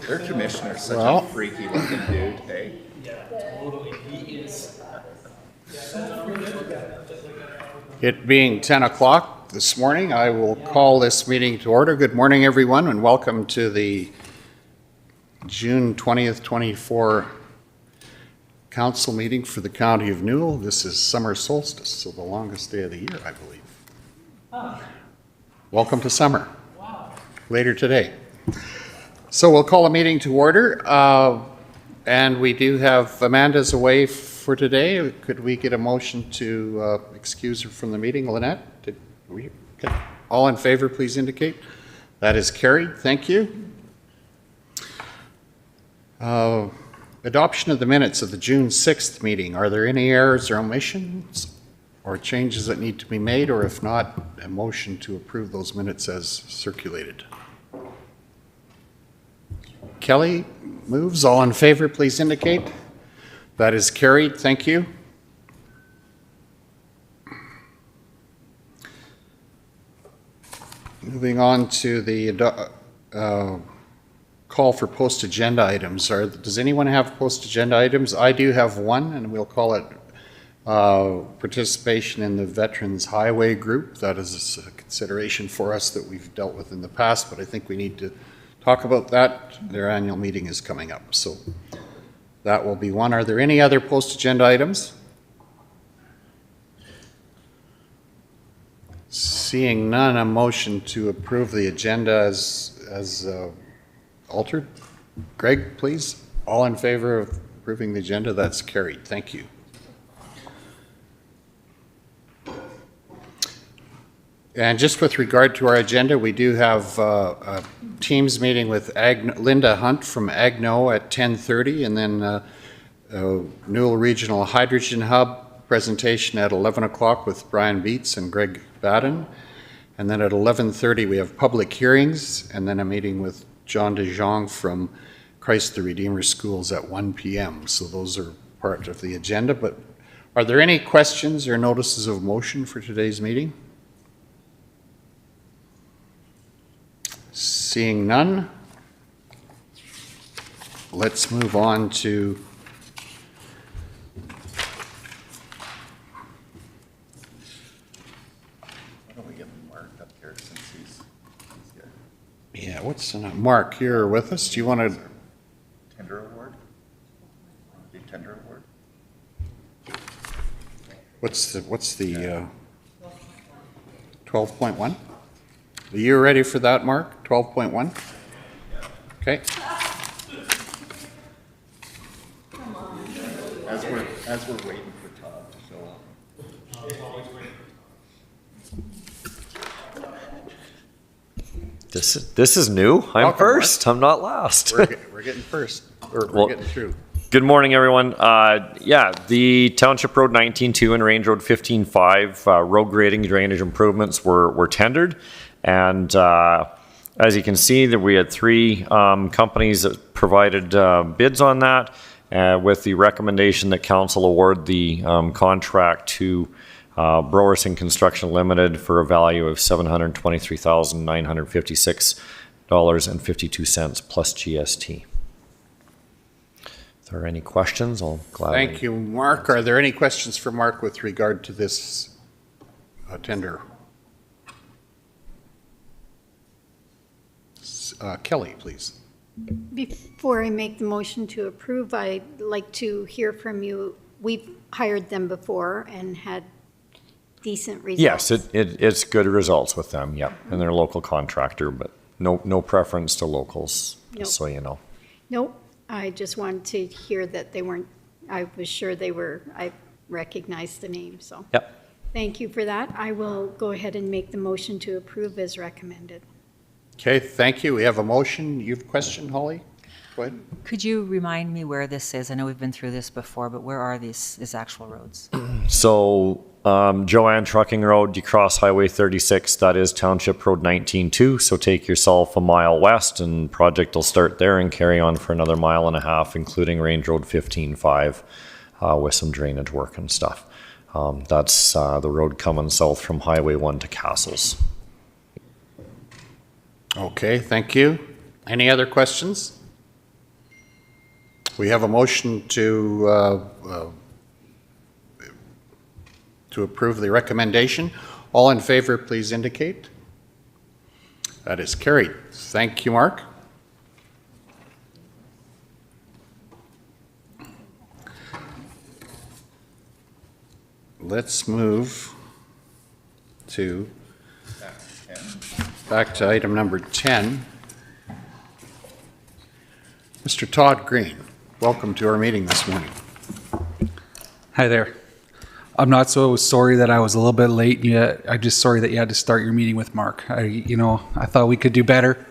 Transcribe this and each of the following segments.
Their commissioner's such Well. a freaky looking dude, hey? Yeah, totally. He is. It being 10 o'clock this morning, I will call this meeting to order. Good morning, everyone, and welcome to the June 20th, 24 council meeting for the County of Newell. This is summer solstice, so the longest day of the year, I believe. Welcome to summer. Later today. So we'll call a meeting to order, and we do have Amanda's away for today. Could we get a motion to excuse her from the meeting? Lynette, did we? Okay. All in favor, please indicate. That is carried. Thank you. Adoption of the minutes of the June 6th meeting. Are there any errors or omissions or changes that need to be made, or if not, a motion to approve those minutes as circulated? Kelly moves. All in favor, please indicate. That is carried. Thank you. Moving on to the call for post-agenda items. Does anyone have post-agenda items? I do have one, and we'll call it participation in the Veterans Highway Group. That is a consideration for us that we've dealt with in the past, but I think we need to talk about that. Their annual meeting is coming up, so that will be one. Are there any other post-agenda items? Seeing none, a motion to approve the agenda as altered. Greg, please. All in favor of approving the agenda? That's carried. Thank you. And just with regard to our agenda, we do have a Teams meeting with Linda Hunt from AgKnow at 10:30, and then Newell Regional Hydrogen Hub presentation at 11 o'clock with Brian Bietz and Greg Baden. And then at 11:30, we have public hearings, and then a meeting with John Jong from Christ the Redeemer Schools at 1 p.m. So those are part of the agenda. But are there any questions or notices of motion for today's meeting? Seeing none, let's move on to Why don't we get Mark up here since he's here? yeah, what's Mark, you're with us. Do you want to Tender award? Big tender award? what's the 12.1? Are you ready for that, Mark? 12.1? Okay. As we're waiting for Todd to show up. This is new. I'm Welcome, first. I'm not last. We're getting first. Or we're getting through. Good morning, everyone. The Township Road 19.2 and Range Road 15.5 road grading drainage improvements were tendered. And as you can see, that we had three companies that provided bids on that, with the recommendation that council award the contract to Browerson Construction Limited for a value of $723,956.52 plus GST. If there are any questions, I'll gladly. Thank you, Mark. Are there any questions for Mark with regard to this tender? Kelly, please. Before I make the motion to approve, I'd like to hear from you. We've hired them before and had decent results. Yes, it's good results with them, yep. And they're a local contractor, but no preference to locals, Nope. so you know. Nope, I just wanted to hear that they weren't, I was sure they were, I recognized the name, so. Yep. Thank you for that. I will go ahead and make the motion to approve as recommended. Okay, thank you. We have a motion. You have a question, Holly? Go ahead. Could you remind me where this is? I know we've been through this before, but where are these actual roads? So Joanne Trucking Road, you cross Highway 36, that is Township Road 19.2. So take yourself a mile west and project will start there and carry on for another 1.5 miles, including Range Road 15.5 with some drainage work and stuff. That's the road coming south from Highway 1 to Cassils. Okay, thank you. Any other questions? We have a motion to approve the recommendation. All in favor, please indicate. That is carried. Thank you, Mark. Let's move to back to item number 10. Mr. Todd Green, welcome to our meeting this morning. Hi there. I'm not so sorry that I was a little bit late. Yeah, I'm just sorry that you had to start your meeting with Mark. I thought we could do better.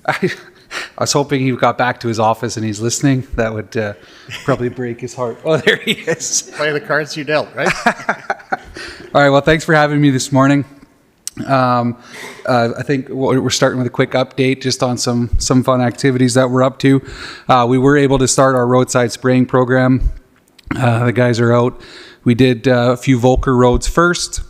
I was hoping he got back to his office and he's listening. That would probably break his heart. Oh, there he is. Play the cards you dealt, right? All right, well, thanks for having me this morning. I think we're starting with a quick update just on some fun activities that we're up to. We were able to start our roadside spraying program. The guys are out. We did a few Volker roads first,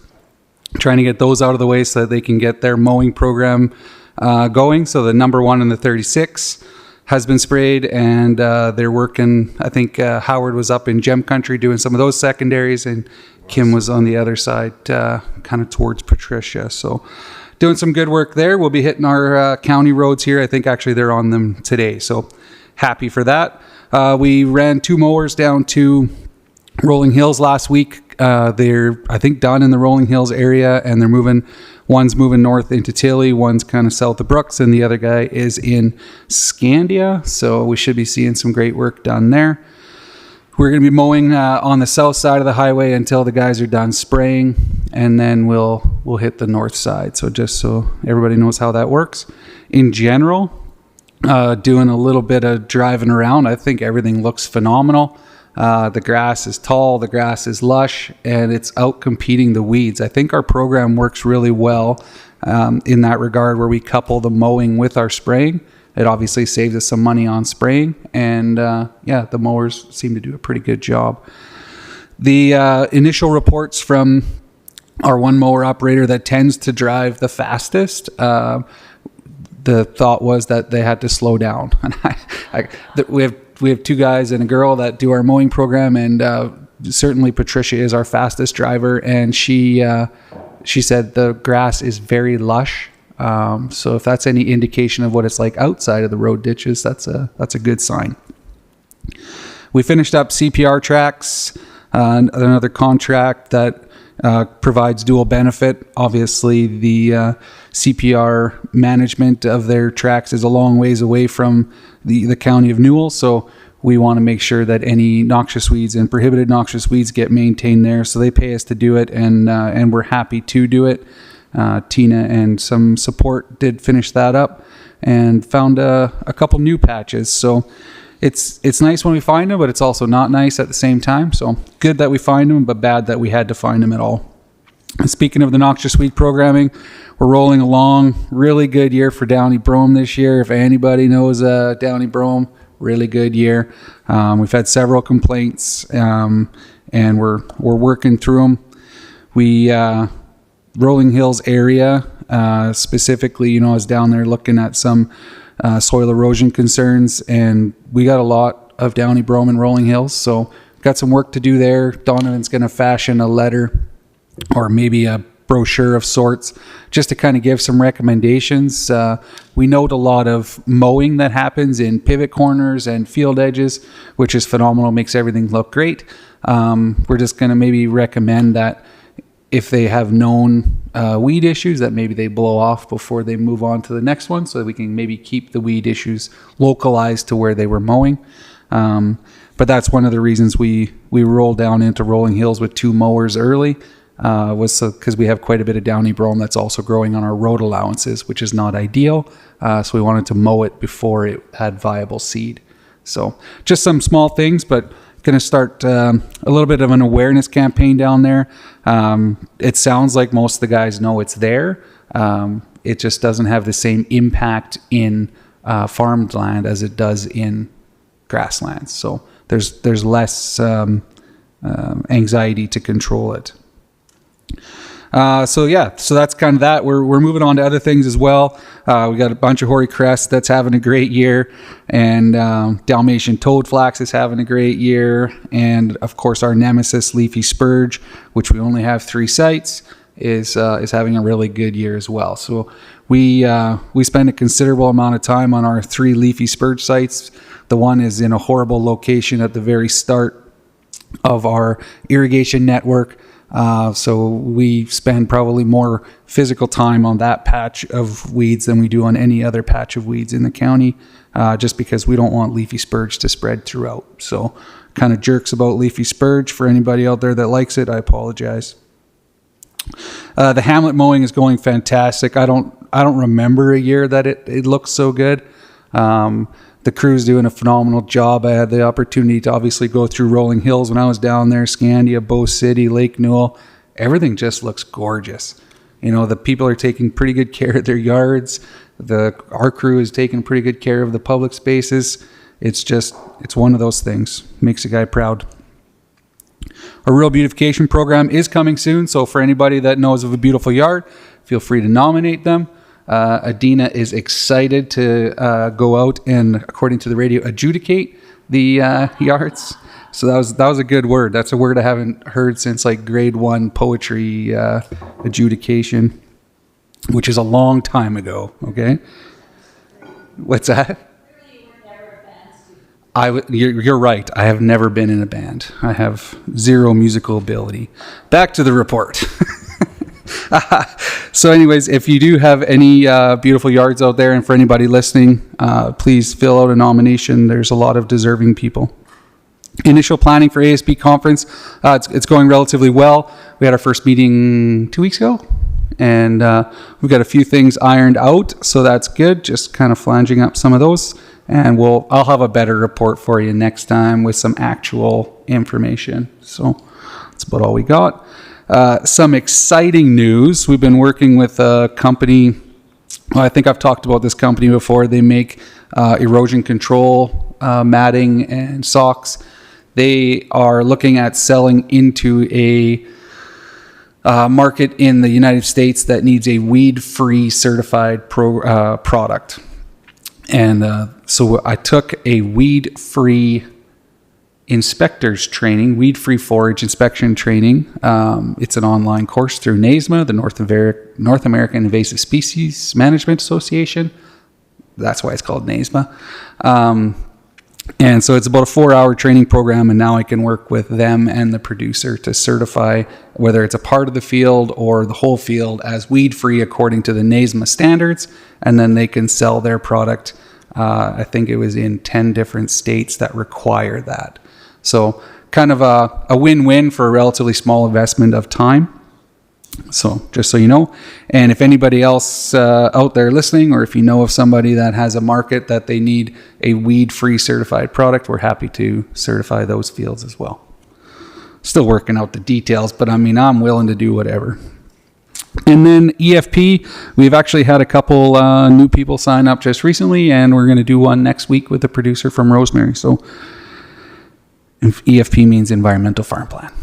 trying to get those out of the way so that they can get their mowing program going. So the number 1 and the 36 has been sprayed, and they're working. I think Howard was up in Gem Country doing some of those secondaries, and Kim was on the other side, kind of towards Patricia. So doing some good work there. We'll be hitting our county roads here. I think actually they're on them today. So happy for that. We ran 2 mowers down to Rolling Hills last week. They're, I think, done in the Rolling Hills area, and they're moving. One's moving north into Tilly, one's kind of south of Brooks, and the other guy is in Scandia. So we should be seeing some great work done there. We're going to be mowing on the south side of the highway until the guys are done spraying, and then we'll hit the north side. So just so everybody knows how that works. In general, doing a little bit of driving around, I think everything looks phenomenal. The grass is tall, the grass is lush, and it's out competing the weeds. I think our program works really well in that regard, where we couple the mowing with our spraying. It obviously saves us some money on spraying, and the mowers seem to do a pretty good job. The initial reports from our one mower operator that tends to drive the fastest, the thought was that they had to slow down. And we have 2 guys and a girl that do our mowing program, and certainly Patricia is our fastest driver, and she said the grass is very lush. So if that's any indication of what it's like outside of the road ditches, that's a good sign. We finished up CPR tracks, another contract that provides dual benefit. Obviously, the CPR management of their tracks is a long ways away from the county of Newell, so we want to make sure that any noxious weeds and prohibited noxious weeds get maintained there. So they pay us to do it, and we're happy to do it. Tina and some support did finish that up and found a couple new patches. So it's nice when we find them, but it's also not nice at the same time. So good that we find them, but bad that we had to find them at all. And speaking of the noxious weed programming, we're rolling along. Really good year for Downey Brome this year. If anybody knows Downey Brome, really good year. We've had several complaints, and we're working through them. We Rolling Hills area, specifically, I was down there looking at some soil erosion concerns, and we got a lot of Downey Brome and Rolling Hills, so got some work to do there. Donovan's going to fashion a letter or maybe a brochure of sorts just to kind of give some recommendations. We note a lot of mowing that happens in pivot corners and field edges, which is phenomenal, makes everything look great. We're just going to maybe recommend that if they have known weed issues, that maybe they blow off before they move on to the next one, so that we can maybe keep the weed issues localized to where they were mowing. But that's one of the reasons we rolled down into Rolling Hills with 2 mowers early, was because we have quite a bit of Downey Brome that's also growing on our road allowances, which is not ideal. So we wanted to mow it before it had viable seed. So just some small things, but going to start a little bit of an awareness campaign down there. It sounds like most of the guys know it's there. It just doesn't have the same impact in farmed land as it does in grasslands. So there's less anxiety to control it. So that's kind of that. We're moving on to other things as well. We got a bunch of hoary crest that's having a great year, and Dalmatian toadflax is having a great year, and of course our nemesis leafy spurge, which we only have 3 sites, is having a really good year as well. So we spend a considerable amount of time on our 3 leafy spurge sites. The one is in a horrible location at the very start of our irrigation network. So we spend probably more physical time on that patch of weeds than we do on any other patch of weeds in the county, just because we don't want leafy spurge to spread throughout. So kind of jerks about leafy spurge. For anybody out there that likes it, I apologize. The hamlet mowing is going fantastic. I don't remember a year that it looks so good. The crew's doing a phenomenal job. I had the opportunity to obviously go through Rolling Hills when I was down there, Scandia, Bow City, Lake Newell. Everything just looks gorgeous. You know, the people are taking pretty good care of their yards. Our crew is taking pretty good care of the public spaces. It's one of those things. Makes a guy proud. Our rural beautification program is coming soon, so for anybody that knows of a beautiful yard, feel free to nominate them. Adina is excited to go out and, according to the radio, adjudicate the yards. So that was a good word. That's a word I haven't heard since like grade 1 poetry, adjudication, which is a long time ago. Okay, what's that? You're right. I have never been in a band. I have 0 musical ability. Back to the report. So anyways, if you do have any beautiful yards out there, and for anybody listening, please fill out a nomination. There's a lot of deserving people. Initial planning for ASB conference, it's going relatively well. We had our first meeting 2 weeks ago, and we've got a few things ironed out, so that's good. Just kind of flanging up some of those, and I'll have a better report for you next time with some actual information. So that's about all we got. Some exciting news. We've been working with a company. Well, I think I've talked about this company before. They make erosion control matting and socks. They are looking at selling into a market in the United States that needs a weed-free certified product. And so I took a weed-free inspectors training, weed-free forage inspection training. It's an online course through NASMA, the North American Invasive Species Management Association. That's why it's called NASMA. And so it's about a 4-hour training program, and now I can work with them and the producer to certify whether it's a part of the field or the whole field as weed-free according to the NASMA standards, and then they can sell their product. I think it was in 10 different states that require that. So kind of a win-win for a relatively small investment of time. So just so you know, and if anybody else out there listening, or if you know of somebody that has a market that they need a weed-free certified product, we're happy to certify those fields as well. Still working out the details, but I mean, I'm willing to do whatever. And then EFP, we've actually had a couple new people sign up just recently, and we're going to do one next week with a producer from Rosemary. So EFP means Environmental Farm Plan.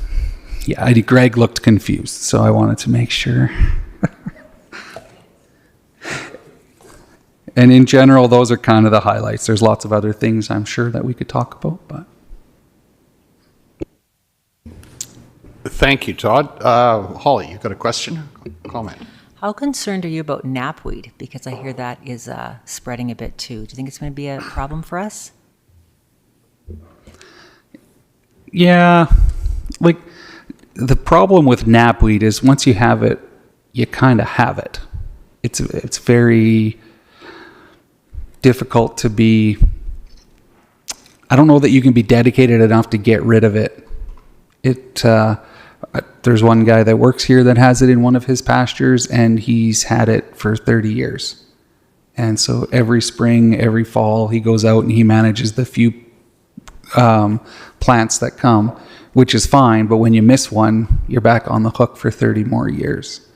Yeah, Greg looked confused, so I wanted to make sure. And in general, those are kind of the highlights. There's lots of other things I'm sure that we could talk about, but. Thank you, Todd. Holly, you got a question? Comment? How concerned are you about knapweed? Because I hear that is spreading a bit too. Do you think it's going to be a problem for us? Yeah, like the problem with knapweed is once you have it, you kind of have it. It's very difficult to be. I don't know that you can be dedicated enough to get rid of it. There's one guy that works here that has it in one of his pastures, and he's had it for 30 years. And so every spring, every fall, he goes out and he manages the few plants that come, which is fine. But when you miss one, you're back on the hook for 30 more years.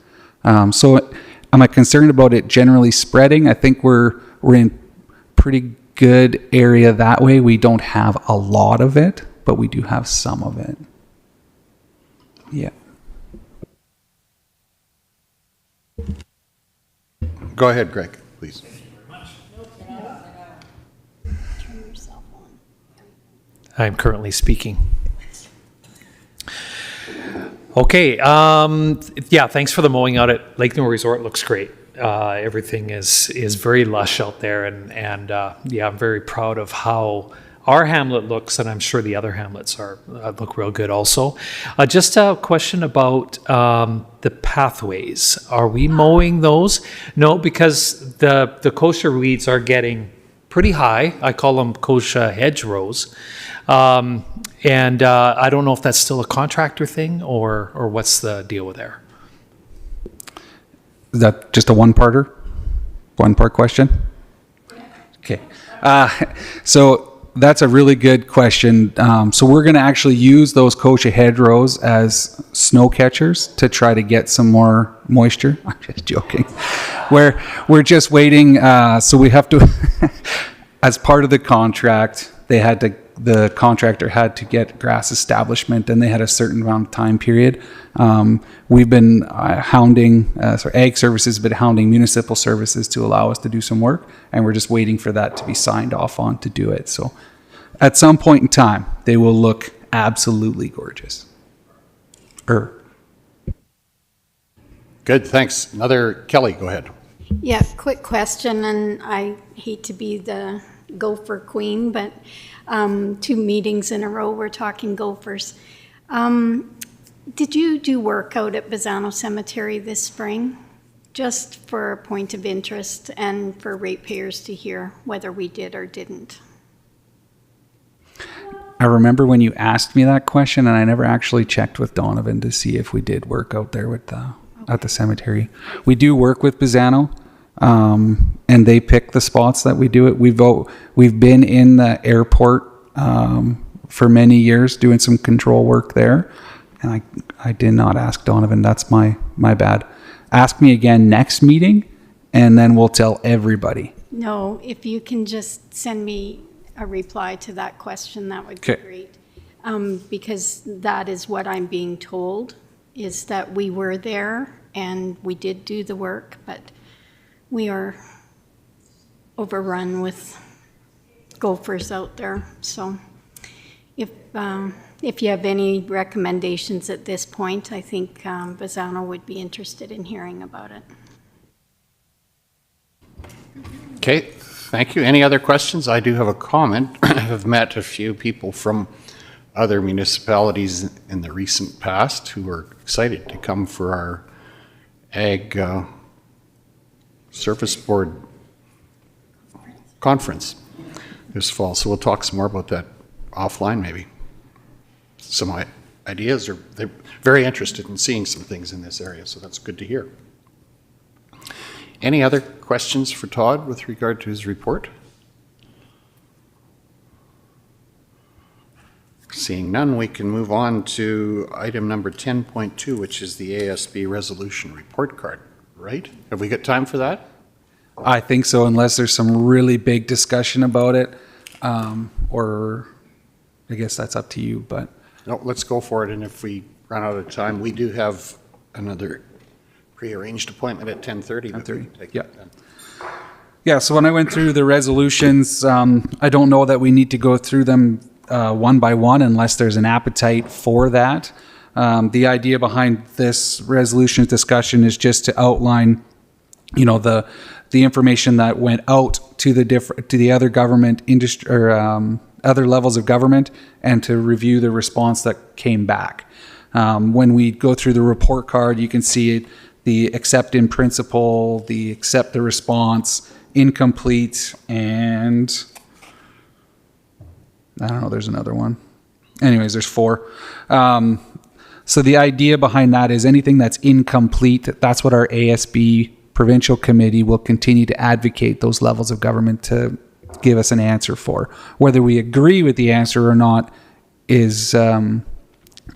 So am I concerned about it generally spreading? I think we're in pretty good area that way. We don't have a lot of it, but we do have some of it. Yeah. Go ahead, Greg, please. Turn yourself on. I'm currently speaking. Okay, yeah, thanks for the mowing out at Lake Newell Resort. Looks great. Everything is very lush out there, and yeah, I'm very proud of how our hamlet looks, and I'm sure the other hamlets look real good also. Just a question about the pathways. Are we mowing those? No, because the kochia weeds are getting pretty high. I call them kochia hedgerows. And I don't know if that's still a contractor thing or what's the deal with there. Is that just a one-part question? Okay. So that's a really good question. So we're going to actually use those kochia hedgerows as snow catchers to try to get some more moisture. I'm just joking. We're just waiting. So we have to, as part of the contract, the contractor had to get grass establishment, and they had a certain amount of time period. We've been Ag Services have been hounding Municipal Services to allow us to do some work, and we're just waiting for that to be signed off on to do it. So at some point in time, they will look absolutely gorgeous. Good, thanks. Another, Kelly, go ahead. Yeah, quick question, and I hate to be the gopher queen, but 2 meetings in a row we're talking gophers. Did you do work out at Bassano Cemetery this spring? Just for a point of interest and for ratepayers to hear whether we did or didn't. I remember when you asked me that question, and I never actually checked with Donovan to see if we did work out there with at the cemetery. We do work with Bassano, and they pick the spots that we do it. We've been in the airport for many years doing some control work there, and I did not ask Donovan. That's my bad. Ask me again next meeting, and then we'll tell everybody. No, if you can just send me a reply to that question, that would be great. Because that is what I'm being told, is that we were there and we did do the work, but we are overrun with gophers out there. So if you have any recommendations at this point, I think Bassano would be interested in hearing about it. Okay, thank you. Any other questions? I do have a comment. I have met a few people from other municipalities in the recent past who are excited to come for our Ag Service Board conference this fall. So we'll talk some more about that offline maybe. Some ideas, or they're very interested in seeing some things in this area, so that's good to hear. Any other questions for Todd with regard to his report? Seeing none, we can move on to item number 10.2, which is the ASB resolution report card, right? Have we got time for that? I think so, unless there's some really big discussion about it, or I guess that's up to you, but. No, let's go for it, and if we run out of time, we do have another prearranged appointment at 10:30. 10:30, yeah. Yeah, so when I went through the resolutions, I don't know that we need to go through them one by one unless there's an appetite for that. The idea behind this resolution discussion is just to outline, you know, the information that went out to the other government industry or other levels of government, and to review the response that came back. When we go through the report card, you can see it, the accept in principle, the accept the response, incomplete, and I don't know, there's another one. Anyways, there's 4. So the idea behind that is anything that's incomplete, that's what our ASB provincial committee will continue to advocate those levels of government to give us an answer for. Whether we agree with the answer or not is kind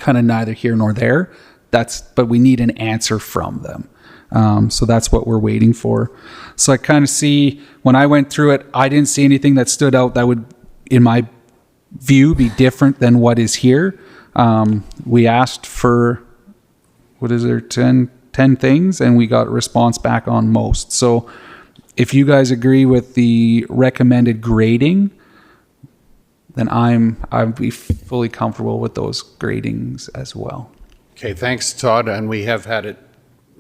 of neither here nor there. But we need an answer from them. So that's what we're waiting for. So I kind of see, when I went through it, I didn't see anything that stood out that would, in my view, be different than what is here. We asked for, what is there, 10 10 things, and we got a response back on most. So if you guys agree with the recommended grading, then I'd be fully comfortable with those gradings as well. Okay, thanks, Todd, and we have had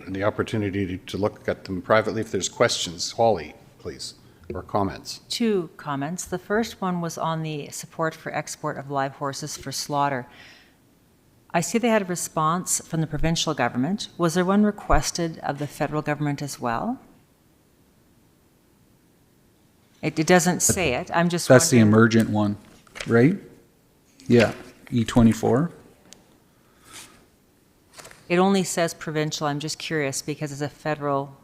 the opportunity to look at them privately. If there's questions, Holly, please, or comments. 2 comments. The first one was on the support for export of live horses for slaughter. I see they had a response from the provincial government. Was there one requested of the federal government as well? It doesn't say it. I'm just That's the wondering. emergent one, right? Yeah, E24. It only says provincial. I'm just curious because it's a federal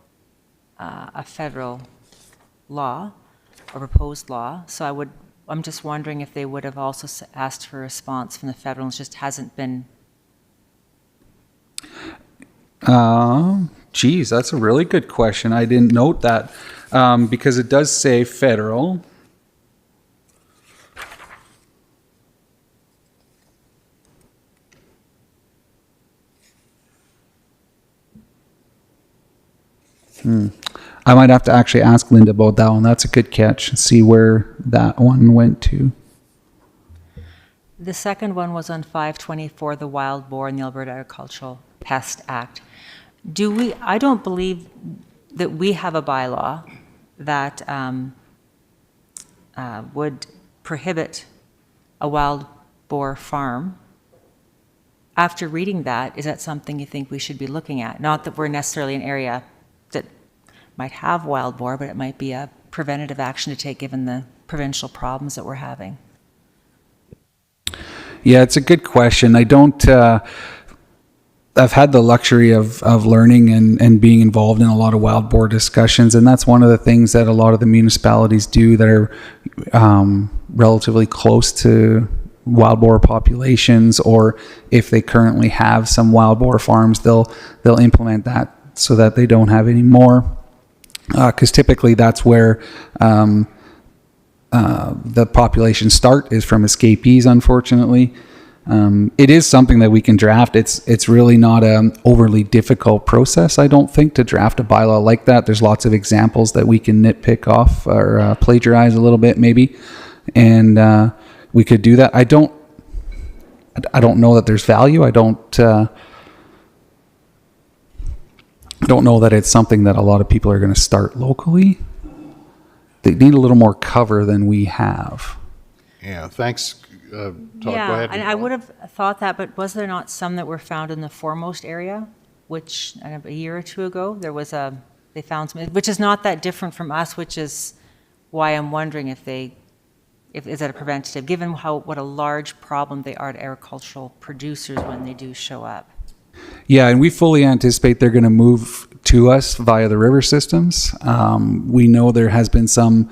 law or proposed law. So I'm just wondering if they would have also asked for a response from the federal. It just hasn't been. Geez, that's a really good question. I didn't note that because it does say federal. I might have to actually ask Linda about that one. That's a good catch and see where that one went to. The second one was on 524, the wild boar and the Alberta Agricultural Pest Act. I don't believe that we have a bylaw that would prohibit a wild boar farm. After reading that, is that something you think we should be looking at? Not that we're necessarily an area that might have wild boar, but it might be a preventative action to take given the provincial problems that we're having. Yeah, it's a good question. I don't. I've had the luxury of learning and being involved in a lot of wild boar discussions, and that's one of the things that a lot of the municipalities do that are relatively close to wild boar populations, or if they currently have some wild boar farms, they'll implement that so that they don't have any more. Because typically that's where the population start is from escapees, unfortunately. It is something that we can draft. It's really not an overly difficult process, I don't think, to draft a bylaw like that. There's lots of examples that we can nitpick off or plagiarize a little bit maybe, and we could do that. I don't know that there's value. I don't know that it's something that a lot of people are going to start locally. They need a little more cover than we have. Yeah, thanks. Todd, Yeah, go ahead. and I would have thought that, but was there not some that were found in the foremost area, which a year or two ago, they found some, which is not that different from us, which is why I'm wondering if is that a preventative, given what a large problem they are to agricultural producers when they do show up. Yeah, and we fully anticipate they're going to move to us via the river systems. We know there has been some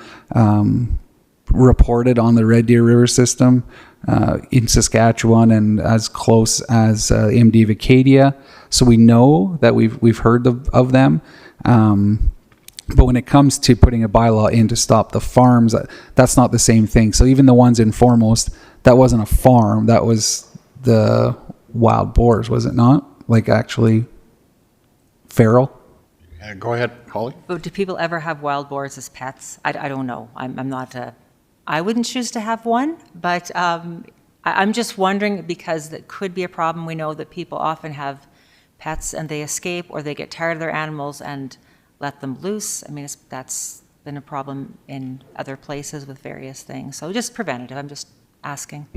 reported on the Red Deer River system in Saskatchewan and as close as MD of Acadia. So we know that we've heard of them. But when it comes to putting a bylaw in to stop the farms, that's not the same thing. So even the ones in foremost, that wasn't a farm. That was the wild boars, was it not? Like actually feral? Go ahead, Holly. But do people ever have wild boars as pets? I don't know. I'm not I wouldn't choose to have one, but I'm just wondering because that could be a problem. We know that people often have pets and they escape or they get tired of their animals and let them loose. I mean, that's been a problem in other places with various things. So just preventative. I'm just asking.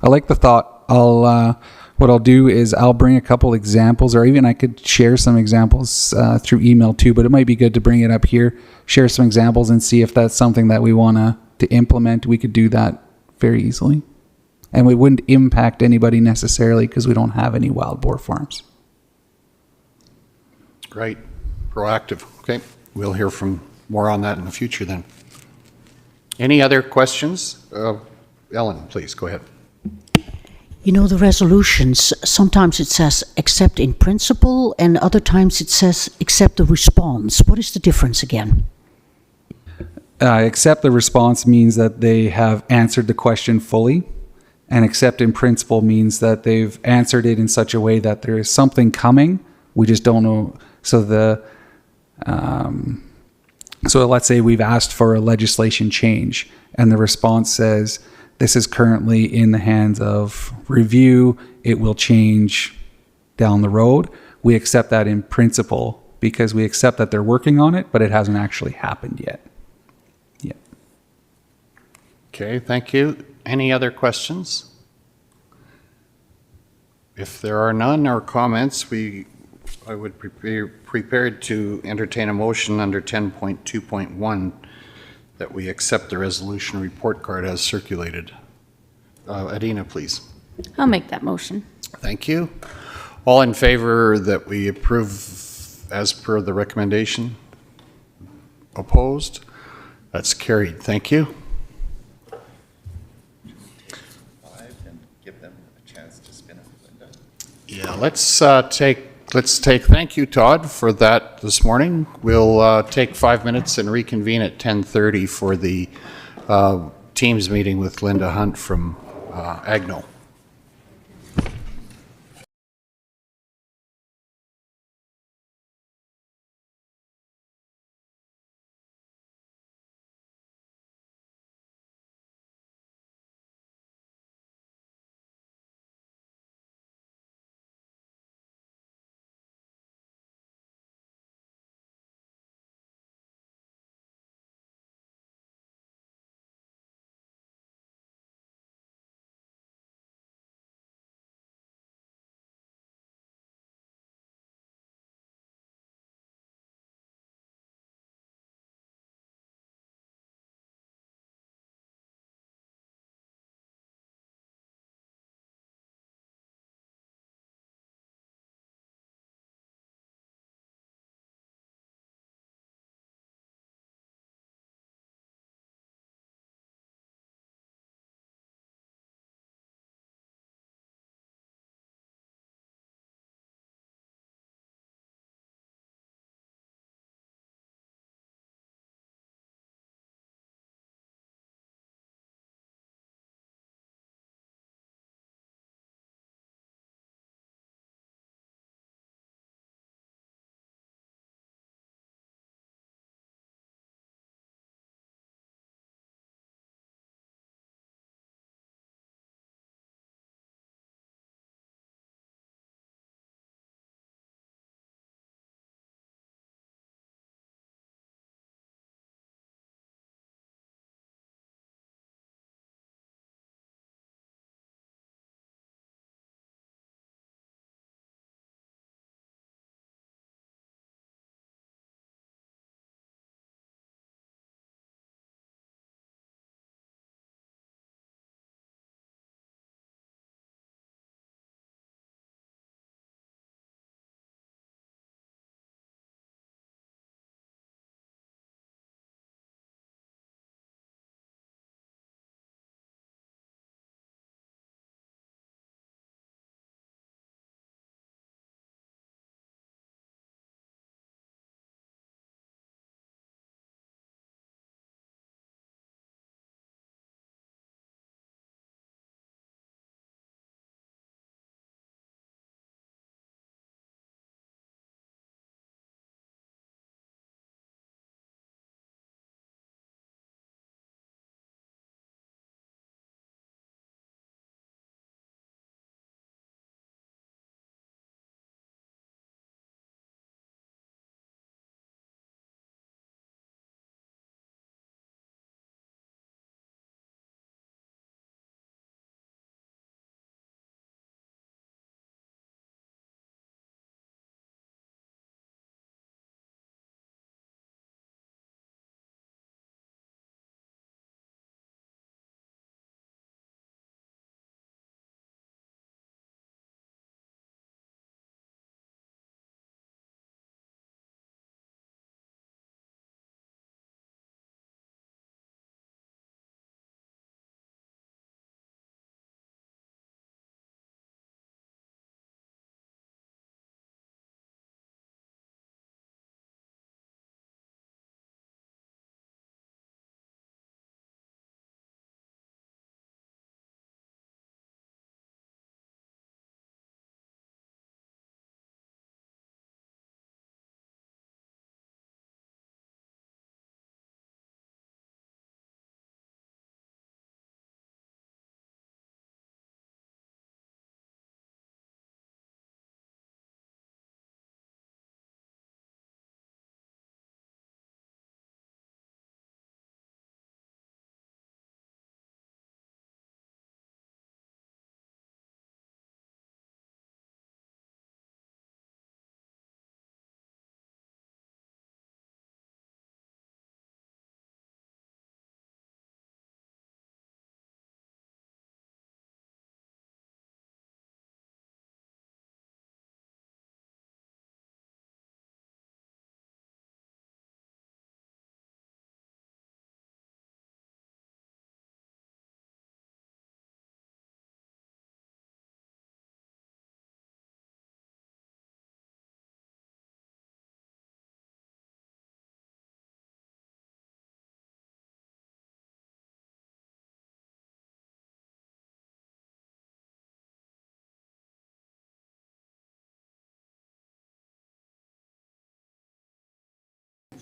I like the thought. What I'll do is I'll bring a couple examples, or even I could share some examples through email too, but it might be good to bring it up here, share some examples and see if that's something that we want to implement. We could do that very easily. And we wouldn't impact anybody necessarily because we don't have any wild boar farms. Great. Proactive. Okay. We'll hear from more on that in the future then. Any other questions? Ellen, please go ahead. You know, the resolutions, sometimes it says accept in principle and other times it says accept the response. What is the difference again? Accept the response means that they have answered the question fully, and accept in principle means that they've answered it in such a way that there is something coming We just don't know. So so let's say we've asked for a legislation change and the response says, this is currently in the hands of review, it will change down the road. We accept that in principle because we accept that they're working on it, but it hasn't actually happened yet. Yeah. Okay, thank you. Any other questions? If there are none or comments, I would be prepared to entertain a motion under 10.2.1 that we accept the resolution report card as circulated. Adina, please. I'll make that motion. Thank you. All in favor that we approve as per the recommendation? Opposed? That's carried. Thank you. And give them a chance to spin it, Linda. Yeah, let's take, thank you, Todd, for that this morning. We'll take 5 minutes and reconvene at 10:30 for the Teams meeting with Linda Hunt from AgKnow.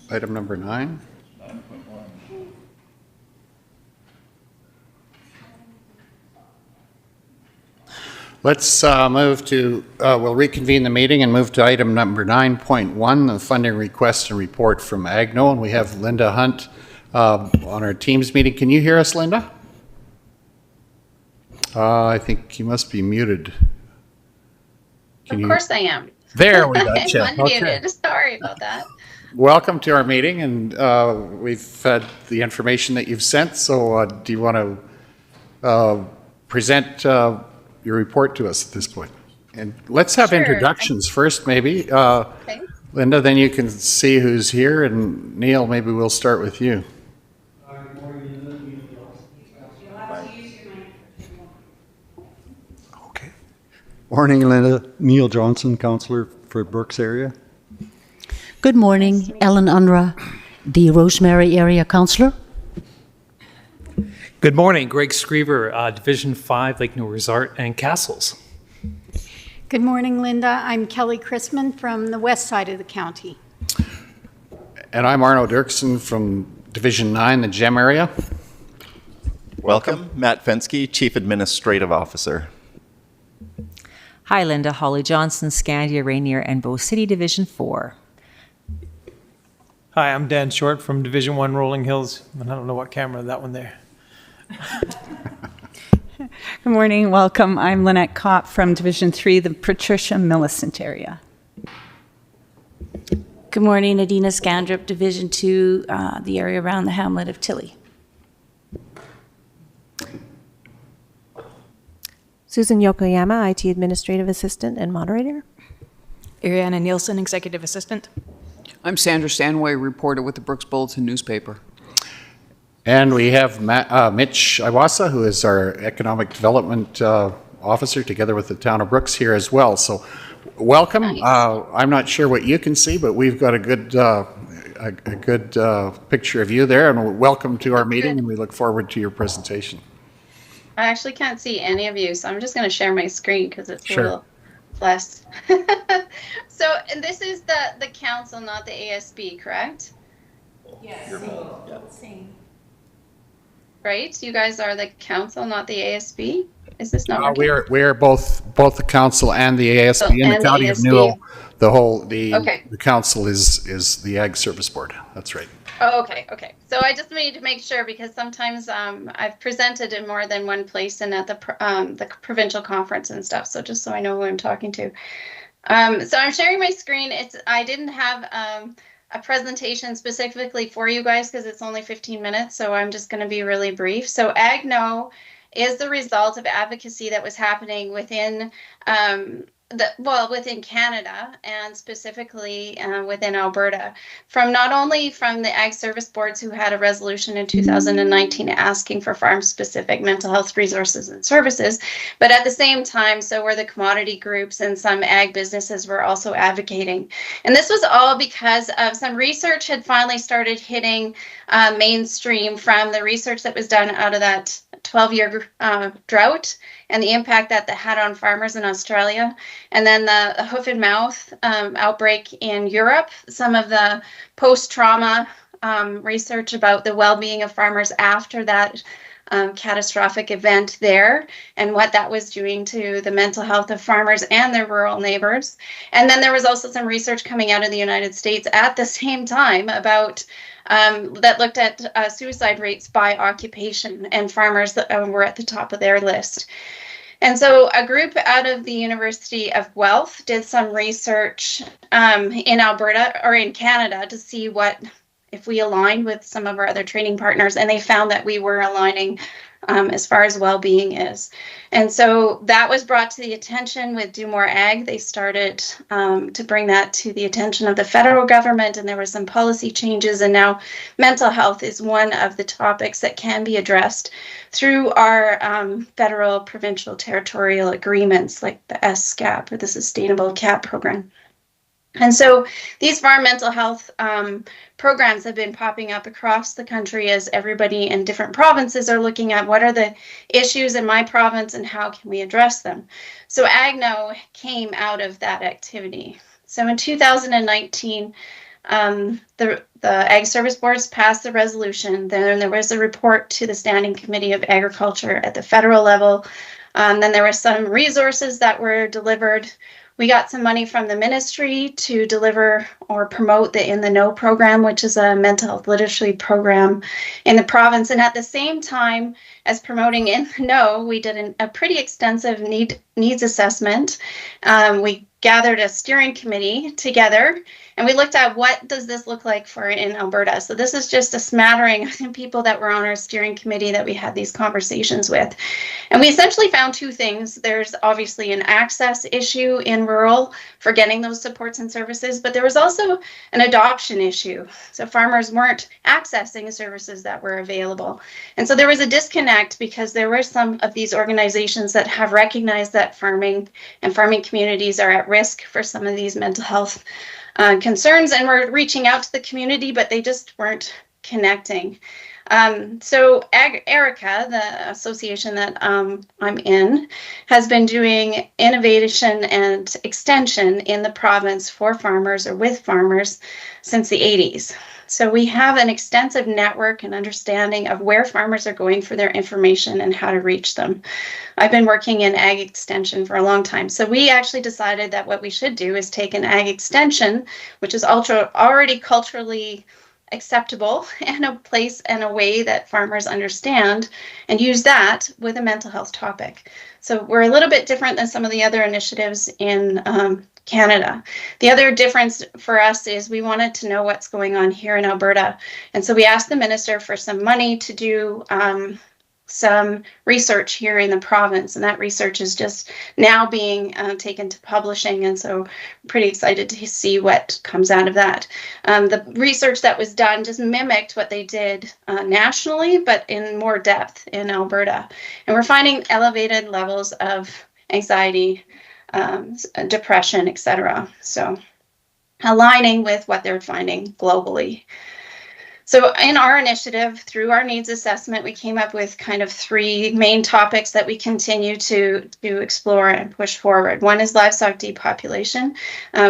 item number 9. Let's move to, we'll reconvene the meeting and move to item number 9.1, the funding request and report from AgKnow. And we have Linda Hunt on our Teams meeting. Can you hear us, Linda? I think you must be muted. Of course I am. There we got you. I'm unmuted. Sorry about that. Welcome to our meeting, and we've had the information that you've sent. So do you want to present your report to us at this point? And let's have Sure. introductions first, maybe. Okay. Linda, then you can see who's here, and Neil, maybe we'll start with you. Okay. Morning, Linda. Neil Johnson, councillor for Brooks area. Good morning, Ellen Unra, the Rosemary Area Councillor. Good morning, Greg Screever, Division 5, Lake Newell Resort and Cassils. Good morning, Linda. I'm Kelly Chrisman from the west side of the county. And I'm Arno Dirksen from Division 9, the GEM area. Welcome, Matt Fensky, Chief Administrative Officer. Hi, Linda. Holly Johnson, Scandia, Rainier, and Bow City, Division 4. Hi, I'm Dan Short from Division 1 Rolling Hills, and I don't know what camera that one there. Good morning, welcome. I'm Lynette Kopp from Division 3, the Patricia Millicent area. Good morning, Adina Scandrup, Division 2, the area around the hamlet of Tilly. Susan Yokoyama, IT Administrative Assistant and Moderator. Ariana Nielsen, Executive Assistant. I'm Sandra Stanway, reporter with the Brooks Bulletin newspaper. And we have Mitch Iwasa, who is our Economic Development Officer, together with the town of Brooks here as well. So welcome. Nice. I'm not sure what you can see, but we've got a good picture of you there. And welcome to our meeting, and we look forward to your presentation. I actually can't see any of you, so I'm just going to share my screen because it's Sure. a little less. So, and this is the council, not the ASB, correct? Yes. Right? You guys are the council, not the ASB? Is this not working? We're both the council and the ASB in the and county the of ASB. Newell. Okay. The council is the Ag Service Board. That's right. Oh, okay. So I just need to make sure because sometimes I've presented in more than one place and at the provincial conference and stuff. So just so I know who I'm talking to. So I'm sharing my screen. I didn't have a presentation specifically for you guys because it's only 15 minutes. So I'm just going to be really brief. So AgKnow is the result of advocacy that was happening within within Canada and specifically within Alberta, from not only from the Ag Service Boards who had a resolution in 2019 asking for farm-specific mental health resources and services, but at the same time, so were the commodity groups and some ag businesses were also advocating. And this was all because of some research had finally started hitting mainstream from the research that was done out of that 12-year drought and the impact that had on farmers in Australia. And then the hoof and mouth outbreak in Europe, some of the post-trauma research about the well-being of farmers after that catastrophic event there and what that was doing to the mental health of farmers and their rural neighbors. And then there was also some research coming out of the United States at the same time about that looked at suicide rates by occupation, and farmers that were at the top of their list. And so a group out of the University of Guelph did some research in Alberta or in Canada to see if we aligned with some of our other training partners, and they found that we were aligning as far as well-being is. And so that was brought to the attention with Do More Ag. They started to bring that to the attention of the federal government, and there were some policy changes, and now mental health is one of the topics that can be addressed through our federal, provincial, territorial agreements like the SCAP or the Sustainable CAP program. And so these farm mental health programs have been popping up across the country as everybody in different provinces are looking at what are the issues in my province and how can we address them. So AgKnow came out of that activity. So in 2019, The Ag Service Boards passed the resolution. Then there was a report to the Standing Committee of Agriculture at the federal level. Then there were some resources that were delivered. We got some money from the ministry to deliver or promote the In the Know program, which is a mental health literacy program in the province. And at the same time as promoting In the Know, we did a pretty extensive needs assessment. We gathered a steering committee together, and we looked at what does this look like for in Alberta. So this is just a smattering of people that were on our steering committee that we had these conversations with. And we essentially found two things. There's obviously an access issue in rural for getting those supports and services, but there was also an adoption issue. So farmers weren't accessing services that were available. And so there was a disconnect because there were some of these organizations that have recognized that farming and farming communities are at risk for some of these mental health concerns, and we're reaching out to the community, but they just weren't connecting. So Erica, the association that I'm in, has been doing innovation and extension in the province for farmers or with farmers since the 80s. So we have an extensive network and understanding of where farmers are going for their information and how to reach them. I've been working in ag extension for a long time. So we actually decided that what we should do is take an ag extension, which is already culturally acceptable and a place and a way that farmers understand, and use that with a mental health topic. So we're a little bit different than some of the other initiatives in Canada. The other difference for us is we wanted to know what's going on here in Alberta. And so we asked the minister for some money to do some research here in the province, and that research is just now being taken to publishing, and so I'm pretty excited to see what comes out of that. The research that was done just mimicked what they did nationally, but in more depth in Alberta, and we're finding elevated levels of anxiety, depression, etc. So aligning with what they're finding globally. So in our initiative, through our needs assessment, we came up with kind of three main topics that we continue to explore and push forward. One is livestock depopulation.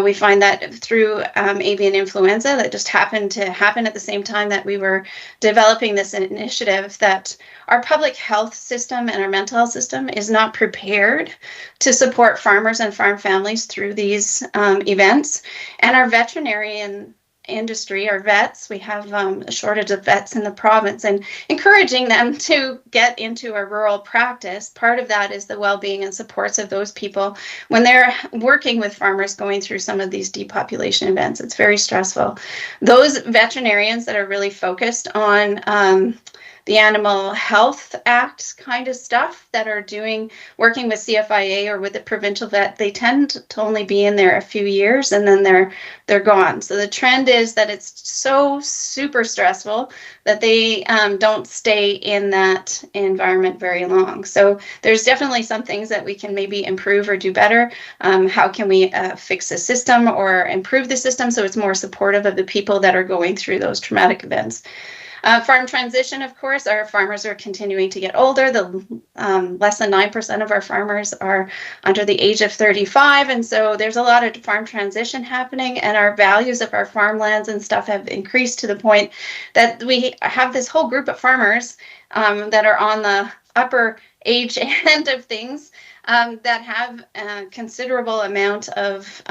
We find that through avian influenza, that just happened to happen at the same time that we were developing this initiative, that our public health system and our mental health system is not prepared to support farmers and farm families through these events. And our veterinarian industry, our vets, we have a shortage of vets in the province, and encouraging them to get into a rural practice. Part of that is the well-being and supports of those people when they're working with farmers going through some of these depopulation events. It's very stressful. Those veterinarians that are really focused on the Animal Health Act kind of stuff, that are working with CFIA or with the provincial vet, they tend to only be in there a few years and then they're gone. So the trend is that it's so super stressful that they don't stay in that environment very long. So there's definitely some things that we can maybe improve or do better. How can we fix the system or improve the system so it's more supportive of the people that are going through those traumatic events? Farm transition, of course, our farmers are continuing to get older. Less than 9% of our farmers are under the age of 35. And so there's a lot of farm transition happening, and our values of our farmlands and stuff have increased to the point that we have this whole group of farmers that are on the upper age end of things that have a considerable amount of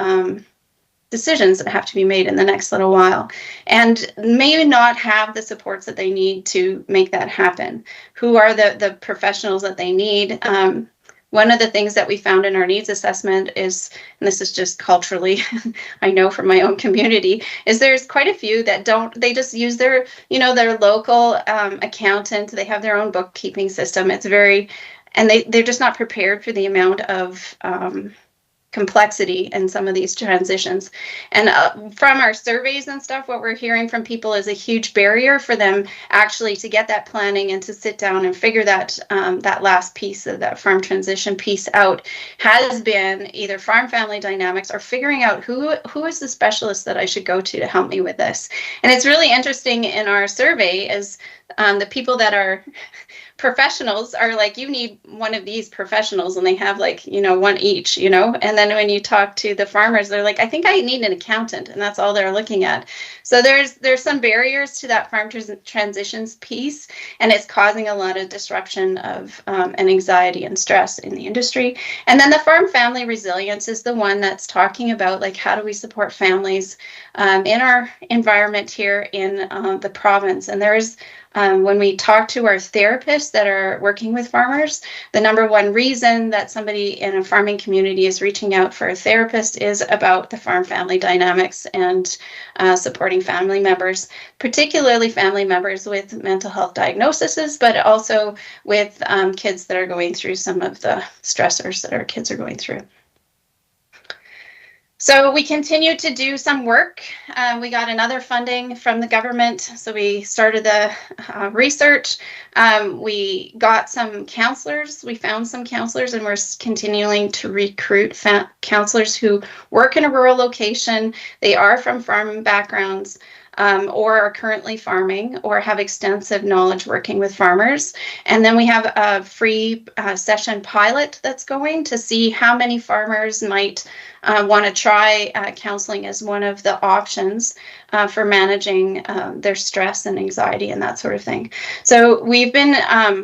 decisions that have to be made in the next little while, and may not have the supports that they need to make that happen. Who are the professionals that they need? One of the things that we found in our needs assessment is, and this is just culturally, I know from my own community, is there's quite a few that they just use their local accountant. They have their own bookkeeping system. It's and they're just not prepared for the amount of complexity in some of these transitions. And from our surveys and stuff, what we're hearing from people is a huge barrier for them actually to get that planning and to sit down and figure that last piece of that farm transition piece out has been either farm family dynamics or figuring out who is the specialist that I should go to help me with this. And it's really interesting in our survey is the people that are professionals are like, you need one of these professionals, and they have like, you know, one each, you know. And then when you talk to the farmers, they're like, I think I need an accountant, and that's all they're looking at. So there's some barriers to that farm transitions piece, and it's causing a lot of disruption of and anxiety and stress in the industry. And then the farm family resilience is the one that's talking about like, how do we support families in our environment here in the province. And there's when we talk to our therapists that are working with farmers, the number one reason that somebody in a farming community is reaching out for a therapist is about the farm family dynamics and supporting family members, particularly family members with mental health diagnoses, but also with kids that are going through some of the stressors that our kids are going through. So we continue to do some work. We got another funding from the government. So we started the research. We got some counselors. We found some counselors, and we're continuing to recruit counselors who work in a rural location. They are from farming backgrounds, or are currently farming or have extensive knowledge working with farmers. And then we have a free session pilot that's going to see how many farmers might want to try counseling as one of the options for managing their stress and anxiety and that sort of thing. So we've been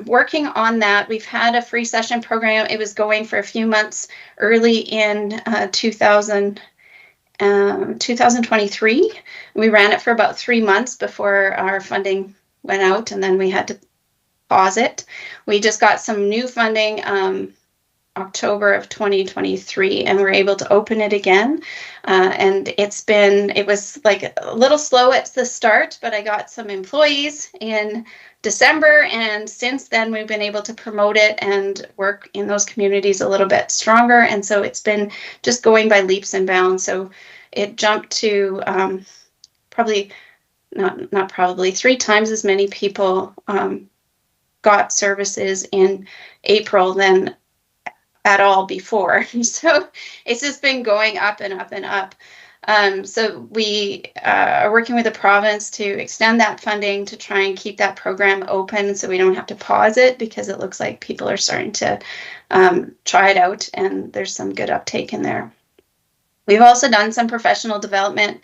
working on that. We've had a free session program. It was going for a few months early in 2023. We ran it for about 3 months before our funding went out, and then we had to pause it. We just got some new funding October of 2023, and we're able to open it again. And it was like a little slow at the start, but I got some employees in December, and since then we've been able to promote it and work in those communities a little bit stronger. And so it's been just going by leaps and bounds. So it jumped to not probably 3 times as many people got services in April than at all before. So it's just been going up and up and up. So we are working with the province to extend that funding to try and keep that program open so we don't have to pause it, because it looks like people are starting to try it out, and there's some good uptake in there. We've also done some professional development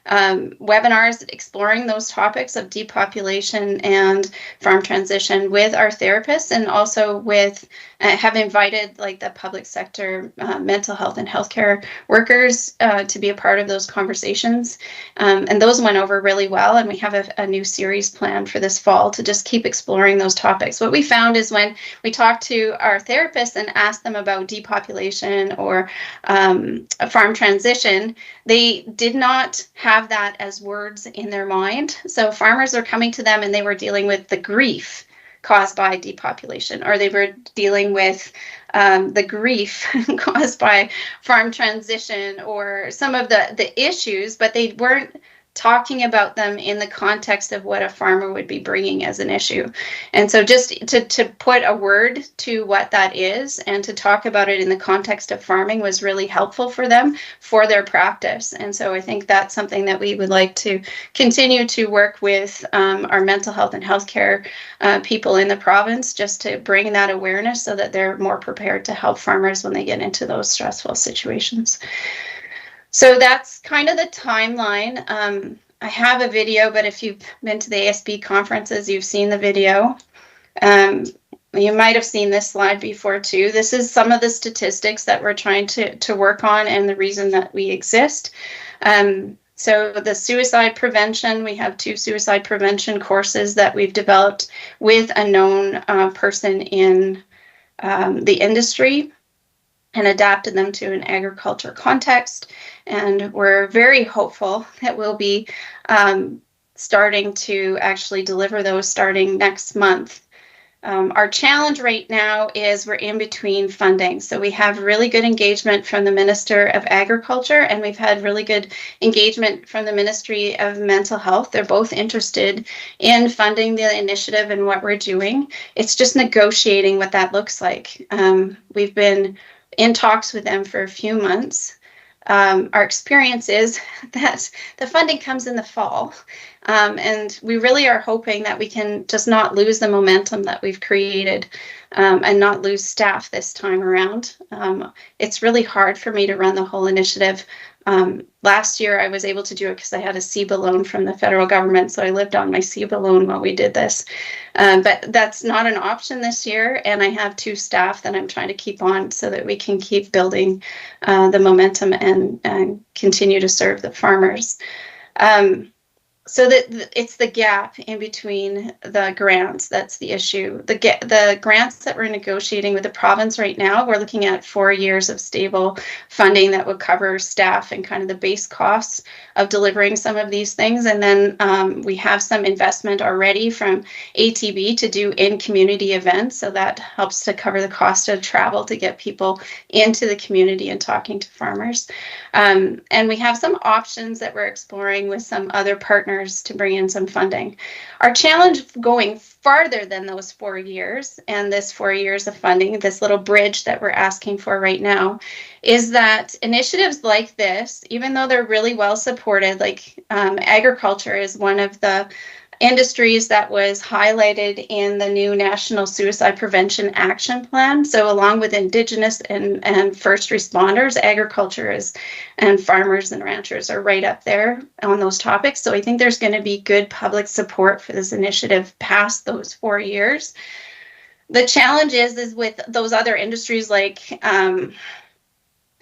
webinars exploring those topics of depopulation and farm transition with our therapists, and also with have invited like the public sector mental health and healthcare workers to be a part of those conversations. And those went over really well, and we have a new series planned for this fall to just keep exploring those topics. What we found is when we talked to our therapists and asked them about depopulation or farm transition, they did not have that as words in their mind. So farmers are coming to them and they were dealing with the grief caused by depopulation, or they were dealing with the grief caused by farm transition, or some of the issues, but they weren't talking about them in the context of what a farmer would be bringing as an issue. And so just to put a word to what that is and to talk about it in the context of farming was really helpful for them for their practice. And so I think that's something that we would like to continue to work with our mental health and healthcare people in the province, just to bring that awareness so that they're more prepared to help farmers when they get into those stressful situations. So that's kind of the timeline. I have a video, but if you've been to the ASB conferences, you've seen the video. You might have seen this slide before too. This is some of the statistics that we're trying to work on and the reason that we exist. So the suicide prevention, we have 2 suicide prevention courses that we've developed with a known person in the industry, and adapted them to an agriculture context. And we're very hopeful that we'll be starting to actually deliver those starting next month. Our challenge right now is we're in between funding. So we have really good engagement from the Minister of Agriculture, and we've had really good engagement from the Ministry of Mental Health. They're both interested in funding the initiative and what we're doing. It's just negotiating what that looks like. We've been in talks with them for a few months. our experience is that the funding comes in the fall. And we really are hoping that we can just not lose the momentum that we've created and not lose staff this time around. It's really hard for me to run the whole initiative. Last year, I was able to do it because I had a CEBA loan from the federal government, so I lived on my CEBA loan while we did this. But that's not an option this year, and I have 2 staff that I'm trying to keep on so that we can keep building the momentum and continue to serve the farmers. So that it's the gap in between the grants that's the issue. The grants that we're negotiating with the province right now, we're looking at 4 years of stable funding that would cover staff and kind of the base costs of delivering some of these things. And then we have some investment already from ATB to do in-community events. So that helps to cover the cost of travel to get people into the community and talking to farmers. And we have some options that we're exploring with some other partners to bring in some funding. Our challenge going farther than those 4 years and this 4 years of funding, this little bridge that we're asking for right now, is that initiatives like this, even though they're really well supported, like agriculture is one of the industries that was highlighted in the new National Suicide Prevention Action Plan. So along with Indigenous and first responders, agriculture and farmers and ranchers are right up there on those topics. So I think there's going to be good public support for this initiative past those 4 years. The challenge is with those other industries like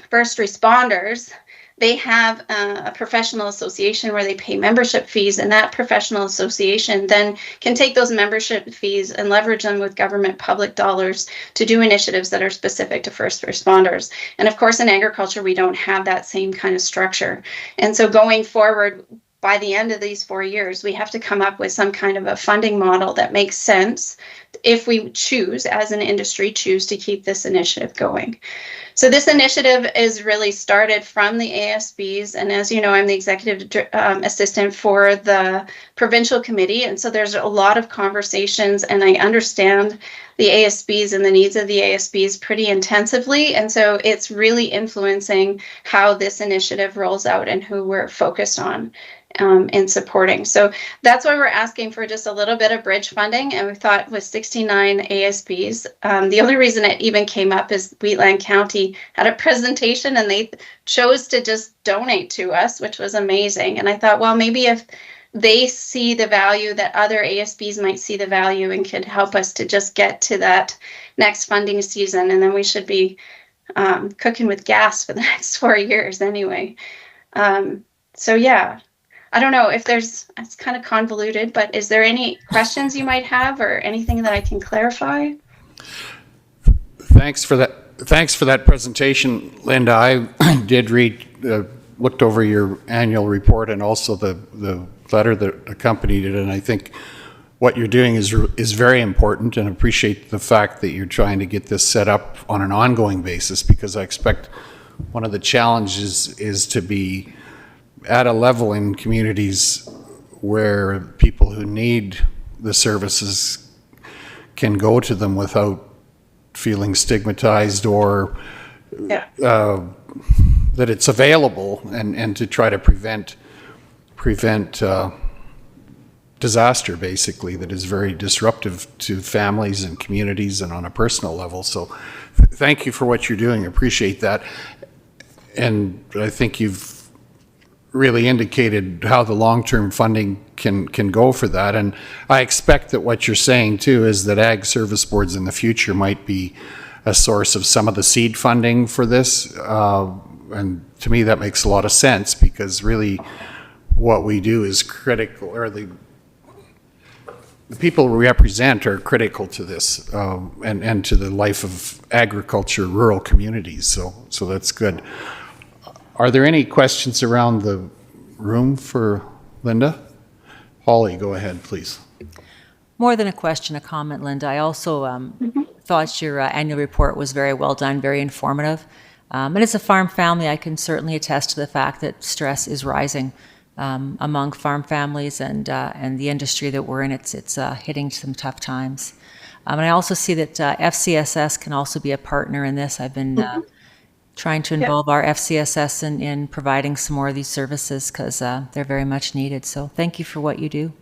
first responders, they have a professional association where they pay membership fees, and that professional association then can take those membership fees and leverage them with government public dollars to do initiatives that are specific to first responders. And of course, in agriculture, we don't have that same kind of structure. And so going forward, by the end of these 4 years, we have to come up with some kind of a funding model that makes sense if we choose, as an industry, choose to keep this initiative going. So this initiative is really started from the ASBs, and as you know, I'm the executive assistant for the provincial committee, and so there's a lot of conversations, and I understand the ASBs and the needs of the ASBs pretty intensively, and so it's really influencing how this initiative rolls out and who we're focused on in supporting. So that's why we're asking for just a little bit of bridge funding, and we thought with 69 ASBs, the only reason it even came up is Wheatland County had a presentation and they chose to just donate to us, which was amazing. And I thought, well, maybe if they see the value, that other ASBs might see the value and could help us to just get to that next funding season, and then we should be cooking with gas for the next 4 years anyway. So yeah, I don't know if it's kind of convoluted, but is there any questions you might have or anything that I can clarify? Thanks for that presentation, Linda. I did looked over your annual report and also the letter that accompanied it, and I think what you're doing is very important, and appreciate the fact that you're trying to get this set up on an ongoing basis, because I expect one of the challenges is to be at a level in communities where people who need the services can go to them without feeling stigmatized or that it's available, and to try to prevent disaster, basically, that is very disruptive to families and communities and on a personal level. So thank you for what you're doing. I appreciate that. And I think you've really indicated how the long-term funding can go for that. And I expect that what you're saying too is that ag service boards in the future might be a source of some of the seed funding for this. And to me, that makes a lot of sense, because really what we do is critical, or the people we represent are critical to this and to the life of agriculture, rural communities. So that's good. Are there any questions around the room for Linda? Holly, go ahead, please. More than a question, a comment, Linda. I also thought your annual report was very well done, very informative. And as a farm family, I can certainly attest to the fact that stress is rising among farm families and the industry that we're in. It's hitting some tough times. And I also see that FCSS can also be a partner in this. I've been trying to involve our FCSS in providing some more of these services because they're very much needed. So thank you for what you do.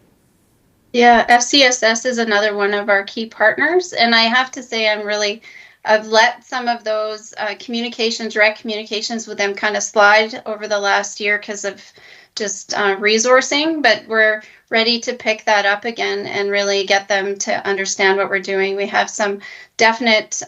Yeah, FCSS is another one of our key partners, and I have to say I've let some of those direct communications with them kind of slide over the last year because of just resourcing, but we're ready to pick that up again and really get them to understand what we're doing. We have some definite,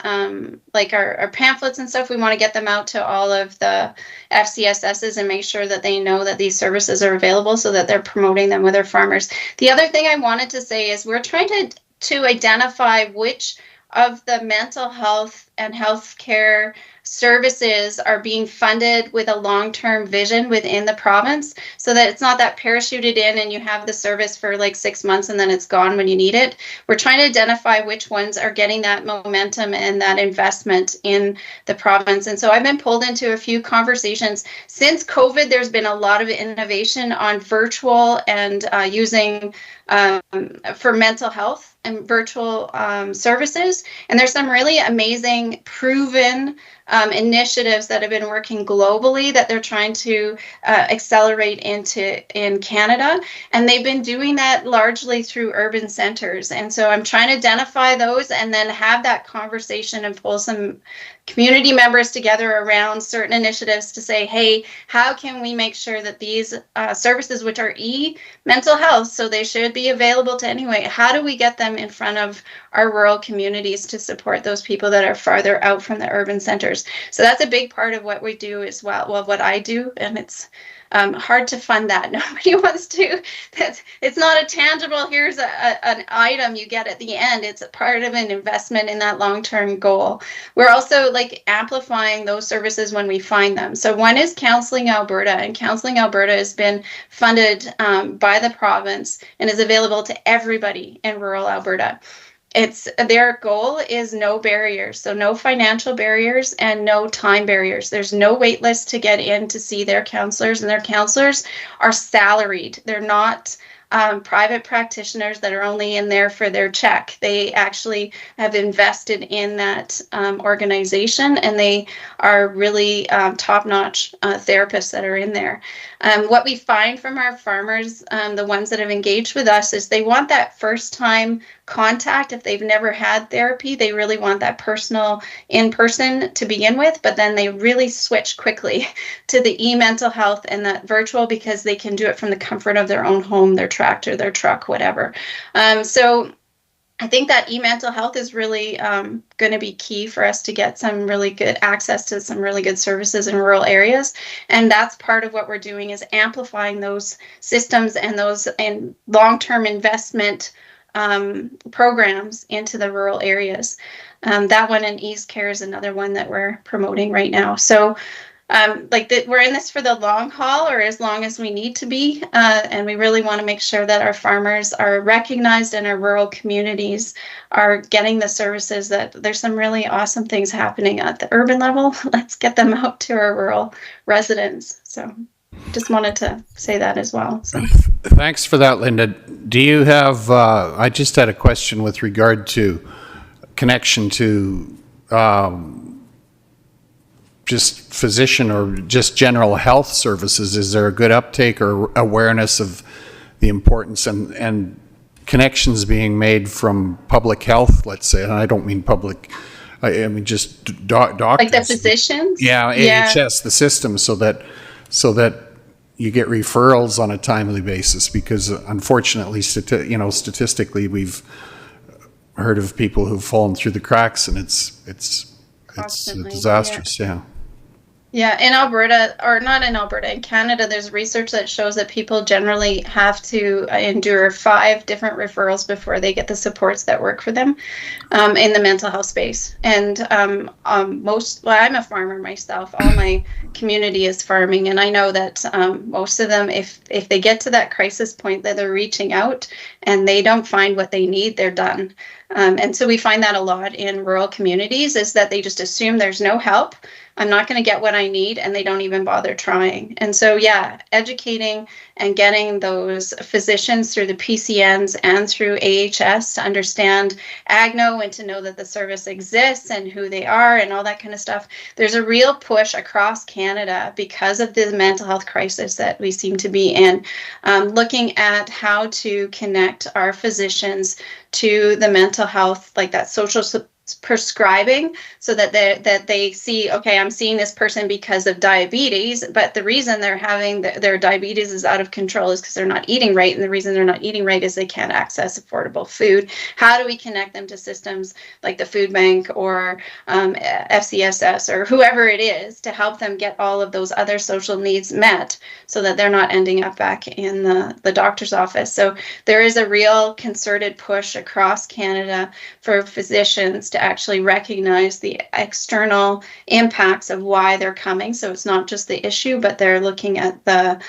like our pamphlets and stuff, we want to get them out to all of the FCSSs and make sure that they know that these services are available so that they're promoting them with their farmers. The other thing I wanted to say is we're trying to identify which of the mental health and healthcare services are being funded with a long-term vision within the province so that it's not that parachuted in and you have the service for like 6 months and then it's gone when you need it. We're trying to identify which ones are getting that momentum and that investment in the province. And so I've been pulled into a few conversations. Since COVID, there's been a lot of innovation on virtual and using for mental health and virtual services. And there's some really amazing proven initiatives that have been working globally that they're trying to accelerate in Canada. And they've been doing that largely through urban centers. And so I'm trying to identify those and then have that conversation and pull some community members together around certain initiatives to say, hey, how can we make sure that these services, which are mental health, so they should be available to anyway, how do we get them in front of our rural communities to support those people that are farther out from the urban centers? So that's a big part of what we do as well, what I do, and it's hard to fund that. Nobody wants to. It's not a tangible, here's an item you get at the end. It's a part of an investment in that long-term goal. We're also like amplifying those services when we find them. So one is Counseling Alberta, and Counseling Alberta has been funded by the province and is available to everybody in rural Alberta. Their goal is no barriers, so no financial barriers and no time barriers. There's no wait list to get in to see their counselors, and their counselors are salaried. They're not private practitioners that are only in there for their check. They actually have invested in that organization, and they are really top-notch therapists that are in there. What we find from our farmers, the ones that have engaged with us, is they want that first-time contact. If they've never had therapy, they really want that personal in-person to begin with, but then they really switch quickly to the e-mental health and that virtual because they can do it from the comfort of their own home, their tractor, their truck, whatever. So I think that e-mental health is really going to be key for us to get some really good access to some really good services in rural areas. And that's part of what we're doing is amplifying those systems and those and long-term investment programs into the rural areas. That one and Ease Care is another one that we're promoting right now. So we're in this for the long haul or as long as we need to be. And we really want to make sure that our farmers are recognized and our rural communities are getting the services that there's some really awesome things happening at the urban level. Let's get them out to our rural residents. So just wanted to say that as well. So. Thanks for that, Linda. Do you have, I just had a question with regard to connection to just physician or just general health services. Is there a good uptake or awareness of the importance and connections being made from public health, let's say, and I don't mean public, I mean just doctors. Like the physicians? Yeah, AHS, the system, so that you get referrals on a timely basis, because unfortunately, statistically, we've heard of people who've fallen through the cracks, and it's disastrous. Yeah, in Alberta, or not in Alberta, in Canada, there's research that shows that people generally have to endure 5 different referrals before they get the supports that work for them in the mental health space. And I'm a farmer myself. All my community is farming, and I know that most of them, if they get to that crisis point that they're reaching out and they don't find what they need, they're done. And so we find that a lot in rural communities, is that they just assume there's no help. I'm not going to get what I need, and they don't even bother trying. And so, yeah, educating and getting those physicians through the PCNs and through AHS to understand AgKnow and to know that the service exists and who they are and all that kind of stuff. There's a real push across Canada because of the mental health crisis that we seem to be in, looking at how to connect our physicians to the mental health, like that social prescribing, so that they see, okay, I'm seeing this person because of diabetes, but the reason they're having their diabetes is out of control is because they're not eating right, and the reason they're not eating right is they can't access affordable food. How do we connect them to systems like the food bank or FCSS or whoever it is to help them get all of those other social needs met, so that they're not ending up back in the doctor's office? So there is a real concerted push across Canada for physicians to actually recognize the external impacts of why they're coming. So it's not just the issue, but they're looking at the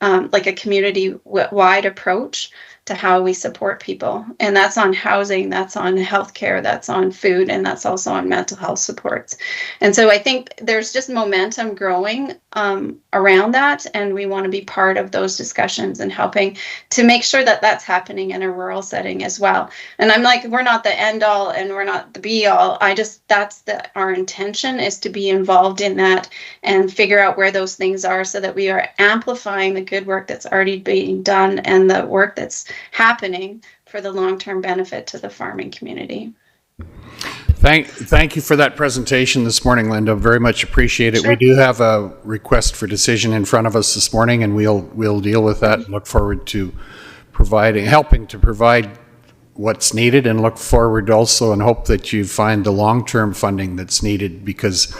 like a community-wide approach to how we support people. And that's on housing, that's on healthcare, that's on food, and that's also on mental health supports. And so I think there's just momentum growing around that, and we want to be part of those discussions and helping to make sure that that's happening in a rural setting as well. And I'm like, we're not the end all and we're not the be all. That's our intention, is to be involved in that and figure out where those things are, so that we are amplifying the good work that's already being done and the work that's happening for the long-term benefit to the farming community. Thank you for that presentation this morning, Linda. Very much appreciate it. Sure. We do have a request for decision in front of us this morning, and we'll deal with that and look forward to helping to provide what's needed, and look forward also and hope that you find the long-term funding that's needed, because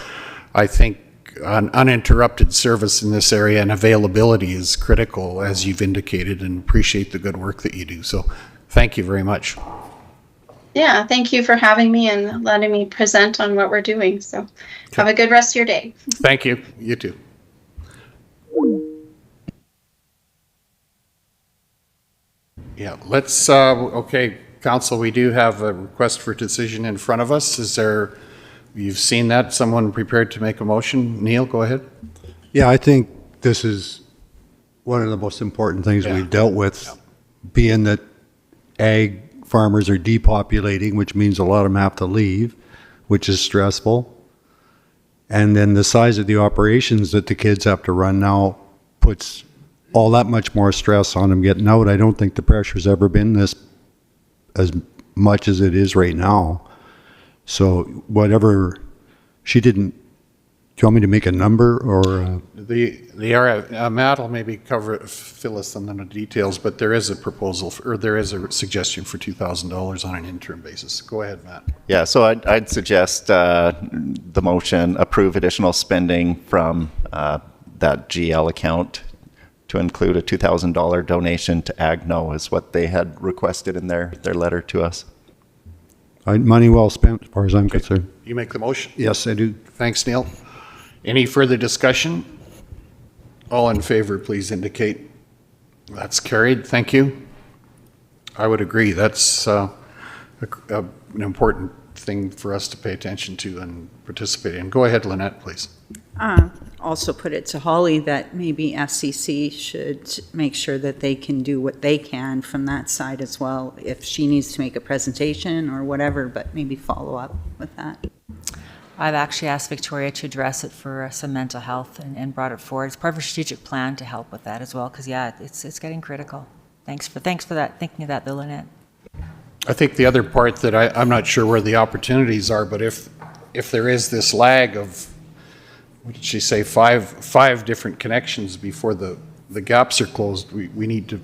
I think an uninterrupted service in this area and availability is critical, as you've indicated, and appreciate the good work that you do. So thank you very much. Yeah, thank you for having me and letting me present on what we're doing. So have a good rest of your day. Thank you. You too. Yeah, let's, okay, Council, we do have a request for decision in front of us. You've seen that? Someone prepared to make a motion? Neil, go ahead. Yeah, I think this is one of the most important things we've dealt with, being that ag farmers are depopulating, which means a lot of them have to leave, which is stressful. And then the size of the operations that the kids have to run now puts all that much more stress on them getting out. I don't think the pressure's ever been this as much as it is right now. So whatever, do you want me to make a number, or? Matt will maybe fill us in on the details, but there is a proposal, or there is a suggestion for $2,000 on an interim basis. Go ahead, Matt. Yeah, so I'd suggest the motion approve additional spending from that GL account to include a $2,000 donation to AgKnow, is what they had requested in their letter to us. Money well spent, as far as I'm concerned. You make the motion? Yes, I do. Thanks, Neil. Any further discussion? All in favor, please indicate. That's carried. Thank you. I would agree. That's an important thing for us to pay attention to and participate in. Go ahead, Lynette, please. Also put it to Holly that maybe FCC should make sure that they can do what they can from that side as well, if she needs to make a presentation or whatever, but maybe follow up with that. I've actually asked Victoria to address it for some mental health and brought it forward. It's part of a strategic plan to help with that as well, because yeah, it's getting critical. Thanks for that, thinking of that, though, Lynette. I think the other part that I'm not sure where the opportunities are, but if there is this lag of, what did she say, five different connections before the gaps are closed, we need to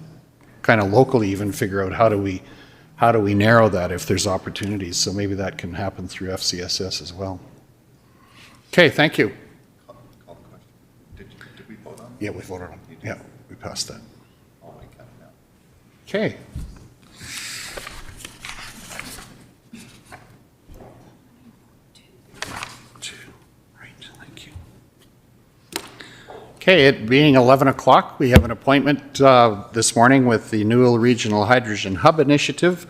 kind of locally even figure out how do we narrow that if there's opportunities. So maybe that can happen through FCSS as well. Okay, thank you. Did we vote on? Yeah, we voted on. Yeah, we passed that. Okay. Okay, it being 11 o'clock, we have an appointment this morning with the Newell Regional Hydrogen Hub Initiative.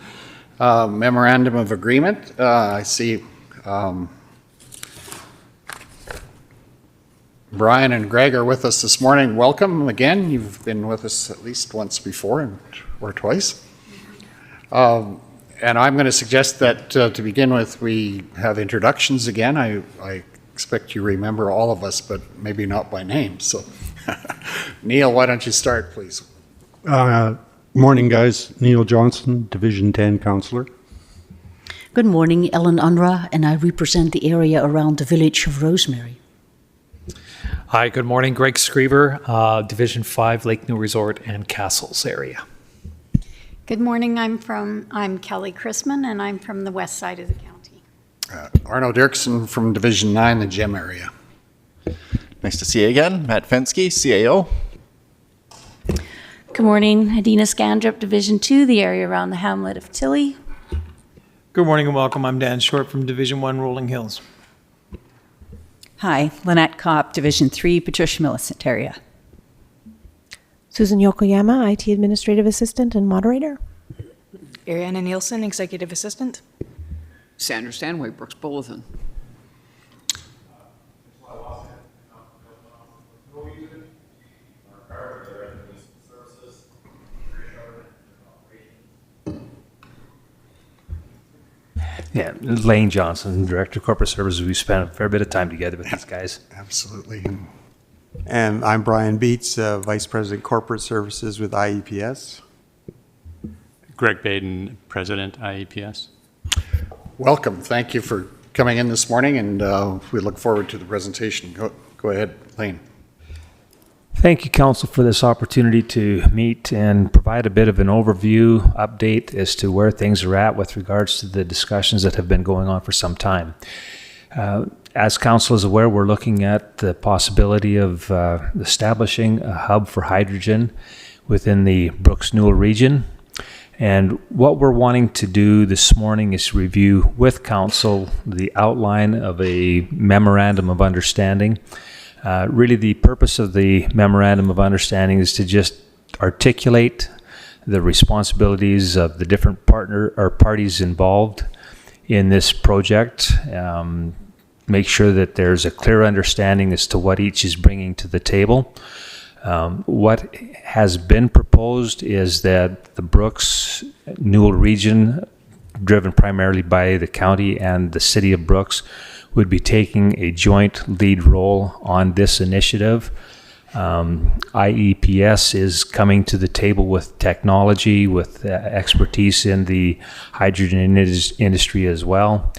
Memorandum of Agreement. I see Brian and Greg are with us this morning. Welcome again. You've been with us at least once before or twice. And I'm going to suggest that to begin with, we have introductions again. I expect you remember all of us, but maybe not by name. So, Neil, why don't you start, please? Morning, guys. Neil Johnson, Division 10 Councillor. Good morning, Ellen Unra, and I represent the area around the village of Rosemary. Hi, good morning. Greg Screever, Division 5, Lake Newell Resort and Cassils area. Good morning. I'm Kelly Chrisman, and I'm from the west side of the county. Arno Dirksen from Division 9, the Gem area. Nice to see you again. Matt Fensky, CAO. Good morning, Adina Scandrup, Division 2, the area around the hamlet of Tilly. Good morning and welcome. I'm Dan Short from Division 1, Rolling Hills. Hi, Lynette Kopp, Division 3, Patricia Millicent area. Susan Yokoyama, IT Administrative Assistant and Moderator. Ariana Nielsen, Executive Assistant. Sandra Stanway, Brooks Bulletin. Yeah, Lane Johnson, Director of Corporate Services. We spent a fair bit of time together with these guys. Absolutely. And I'm Brian Bietz, Vice President Corporate Services with IEPS. Greg Baden, President, IEPS. Welcome. Thank you for coming in this morning, and we look forward to the presentation. Go ahead, Lane. Thank you, Council, for this opportunity to meet and provide a bit of an overview update as to where things are at with regards to the discussions that have been going on for some time. As Council is aware, we're looking at the possibility of establishing a hub for hydrogen within the Brooks Newell region. And what we're wanting to do this morning is review with Council the outline of a Memorandum of Understanding. Really, the purpose of the Memorandum of Understanding is to just articulate the responsibilities of the different partner or parties involved in this project, make sure that there's a clear understanding as to what each is bringing to the table. What has been proposed is that the Brooks Newell region, driven primarily by the county and the city of Brooks, would be taking a joint lead role on this initiative. IEPS is coming to the table with technology, with expertise in the hydrogen industry as well.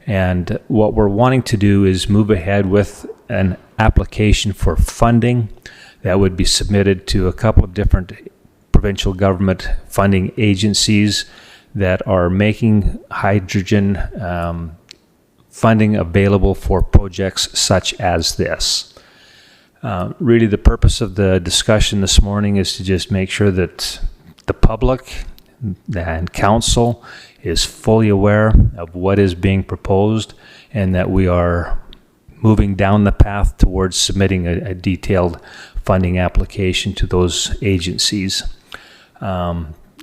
And what we're wanting to do is move ahead with an application for funding that would be submitted to a couple of different provincial government funding agencies that are making hydrogen funding available for projects such as this. Really, the purpose of the discussion this morning is to just make sure that the public and Council is fully aware of what is being proposed and that we are moving down the path towards submitting a detailed funding application to those agencies.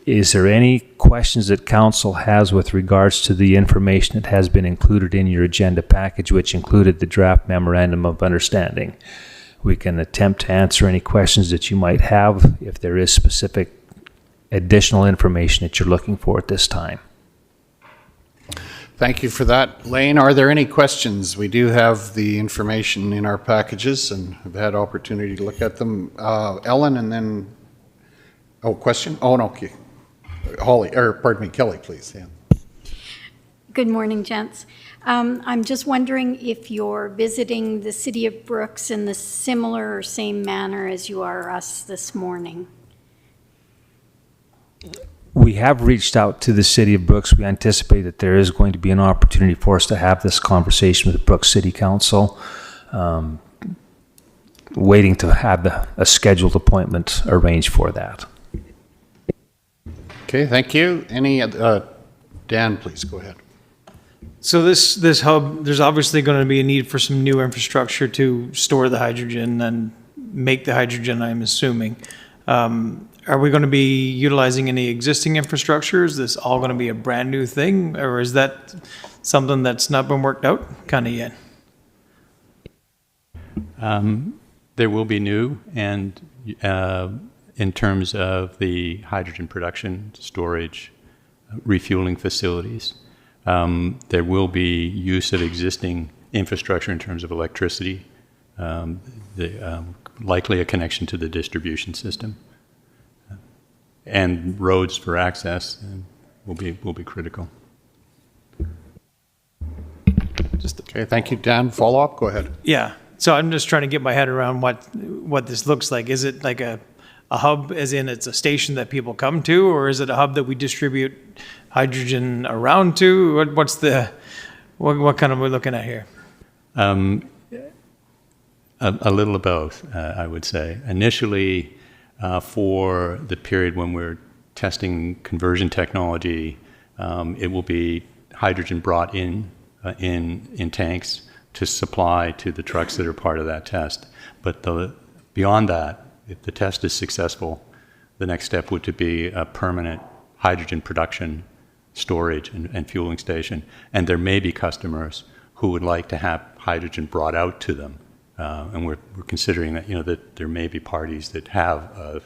Is there any questions that Council has with regards to the information that has been included in your agenda package, which included the draft Memorandum of Understanding? We can attempt to answer any questions that you might have if there is specific additional information that you're looking for at this time. Thank you for that. Lane, are there any questions? We do have the information in our packages and have had opportunity to look at them. Ellen, and then, question? Oh, no, okay. Kelly, please. Yeah. Good morning, gents. I'm just wondering if you're visiting the city of Brooks in the similar or same manner as you are us this morning. We have reached out to the city of Brooks. We anticipate that there is going to be an opportunity for us to have this conversation with the Brooks City Council. Waiting to have a scheduled appointment arranged for that. Okay, thank you. Dan, please go ahead. So this hub, there's obviously going to be a need for some new infrastructure to store the hydrogen and make the hydrogen, I'm assuming. Are we going to be utilizing any existing infrastructure? Is this all going to be a brand new thing, or is that something that's not been worked out kind of yet? There will be new, and in terms of the hydrogen production, storage, refueling facilities, there will be use of existing infrastructure in terms of electricity, likely a connection to the distribution system, and roads for access will be critical. Okay, thank you. Dan, follow-up? Go ahead. Yeah. So I'm just trying to get my head around what this looks like. Is it like a hub, as in it's a station that people come to, or is it a hub that we distribute hydrogen around to? What kind of we're looking at here? A little of both, I would say. Initially, for the period when we're testing conversion technology, it will be hydrogen brought in tanks to supply to the trucks that are part of that test. But beyond that, if the test is successful, the next step would to be a permanent hydrogen production, storage, and fueling station. And there may be customers who would like to have hydrogen brought out to them. And we're considering that, that there may be parties that have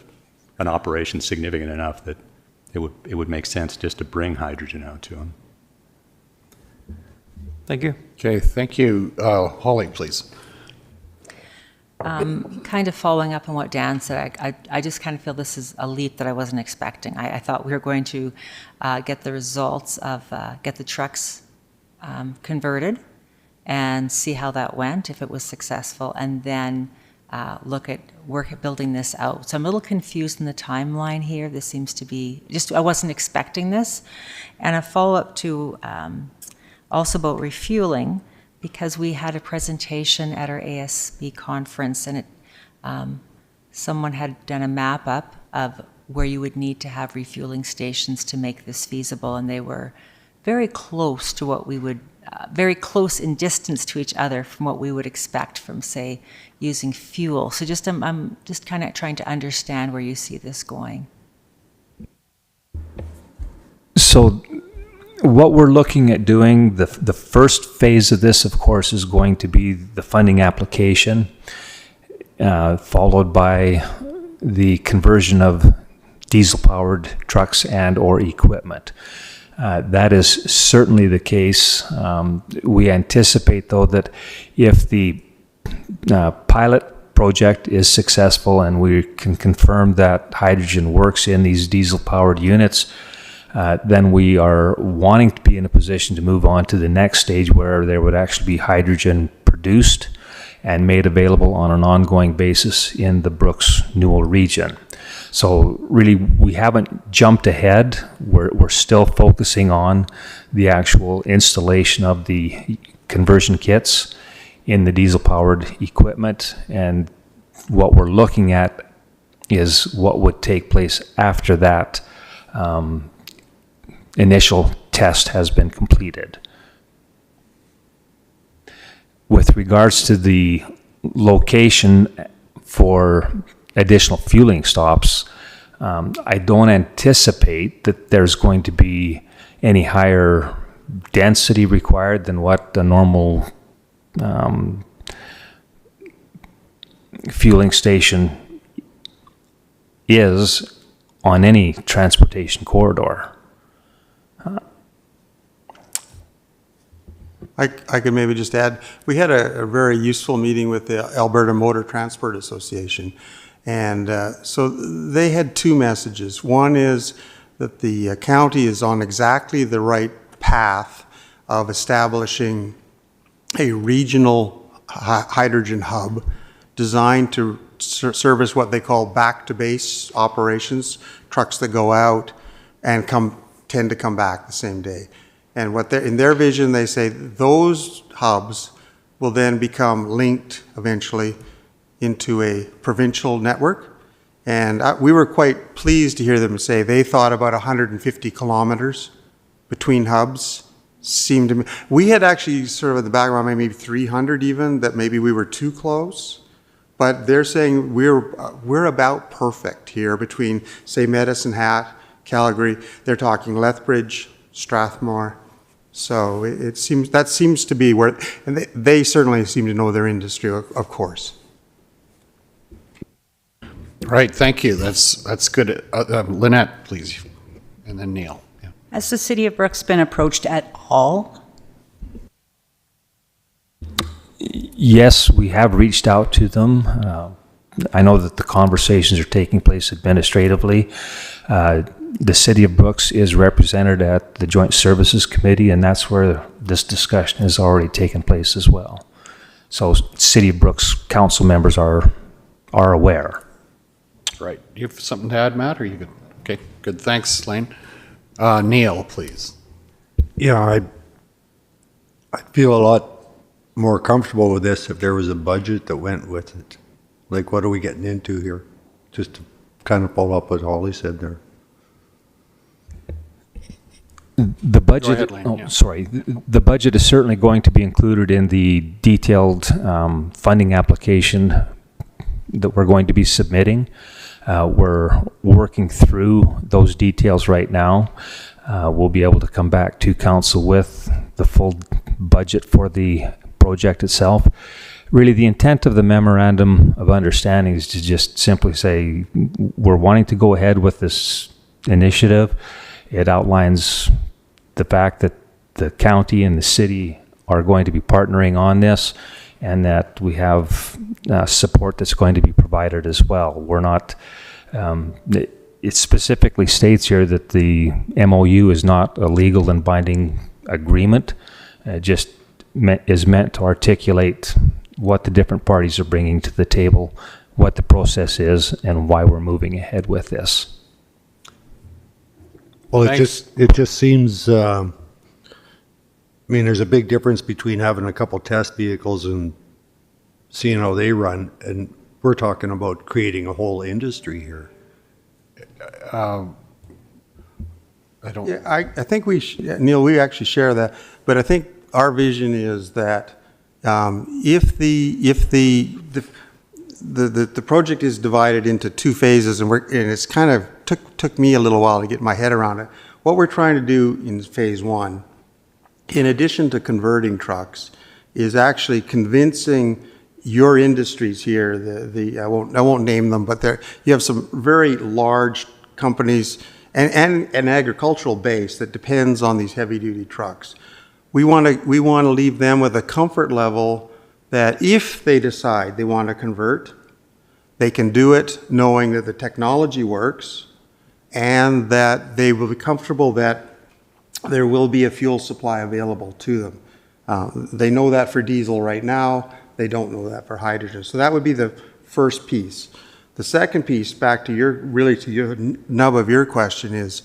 an operation significant enough that it would make sense just to bring hydrogen out to them. Thank you. Okay, thank you. Holly, please. Kind of following up on what Dan said, I just kind of feel this is a leap that I wasn't expecting. I thought we were going to get the results of, get the trucks converted and see how that went, if it was successful, and then look at building this out. So I'm a little confused in the timeline here. This seems to be, I wasn't expecting this. And a follow-up to also about refueling, because we had a presentation at our ASB conference, and someone had done a map up of where you would need to have refueling stations to make this feasible, and they were very close to what we would, very close in distance to each other from what we would expect from, say, using fuel. So I'm just kind of trying to understand where you see this going. So what we're looking at doing, the first phase of this, of course, is going to be the funding application, followed by the conversion of diesel-powered trucks and or equipment. That is certainly the case. We anticipate, though, that if the pilot project is successful and we can confirm that hydrogen works in these diesel-powered units, then we are wanting to be in a position to move on to the next stage where there would actually be hydrogen produced and made available on an ongoing basis in the Brooks-Newell region. So really, we haven't jumped ahead. We're still focusing on the actual installation of the conversion kits in the diesel-powered equipment, and what we're looking at is what would take place after that initial test has been completed. With regards to the location for additional fueling stops, I don't anticipate that there's going to be any higher density required than what the normal fueling station is on any transportation corridor. I could maybe just add, we had a very useful meeting with the Alberta Motor Transport Association. And so they had two messages. One is that the county is on exactly the right path of establishing a regional hydrogen hub designed to service what they call back-to-base operations, trucks that go out and tend to come back the same day. And in their vision, they say those hubs will then become linked eventually into a provincial network. And we were quite pleased to hear them say they thought about 150 kilometers between hubs. Seemed to me, we had actually sort of in the background maybe 300 even, that maybe we were too close. but they're saying we're about perfect here between, say, Medicine Hat, Calgary. They're talking Lethbridge, Strathmore. So it seems to be where, and they certainly seem to know their industry, of course. Right, thank you. That's good. Lynette, please, and then Neil. Yeah. Has the City of Brooks been approached at all? Yes, we have reached out to them. I know that the conversations are taking place administratively. The City of Brooks is represented at the Joint Services Committee, and that's where this discussion has already taken place as well. So City of Brooks council members are aware. Right. Do you have something to add, Matt? Or are you good? Okay, good. Thanks, Lane. Neil, please. Yeah, I feel a lot more comfortable with this if there was a budget that went with it. Like, what are we getting into here? Just to kind of follow up what Holly said there. The budget, ahead, Lane, sorry, the budget is certainly going to be included in the detailed funding application that we're going to be submitting. We're working through those details right now. We'll be able to come back to council with the full budget for the project itself. Really, the intent of the Memorandum of Understanding is to just simply say we're wanting to go ahead with this initiative. It outlines the fact that the county and the city are going to be partnering on this, and that we have support that's going to be provided as well. We're not, it specifically states here that the MOU is not a legal and binding agreement. It just is meant to articulate what the different parties are bringing to the table, what the process is, and why we're moving ahead with this. Well, it just seems, I mean, there's a big difference between having a couple test vehicles and seeing how they run, and we're talking about creating a whole industry here. I don't. Yeah, I think Neil, we actually share that, but I think our vision is that if the project is divided into two phases, and it's kind of took me a little while to get my head around it. What we're trying to do in phase one, in addition to converting trucks, is actually convincing your industries here. I won't name them, but you have some very large companies and an agricultural base that depends on these heavy duty trucks. We want to leave them with a comfort level that if they decide they want to convert, they can do it knowing that the technology works and that they will be comfortable that there will be a fuel supply available to them. They know that for diesel right now. They don't know that for hydrogen. So that would be the first piece. The second piece, back to your nub of your question, is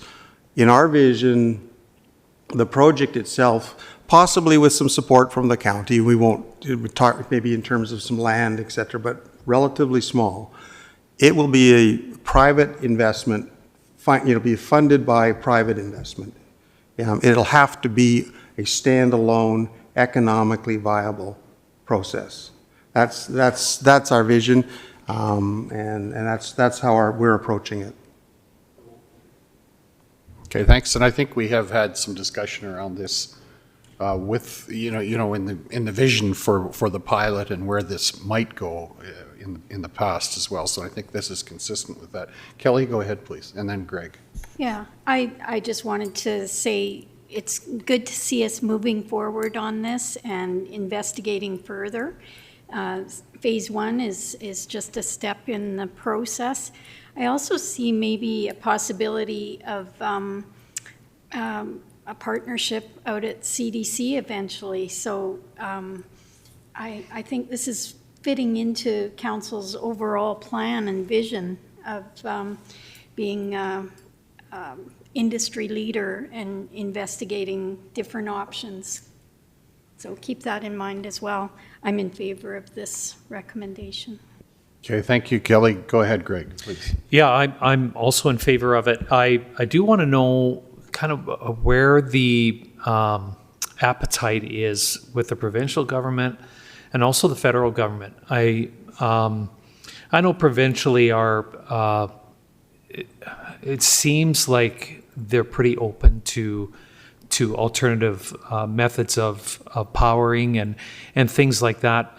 in our vision, the project itself, possibly with some support from the county, we talk maybe in terms of some land, et cetera, but relatively small. It will be a private investment, it'll be funded by private investment. It'll have to be a standalone, economically viable process. That's our vision, and that's how we're approaching it. Okay, thanks. And I think we have had some discussion around this with in the vision for the pilot and where this might go in the past as well. So I think this is consistent with that. Kelly, go ahead, please, and then Greg. Yeah, I just wanted to say it's good to see us moving forward on this and investigating further. Phase one is just a step in the process. I also see maybe a possibility of a partnership out at CDC eventually. So I think this is fitting into Council's overall plan and vision of being industry leader and investigating different options. So keep that in mind as well. I'm in favor of this recommendation. Okay, thank you, Kelly. Go ahead, Greg, please. Yeah, I'm also in favor of it. I do want to know kind of where the appetite is with the provincial government and also the federal government. I know provincially it seems like they're pretty open to alternative methods of powering and things like that.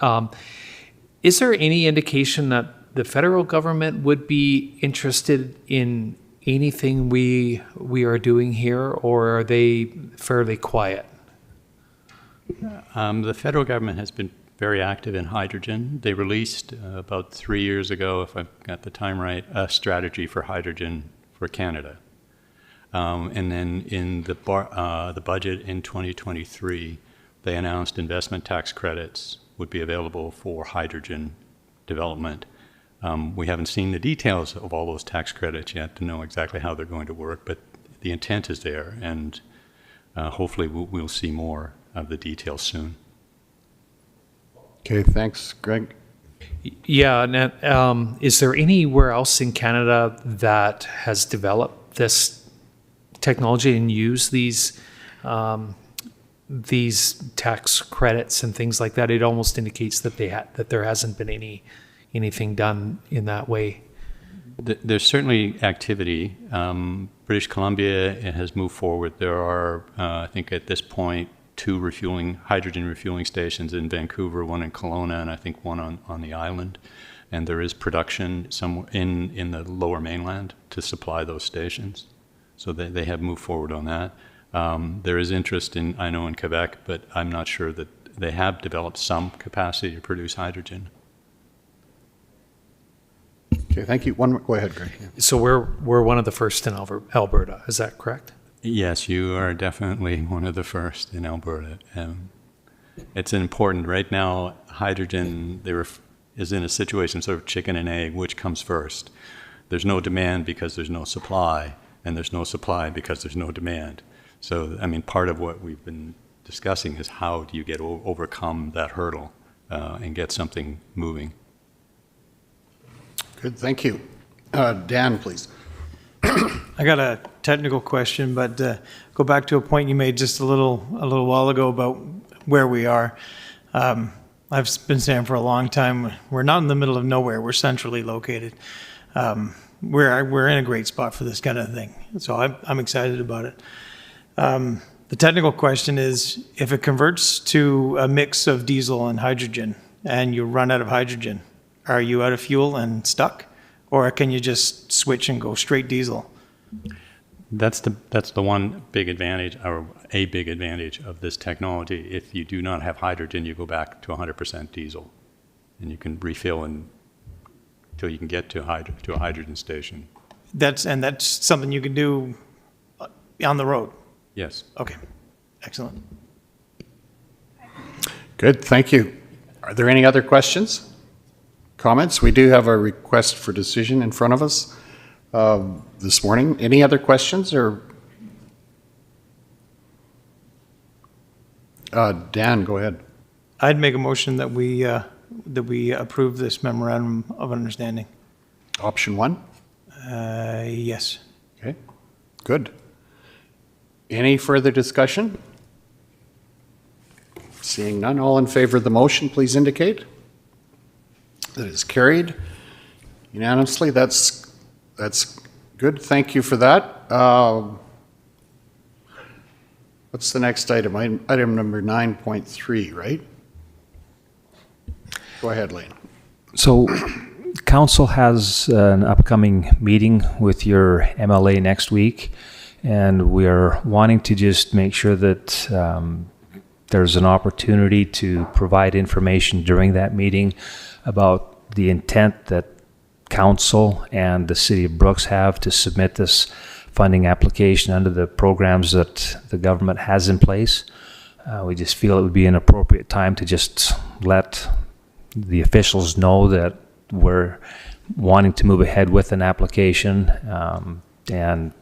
Is there any indication that the federal government would be interested in anything we are doing here, or are they fairly quiet? The federal government has been very active in hydrogen. They released about 3 years ago, if I've got the time right, a strategy for hydrogen for Canada. And then in the budget in 2023, they announced investment tax credits would be available for hydrogen development. We haven't seen the details of all those tax credits yet to know exactly how they're going to work, but the intent is there, and hopefully we'll see more of the details soon. Okay, thanks, Greg. Yeah, and is there anywhere else in Canada that has developed this technology and used these tax credits and things like that? It almost indicates that that there hasn't been anything done in that way. There's certainly activity. British Columbia has moved forward. There are, I think at this point, 2 hydrogen refueling stations in Vancouver, one in Kelowna, and I think one on the island. And there is production somewhere in the lower mainland to supply those stations. So they have moved forward on that. There is interest I know in Quebec, but I'm not sure that they have developed some capacity to produce hydrogen. Okay, thank you. Go ahead, Greg. Yeah. So we're one of the first in Alberta, is that correct? Yes, you are definitely one of the first in Alberta. It's important. Right now, hydrogen is in a situation sort of chicken and egg, which comes first. There's no demand because there's no supply, and there's no supply because there's no demand. So, I mean, part of what we've been discussing is how do you overcome that hurdle and get something moving. Good, thank you. Dan, please. I got a technical question, but go back to a point you made just a little while ago about where we are. I've been saying for a long time, we're not in the middle of nowhere. We're centrally located. We're in a great spot for this kind of thing, so I'm excited about it. The technical question is, if it converts to a mix of diesel and hydrogen, and you run out of hydrogen, are you out of fuel and stuck? Or can you just switch and go straight diesel? That's the one big advantage, or a big advantage of this technology. If you do not have hydrogen, you go back to 100% diesel, and you can refill until you can get to a hydrogen station. That's something you can do on the road? Yes. Okay, excellent. Good, thank you. Are there any other questions? Comments? We do have a request for decision in front of us this morning. Any other questions? Or Dan, go ahead. I'd make a motion that we approve this memorandum of understanding. Option 1? Yes. Okay, good. Any further discussion? Seeing none, all in favor of the motion, please indicate. That is carried unanimously. That's good. Thank you for that. What's the next item? Item number 9.3, right? Go ahead, Lane. So council has an upcoming meeting with your MLA next week, and we are wanting to just make sure that there's an opportunity to provide information during that meeting about the intent that council and the city of Brooks have to submit this funding application under the programs that the government has in place. We just feel it would be an appropriate time to just let the officials know that we're wanting to move ahead with an application and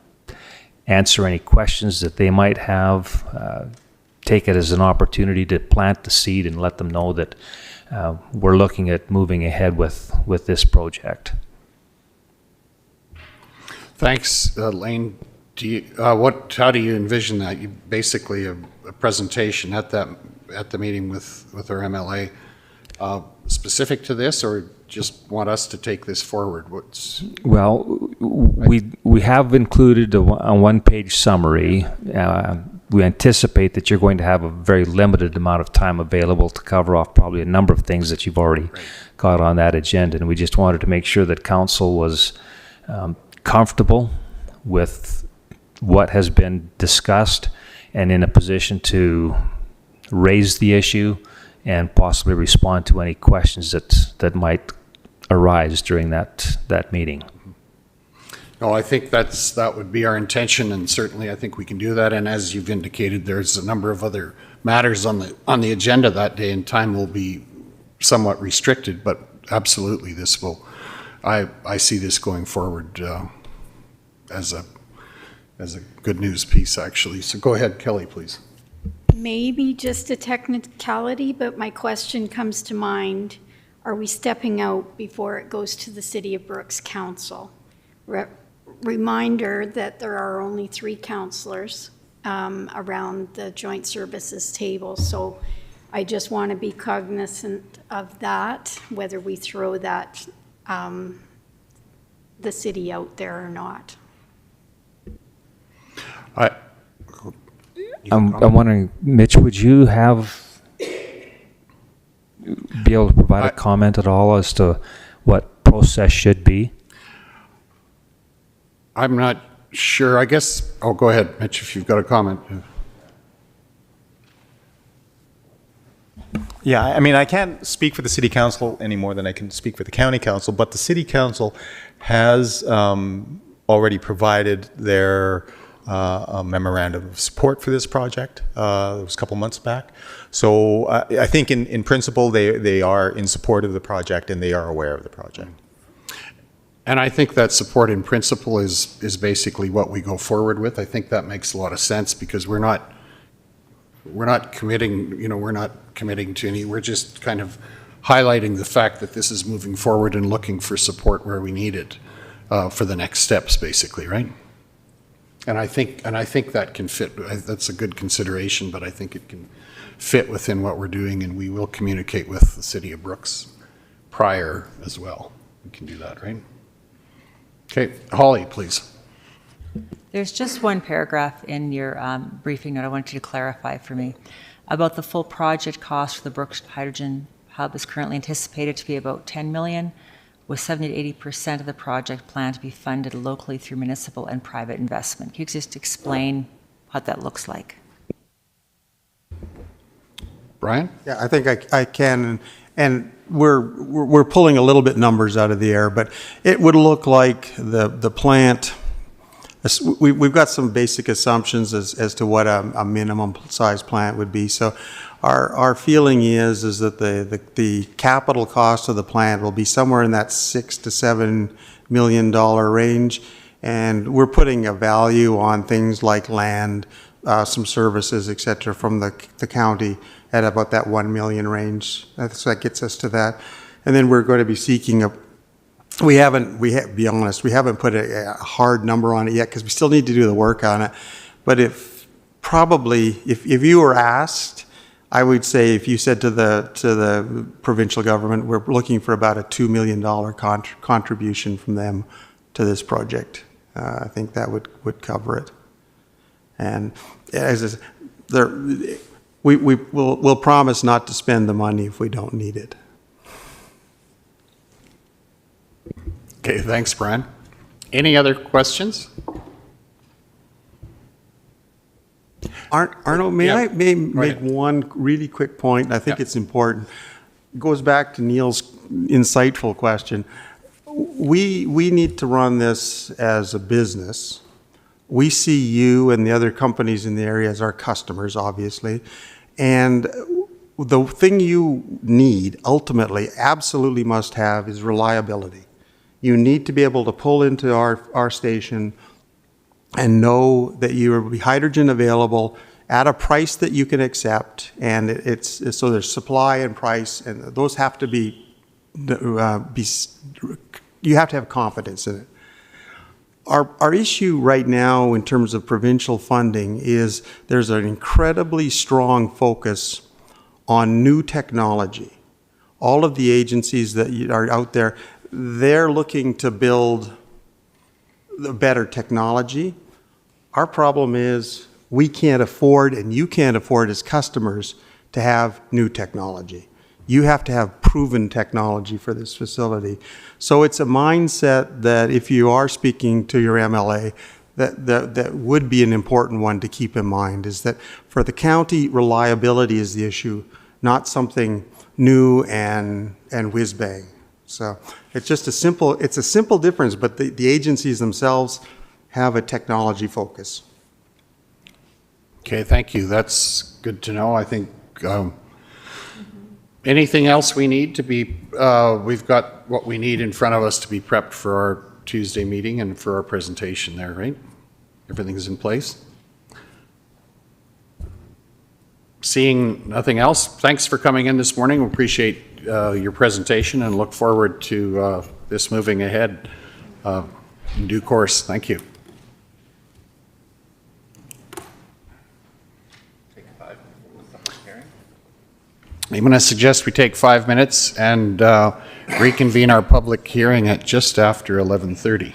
answer any questions that they might have. Take it as an opportunity to plant the seed and let them know that we're looking at moving ahead with this project. Thanks, Lane. How do you envision that? You basically a presentation at the meeting with our MLA, specific to this, or just want us to take this forward? Well, we have included a one-page summary. We anticipate that you're going to have a very limited amount of time available to cover off probably a number of things that you've already got on that agenda, and we just wanted to make sure that council was comfortable with what has been discussed and in a position to raise the issue and possibly respond to any questions that might arise during that meeting. No, I think that would be our intention, and certainly I think we can do that. And as you've indicated, there's a number of other matters on the agenda that day, and time will be somewhat restricted. But absolutely, this will. I see this going forward as a good news piece, actually. So go ahead, Kelly, please. Maybe just a technicality, but my question comes to mind: are we stepping out before it goes to the City of Brooks Council? Reminder that there are only 3 councillors around the joint services table, so I just want to be cognizant of that, whether we throw that the city out there or not. I'm wondering, Mitch, would you be able to provide a comment at all as to what process should be? I'm not sure. I guess, go ahead, Mitch, if you've got a comment. Yeah, I mean, I can't speak for the city council any more than I can speak for the county council, but the city council has already provided their a memorandum of support for this project. It was a couple months back. So I think in principle, they are in support of the project and they are aware of the project. And I think that support in principle is basically what we go forward with. I think that makes a lot of sense because we're not committing, we're not committing to any, we're just kind of highlighting the fact that this is moving forward and looking for support where we need it for the next steps, basically, right? And I think that can fit. That's a good consideration, but I think it can fit within what we're doing, and we will communicate with the City of Brooks prior as well. We can do that, right? Okay, Holly, please. There's just one paragraph in your briefing note I wanted you to clarify for me about the full project cost for the Brooks Hydrogen Hub is currently anticipated to be about $10 million, with 70 to 80% of the project planned to be funded locally through municipal and private investment. Can you just explain what that looks like? Brian? Yeah, I think I can, and we're pulling a little bit numbers out of the air, but it would look like the plant. We've got some basic assumptions as to what a minimum size plant would be. So our feeling is that the capital cost of the plant will be somewhere in that $6 to $7 million range, and we're putting a value on things like land, some services, et cetera, from the county at about that $1 million range. So that gets us to that, and then we're going to be seeking be honest, we haven't put a hard number on it yet because we still need to do the work on it. But if you were asked, I would say if you said to the provincial government, we're looking for about a $2 million contribution from them to this project. I think that would cover it. And we'll promise not to spend the money if we don't need it. Okay, thanks, Brian. Any other questions? Arno, may I make one really quick point? I think it's important. It goes back to Neil's insightful question. We need to run this as a business. We see you and the other companies in the area as our customers, obviously. And the thing you need, ultimately, absolutely must have is reliability. You need to be able to pull into our station and know that you will be hydrogen available at a price that you can accept, and so there's supply and price, and those have to be you have to have confidence in it. Our issue right now in terms of provincial funding is there's an incredibly strong focus on new technology, all of the agencies that are out there, they're looking to build the better technology. Our problem is we can't afford, and you can't afford as customers, to have new technology. You have to have proven technology for this facility. So it's a mindset that if you are speaking to your MLA, that would be an important one to keep in mind, is that for the county, reliability is the issue, not something new and whiz bang. So it's just a simple difference, but the agencies themselves have a technology focus. Okay, thank you. That's good to know. I think anything else we need to be, we've got what we need in front of us to be prepped for our Tuesday meeting and for our presentation there, right? Everything's in place? Seeing nothing else, thanks for coming in this morning. We appreciate your presentation and look forward to this moving ahead in due course. Thank you. I'm going to suggest we take 5 minutes and reconvene our public hearing at just after 11:30.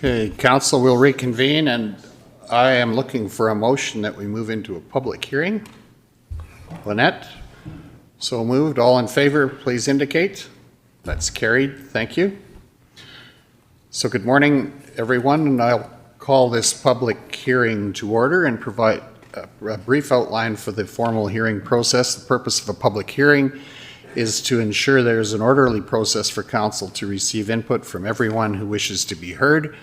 Okay, council will reconvene, and I am looking for a motion that we move into a public hearing. Lynette? So moved. All in favor, please indicate. That's carried. Thank you. So good morning, everyone, and I'll call this public hearing to order and provide a brief outline for the formal hearing process. The purpose of a public hearing is to ensure there's an orderly process for council to receive input from everyone who wishes to be heard.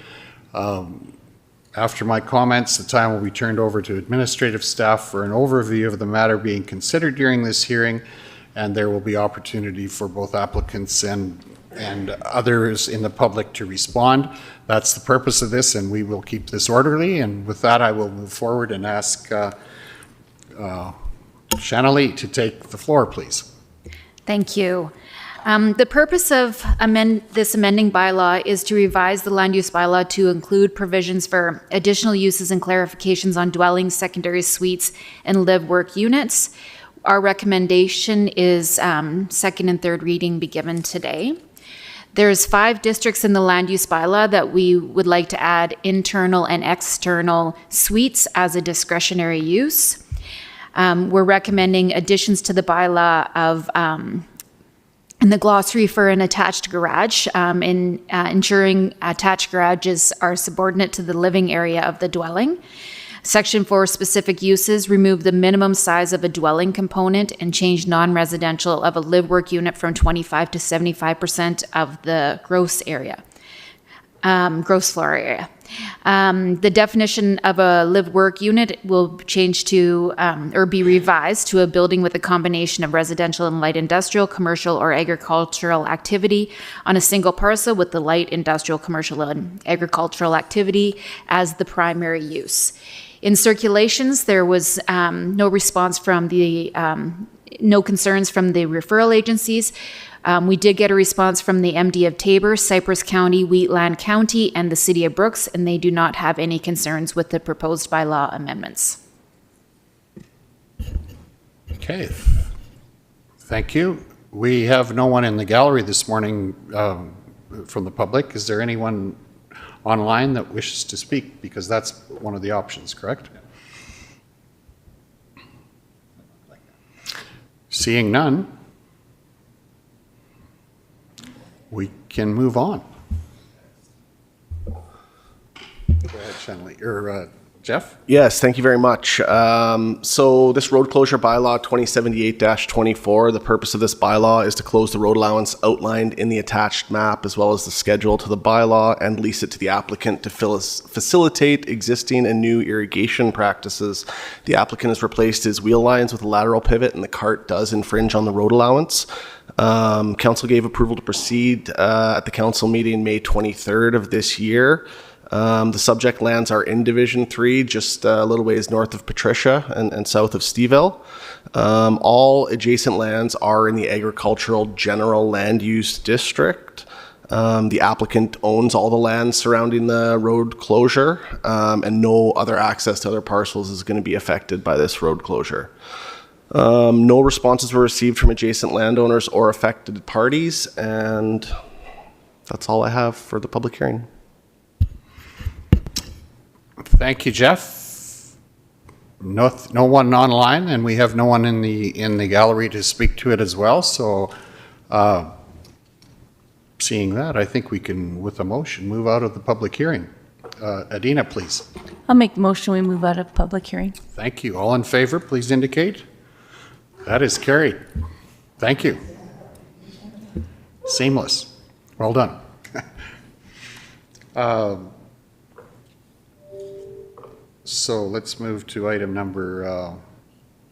After my comments, the time will be turned over to administrative staff for an overview of the matter being considered during this hearing, and there will be opportunity for both applicants and others in the public to respond. That's the purpose of this, and we will keep this orderly. And with that, I will move forward and ask Shannalee to take the floor, please. Thank you. The purpose of this amending bylaw is to revise the land use bylaw to include provisions for additional uses and clarifications on dwellings, secondary suites, and live-work units. Our recommendation is second and third reading be given today. There's 5 districts in the land use bylaw that we would like to add internal and external suites as a discretionary use. We're recommending additions to the bylaw of in the glossary for an attached garage, in ensuring attached garages are subordinate to the living area of the dwelling. Section 4, specific uses, remove the minimum size of a dwelling component and change non-residential of a live-work unit from 25 to 75% of the gross area, gross floor area. The definition of a live-work unit will change to, or be revised to a building with a combination of residential and light industrial, commercial, or agricultural activity on a single parcel with the light industrial, commercial, and agricultural activity as the primary use. In circulations, there was no response from the, no concerns from the referral agencies. We did get a response from the MD of Taber, Cypress County, Wheatland County, and the City of Brooks, and they do not have any concerns with the proposed bylaw amendments. Okay. Thank you. We have no one in the gallery this morning from the public. Is there anyone online that wishes to speak? Because that's one of the options, correct? Seeing none, we can move on. Go ahead, Shanley, or Jeff? Yes, thank you very much. So this road closure bylaw 2078-24, the purpose of this bylaw is to close the road allowance outlined in the attached map as well as the schedule to the bylaw and lease it to the applicant to facilitate existing and new irrigation practices. The applicant has replaced his wheel lines with a lateral pivot and the cart does infringe on the road allowance. Council gave approval to proceed at the council meeting May 23rd of this year. The subject lands are in Division 3, just a little ways north of Patricia and south of Steville. All adjacent lands are in the agricultural general land use district. The applicant owns all the land surrounding the road closure, and no other access to other parcels is going to be affected by this road closure. No responses were received from adjacent landowners or affected parties, and that's all I have for the public hearing. Thank you, Jeff. No one online, and we have no one in the gallery to speak to it as well. So, seeing that, I think we can, with a motion, move out of the public hearing. Adina, please. I'll make the motion we move out of public hearing. Thank you. All in favor, please indicate. That is carried. Thank you. Seamless. Well done. So let's move to item number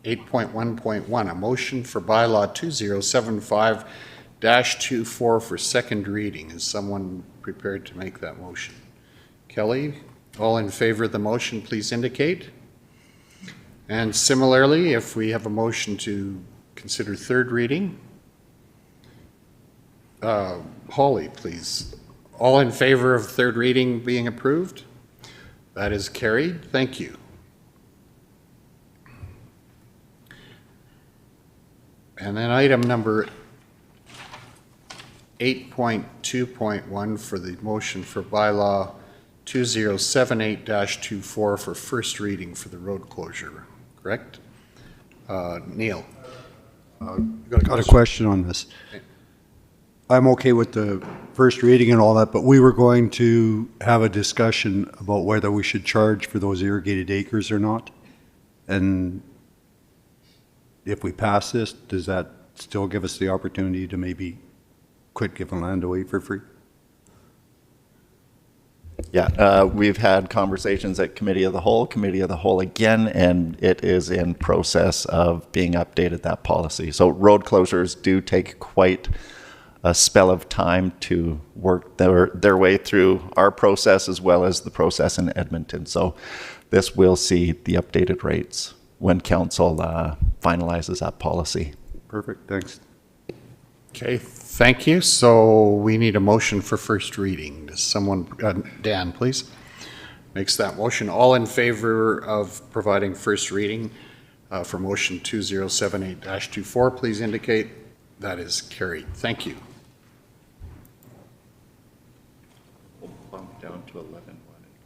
8.1.1, a motion for bylaw 2075-24 for second reading. Is someone prepared to make that motion? Kelly, all in favor of the motion, please indicate. And similarly, if we have a motion to consider third reading, Holly, please. All in favor of third reading being approved? That is carried. Thank you. And then item number 8.2.1 for the motion for bylaw 2078-24 for first reading for the road closure, correct? Neil? Got a question on this. I'm okay with the first reading and all that, but we were going to have a discussion about whether we should charge for those irrigated acres or not. And if we pass this, does that still give us the opportunity to maybe quit giving land away for free? Yeah, we've had conversations at Committee of the Whole again, and it is in process of being updated, that policy. So road closures do take quite a spell of time to work their way through our process as well as the process in Edmonton. So this will see the updated rates when council finalizes that policy. Perfect, thanks. Okay, thank you. So we need a motion for first reading. Does someone, Dan, please, makes that motion. All in favor of providing first reading for motion 2078-24, please indicate. That is carried. Thank you. We'll bump down to 11 and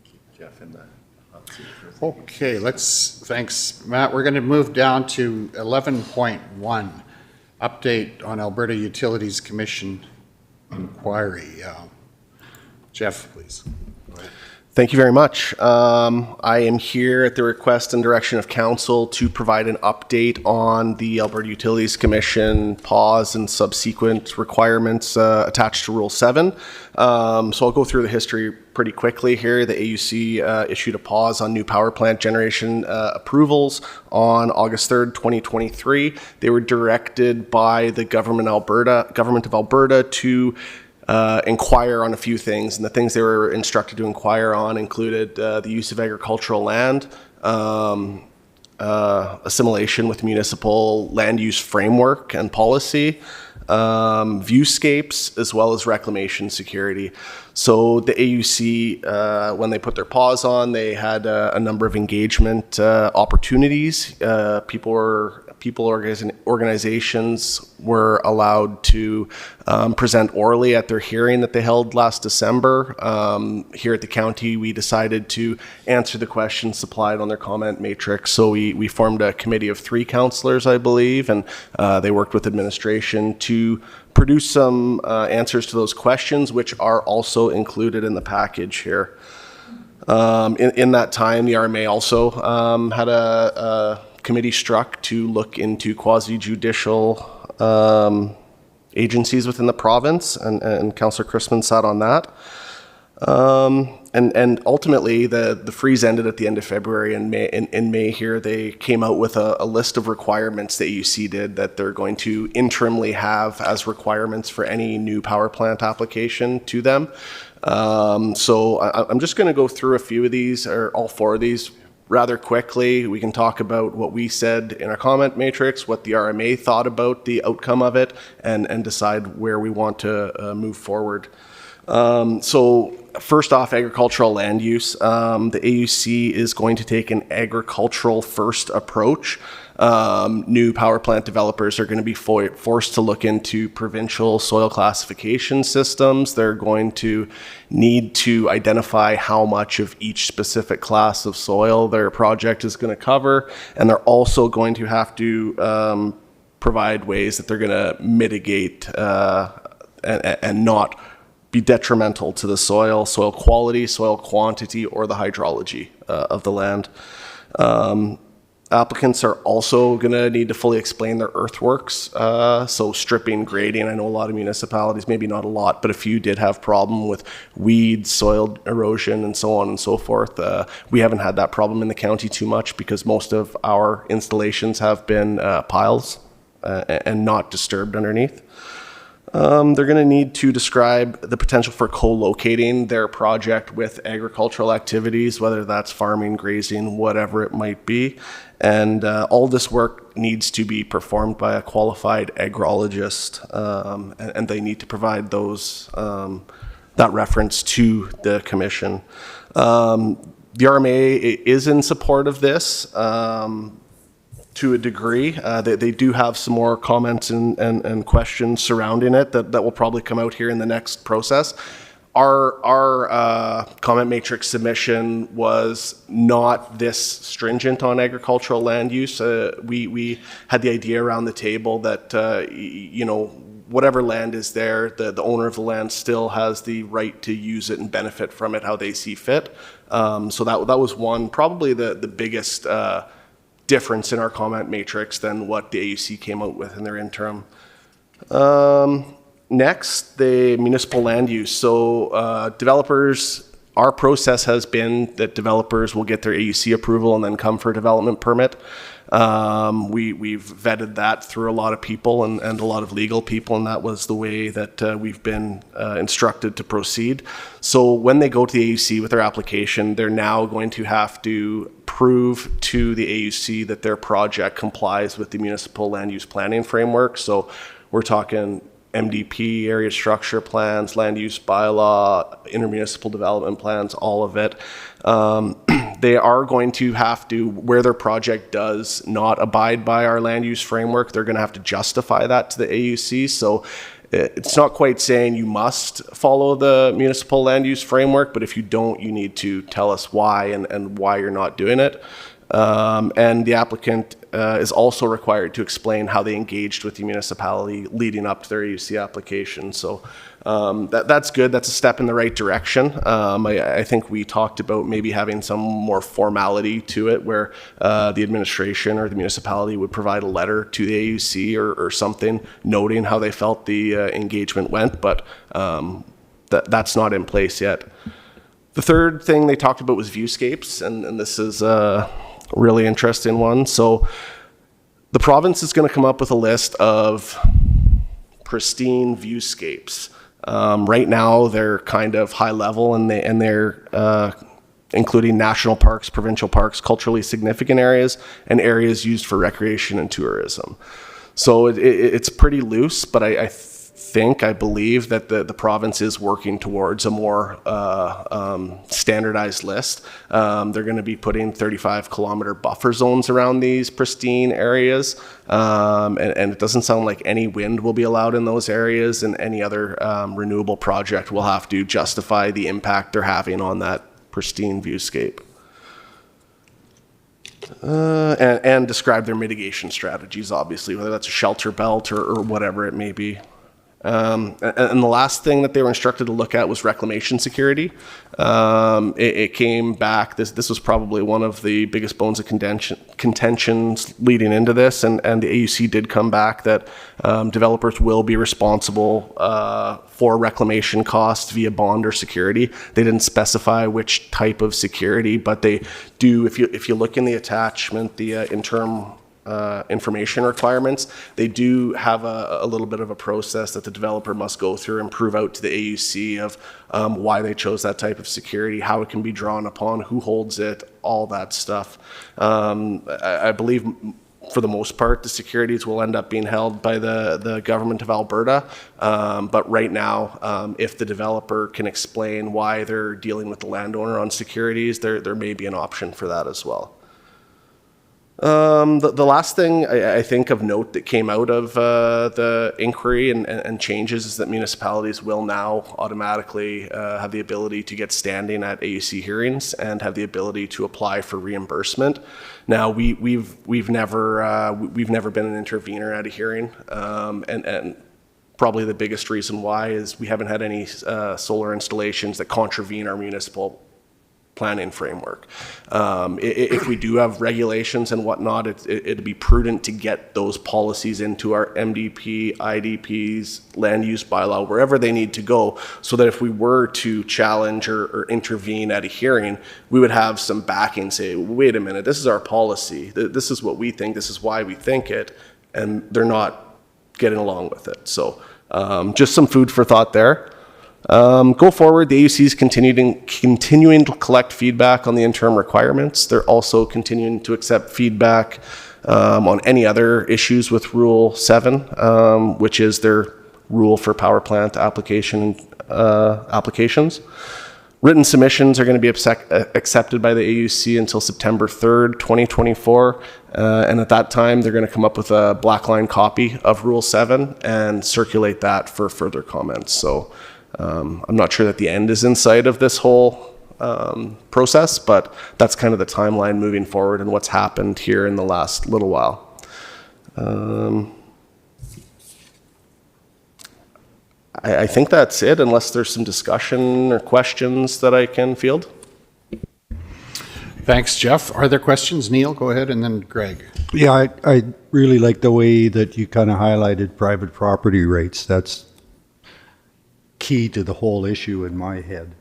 keep Jeff in the hot seat. Okay, thanks, Matt. We're going to move down to 11.1. Update on Alberta Utilities Commission inquiry. Jeff, please. Thank you very much. I am here at the request and direction of council to provide an update on the Alberta Utilities Commission pause and subsequent requirements attached to Rule 7. So I'll go through the history pretty quickly here. The AUC issued a pause on new power plant generation approvals on August 3rd, 2023. They were directed by the government of Alberta to inquire on a few things, and the things they were instructed to inquire on included the use of agricultural land, assimilation with municipal land use framework and policy, viewscapes, as well as reclamation security. So the AUC, when they put their pause on, they had a number of engagement opportunities. Organizations were allowed to present orally at their hearing that they held last December. Here at the county, we decided to answer the questions supplied on their comment matrix. So we formed a committee of 3 councillors, I believe, and they worked with administration to produce some answers to those questions, which are also included in the package here. In that time, the RMA also had a committee struck to look into quasi-judicial agencies within the province, and Councillor Christman sat on that. And ultimately, the freeze ended at the end of February. And in May here, they came out with a list of requirements that AUC did that they're going to interimly have as requirements for any new power plant application to them. So I'm just going to go through a few of these, or all 4 of these, rather quickly. We can talk about what we said in our comment matrix, what the RMA thought about the outcome of it, and decide where we want to move forward. So first off, agricultural land use. The AUC is going to take an agricultural first approach. New power plant developers are going to be forced to look into provincial soil classification systems. They're going to need to identify how much of each specific class of soil their project is going to cover, and they're also going to have to provide ways that they're going to mitigate and not be detrimental to the soil quality, soil quantity, or the hydrology of the land. Applicants are also going to need to fully explain their earthworks, so stripping, grading. I know a lot of municipalities, maybe not a lot, but a few did have problem with weeds, soil erosion, and so on and so forth. We haven't had that problem in the county too much because most of our installations have been piles and not disturbed underneath. They're going to need to describe the potential for co-locating their project with agricultural activities, whether that's farming, grazing, whatever it might be. And all this work needs to be performed by a qualified agrologist, and they need to provide those that reference to the commission. The RMA is in support of this. To a degree. They do have some more comments and questions surrounding it that will probably come out here in the next process. Our comment matrix submission was not this stringent on agricultural land use. We had the idea around the table that, whatever land is there, the owner of the land still has the right to use it and benefit from it how they see fit. So that was one, probably the biggest difference in our comment matrix than what the AUC came out with in their interim. Next, the municipal land use. So developers, our process has been that developers will get their AUC approval and then come for a development permit. We've vetted that through a lot of people and a lot of legal people, and that was the way that we've been instructed to proceed. So when they go to the AUC with their application, they're now going to have to prove to the AUC that their project complies with the municipal land use planning framework. So we're talking MDP, area structure plans, land use bylaw, intermunicipal development plans, all of it. They are going to have to, where their project does not abide by our land use framework, they're going to have to justify that to the AUC. So it's not quite saying you must follow the municipal land use framework, but if you don't, you need to tell us why and why you're not doing it. And the applicant is also required to explain how they engaged with the municipality leading up to their AUC application. So that's good. That's a step in the right direction. I think we talked about maybe having some more formality to it where the administration or the municipality would provide a letter to the AUC or something noting how they felt the engagement went, but that's not in place yet. The third thing they talked about was viewscapes, and this is really interesting one. So the province is going to come up with a list of pristine viewscapes. Right now they're kind of high level and they're including national parks, provincial parks, culturally significant areas, and areas used for recreation and tourism. So it's pretty loose, but I believe that the province is working towards a more standardized list. They're going to be putting 35-kilometer buffer zones around these pristine areas, and it doesn't sound like any wind will be allowed in those areas, and any other renewable project will have to justify the impact they're having on that pristine viewscape. And describe their mitigation strategies, obviously, whether that's a shelter belt or whatever it may be. And the last thing that they were instructed to look at was reclamation security. It came back, this was probably one of the biggest bones of contentions leading into this, and the AUC did come back that developers will be responsible for reclamation costs via bond or security. They didn't specify which type of security, but they do, if you look in the attachment, the interim information requirements, they do have a little bit of a process that the developer must go through and prove out to the AUC of why they chose that type of security, how it can be drawn upon, who holds it, all that stuff. I believe for the most part the securities will end up being held by the government of Alberta, but right now if the developer can explain why they're dealing with the landowner on securities, there may be an option for that as well. The last thing I think of note that came out of the inquiry and changes is that municipalities will now automatically have the ability to get standing at AUC hearings and have the ability to apply for reimbursement. Now we've never been an intervener at a hearing, and probably the biggest reason why is we haven't had any solar installations that contravene our municipal planning framework. If we do have regulations and whatnot, it'd be prudent to get those policies into our MDP, IDPs, land use bylaw, wherever they need to go, so that if we were to challenge or intervene at a hearing, we would have some backing, say, wait a minute, this is our policy, this is what we think, this is why we think it, and they're not getting along with it. So just some food for thought there. Go forward, the AUC is continuing to collect feedback on the interim requirements. They're also continuing to accept feedback on any other issues with Rule 7, which is their rule for power plant applications. Written submissions are going to be accepted by the AUC until September 3rd, 2024. And at that time, they're going to come up with a black line copy of Rule 7 and circulate that for further comments. So I'm not sure that the end is in sight of this whole process, but that's kind of the timeline moving forward and what's happened here in the last little while. I think that's it, unless there's some discussion or questions that I can field. Thanks, Jeff. Are there questions? Neil, go ahead, and then Greg. Yeah, I really like the way that you kind of highlighted private property rates. That's key to the whole issue in my head.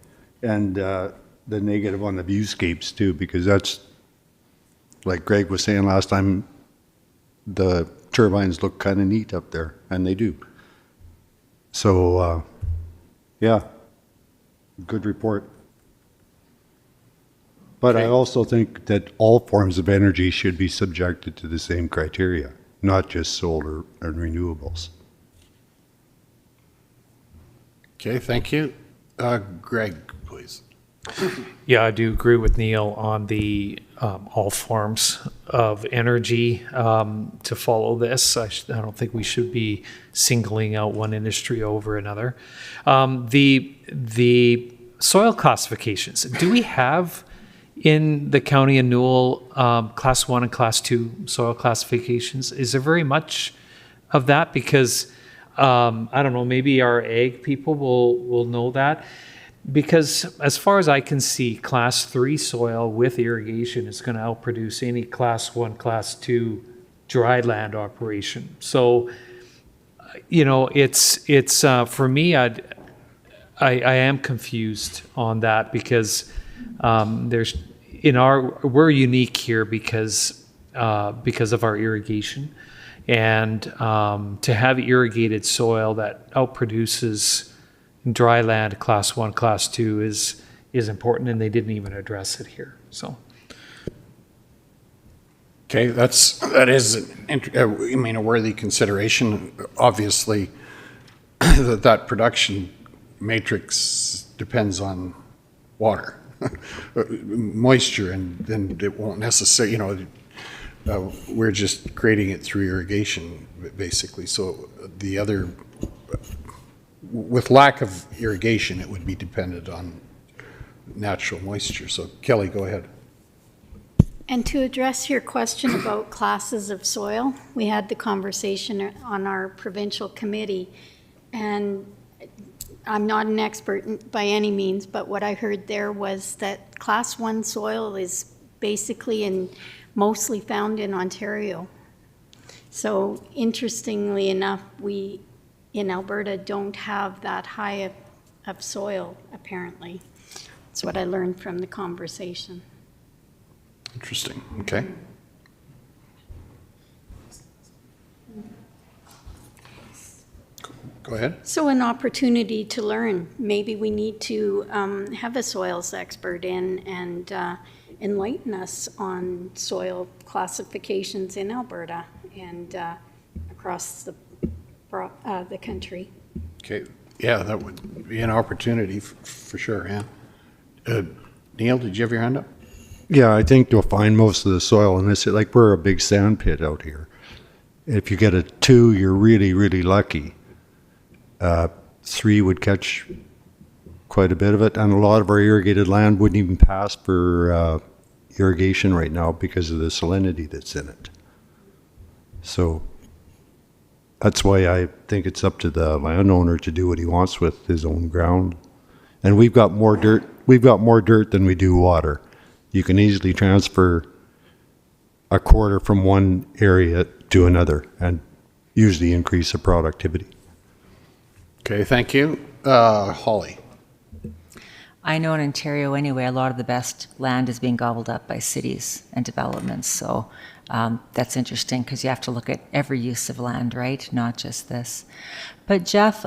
And the negative on the viewscapes too, because that's, like Greg was saying last time, the turbines look kind of neat up there, and they do. So, yeah, good report. But I also think that all forms of energy should be subjected to the same criteria, not just solar and renewables. Okay, thank you. Greg, please. Yeah, I do agree with Neil on the all forms of energy to follow this. I don't think we should be singling out one industry over another. The soil classifications, do we have in the county of Newell class 1 and class 2 soil classifications? Is there very much of that? Because I don't know, maybe our ag people will know that. Because as far as I can see, class 3 soil with irrigation is going to outproduce any class 1, class 2 dry land operation. So, you know, it's for me, I am confused on that, because we're unique here because of our irrigation, and to have irrigated soil that outproduces dry land class 1, class 2 is important, and they didn't even address it here. So, okay, that is a worthy consideration. Obviously, that production matrix depends on water, moisture, and then it won't necessarily. We're just creating it through irrigation, basically. So the other. With lack of irrigation, it would be dependent on natural moisture. So Kelly, go ahead. And to address your question about classes of soil, we had the conversation on our provincial committee, and I'm not an expert by any means, but what I heard there was that class 1 soil is basically mostly found in Ontario. So interestingly enough, we in Alberta don't have that high of soil, apparently. That's what I learned from the conversation. Interesting. Okay. Go ahead. So an opportunity to learn. Maybe we need to have a soils expert in and enlighten us on soil classifications in Alberta and across the country. Okay. Yeah, that would be an opportunity for sure. Yeah. Neil, did you have your hand up? Yeah, I think you'll find most of the soil in this, like we're a big sand pit out here. If you get a 2, you're really, really lucky. 3 would catch quite a bit of it, and a lot of our irrigated land wouldn't even pass for irrigation right now because of the salinity that's in it. So that's why I think it's up to the landowner to do what he wants with his own ground. And we've got more dirt. We've got more dirt than we do water. You can easily transfer a quarter from one area to another and usually increase the productivity. Okay, thank you. Holly. I know in Ontario anyway, a lot of the best land is being gobbled up by cities and developments. So that's interesting because you have to look at every use of land, right? Not just this. But Jeff,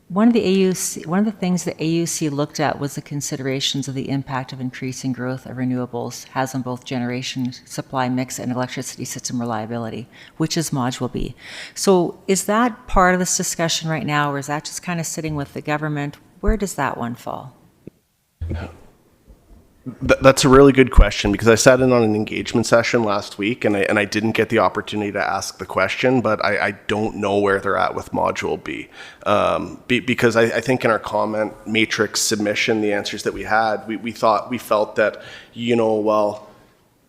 one of the things the AUC looked at was the considerations of the impact of increasing growth of renewables has on both generation, supply mix, and electricity system reliability, which is Module B. So is that part of this discussion right now, or is that just kind of sitting with the government? Where does that one fall? That's a really good question, because I sat in on an engagement session last week and I didn't get the opportunity to ask the question, but I don't know where they're at with Module B. Because I think in our comment matrix submission, the answers that we had, we felt that, well,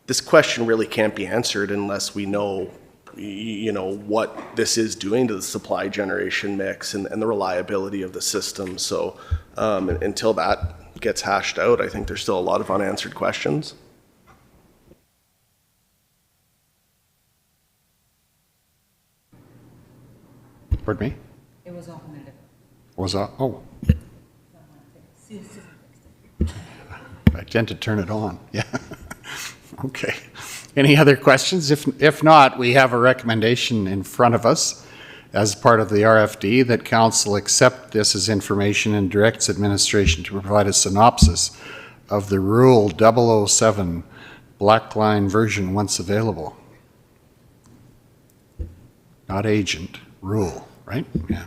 this question really can't be answered unless we know, what this is doing to the supply generation mix and the reliability of the system. So until that gets hashed out, I think there's still a lot of unanswered questions. Pardon me? It was open. Was that? Oh. I tend to turn it on. Yeah. Okay. Any other questions? If not, we have a recommendation in front of us as part of the RFD that council accept this as information and directs administration to provide a synopsis of the Rule 007 black line version once available. Not agent, rule, right? Yeah.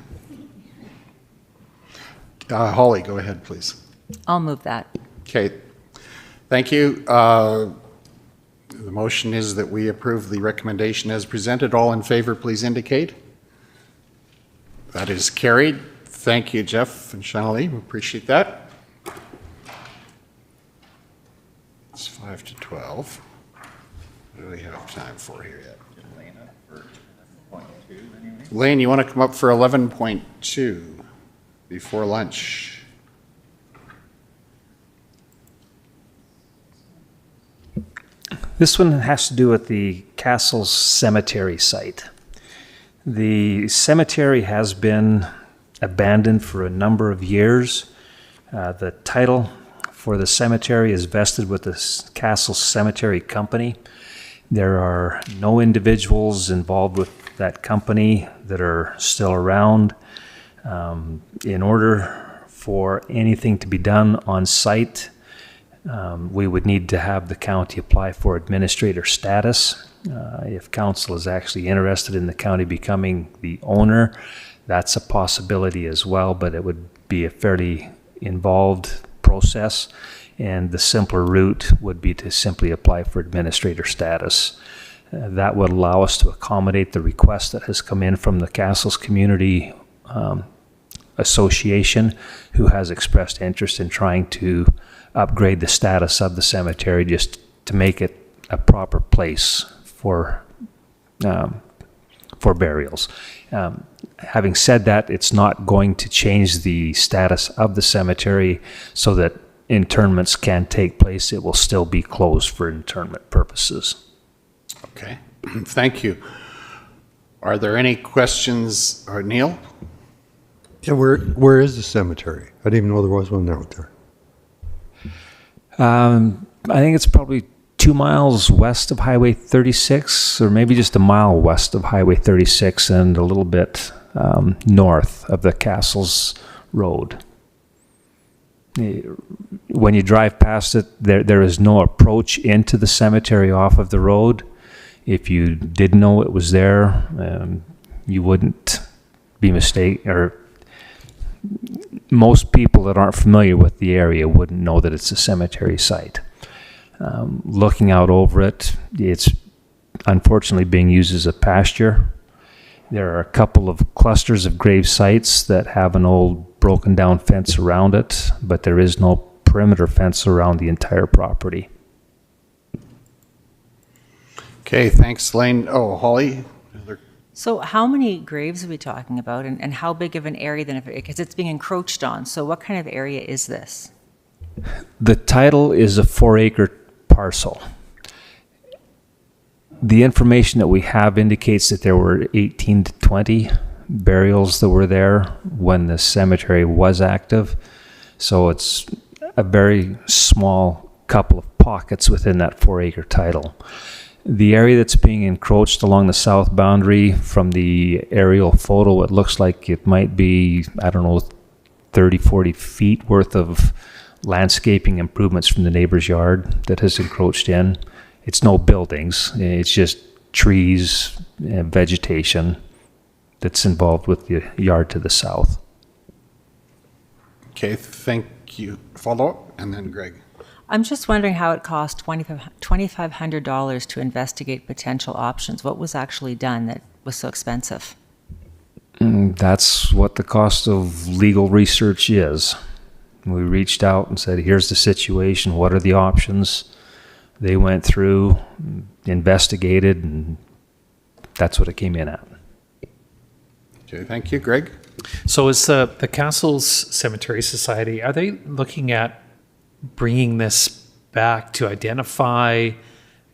Holly, go ahead, please. I'll move that. Okay. Thank you. The motion is that we approve the recommendation as presented. All in favor, please indicate. That is carried. Thank you, Jeff and Shanali. We appreciate that. It's 5 to 12. What do we have time for here yet? Lane, you want to come up for 11.2 before lunch? This one has to do with the Cassils cemetery site. The cemetery has been abandoned for a number of years. The title for the cemetery is vested with the Cassils Cemetery Company. There are no individuals involved with that company that are still around. In order for anything to be done on site, we would need to have the county apply for administrator status. If council is actually interested in the county becoming the owner, that's a possibility as well, but it would be a fairly involved process, and the simpler route would be to simply apply for administrator status. That would allow us to accommodate the request that has come in from the Cassils Community Association, who has expressed interest in trying to upgrade the status of the cemetery just to make it a proper place for burials. Having said that, it's not going to change the status of the cemetery so that internments can take place. It will still be closed for internment purposes. Okay, thank you. Are there any questions? Or Neil? Yeah, where is the cemetery? I didn't even know there was one out there. I think it's probably 2 miles west of Highway 36, or maybe just a mile west of Highway 36 and a little bit north of the Cassils Road. When you drive past it, there is no approach into the cemetery off of the road. If you didn't know it was there, you wouldn't be mistaken, or most people that aren't familiar with the area wouldn't know that it's a cemetery site. Looking out over it, it's unfortunately being used as a pasture. There are a couple of clusters of grave sites that have an old broken down fence around it, but there is no perimeter fence around the entire property. Okay, thanks, Lane. Oh, Holly? So how many graves are we talking about, and how big of an area then, because it's being encroached on, so what kind of area is this? The title is a 4-acre parcel. The information that we have indicates that there were 18 to 20 burials that were there when the cemetery was active. So it's a very small couple of pockets within that 4-acre title. The area that's being encroached along the south boundary, from the aerial photo, it looks like it might be, 30, 40 feet worth of landscaping improvements from the neighbor's yard that has encroached in. It's no buildings, it's just trees and vegetation that's involved with the yard to the south. Okay, thank you. Follow up, and then Greg. I'm just wondering how it cost $2,500 to investigate potential options. What was actually done that was so expensive? That's what the cost of legal research is. We reached out and said, here's the situation, what are the options? They went through, investigated, and that's what it came in at. Okay, thank you. Greg? So is the Cassils Cemetery Society, are they looking at bringing this back to identify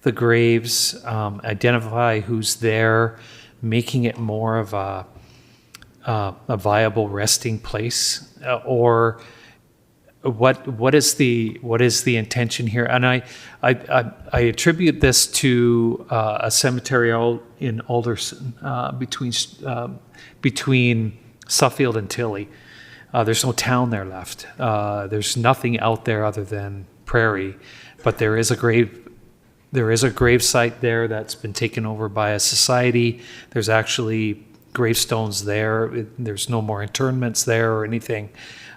the graves, identify who's there, making it more of a viable resting place, or what is the intention here? And I attribute this to a cemetery out in Alderson between Suffield and Tilly. There's no town there left. There's nothing out there other than prairie, but there is a grave site there that's been taken over by a society. There's actually gravestones there. There's no more internments there or anything,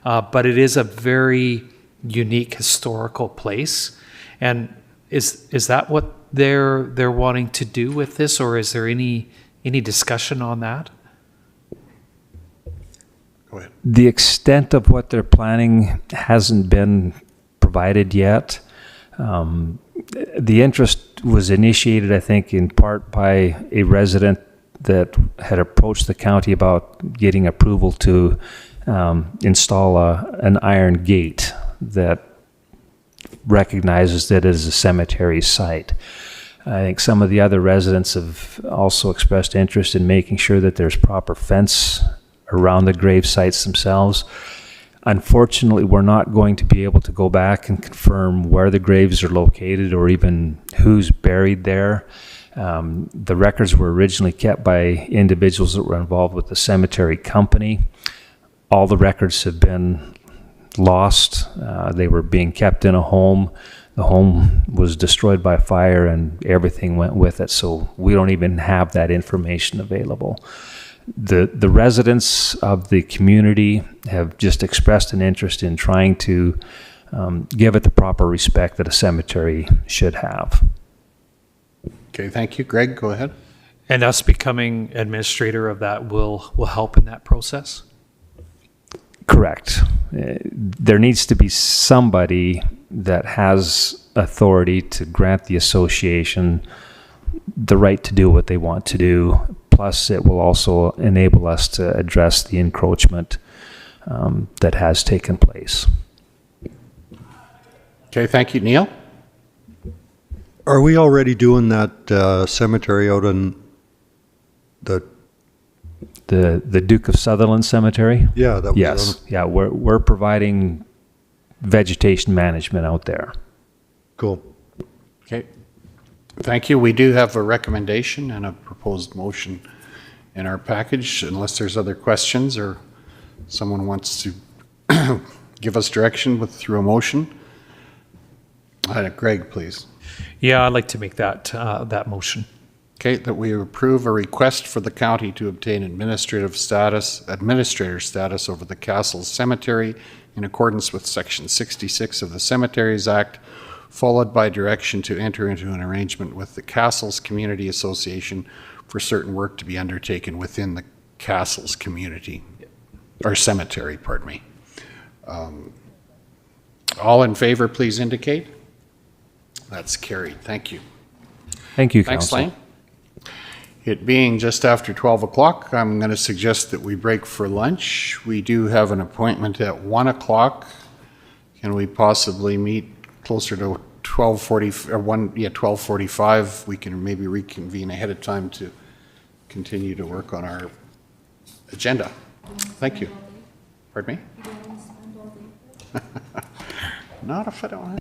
but it is a very unique historical place. And is that what they're wanting to do with this, or is there any discussion on that? Go ahead. The extent of what they're planning hasn't been provided yet. The interest was initiated, I think, in part by a resident that had approached the county about getting approval to install an iron gate that recognizes that it is a cemetery site. I think some of the other residents have also expressed interest in making sure that there's proper fence around the grave sites themselves. Unfortunately, we're not going to be able to go back and confirm where the graves are located or even who's buried there. The records were originally kept by individuals that were involved with the cemetery company. All the records have been lost. They were being kept in a home. The home was destroyed by fire and everything went with it, so we don't even have that information available. The residents of the community have just expressed an interest in trying to give it the proper respect that a cemetery should have. Okay, thank you. Greg, go ahead. And us becoming administrator of that will help in that process? Correct. There needs to be somebody that has authority to grant the association the right to do what they want to do. Plus, it will also enable us to address the encroachment that has taken place. Okay, thank you. Neil? Are we already doing that cemetery out in the Duke of Sutherland Cemetery? Yeah, that was yes. Yeah, we're providing vegetation management out there. Cool. Okay. Thank you. We do have a recommendation and a proposed motion in our package, unless there's other questions or someone wants to give us direction through a motion. Greg, please. Yeah, I'd like to make that motion. Okay, that we approve a request for the county to obtain administrator status over the Cassils Cemetery in accordance with Section 66 of the Cemeteries Act, followed by direction to enter into an arrangement with the Cassils Community Association for certain work to be undertaken within the Cassils community, or cemetery, pardon me. All in favor, please indicate. That's carried. Thank you. Thank you, Thanks, Council. Lane. It being just after 12 o'clock, I'm going to suggest that we break for lunch. We do have an appointment at 1 o'clock. Can we possibly meet closer to 12:45? We can maybe reconvene ahead of time to continue to work on our agenda. Thank you. Pardon me? Not if I don't.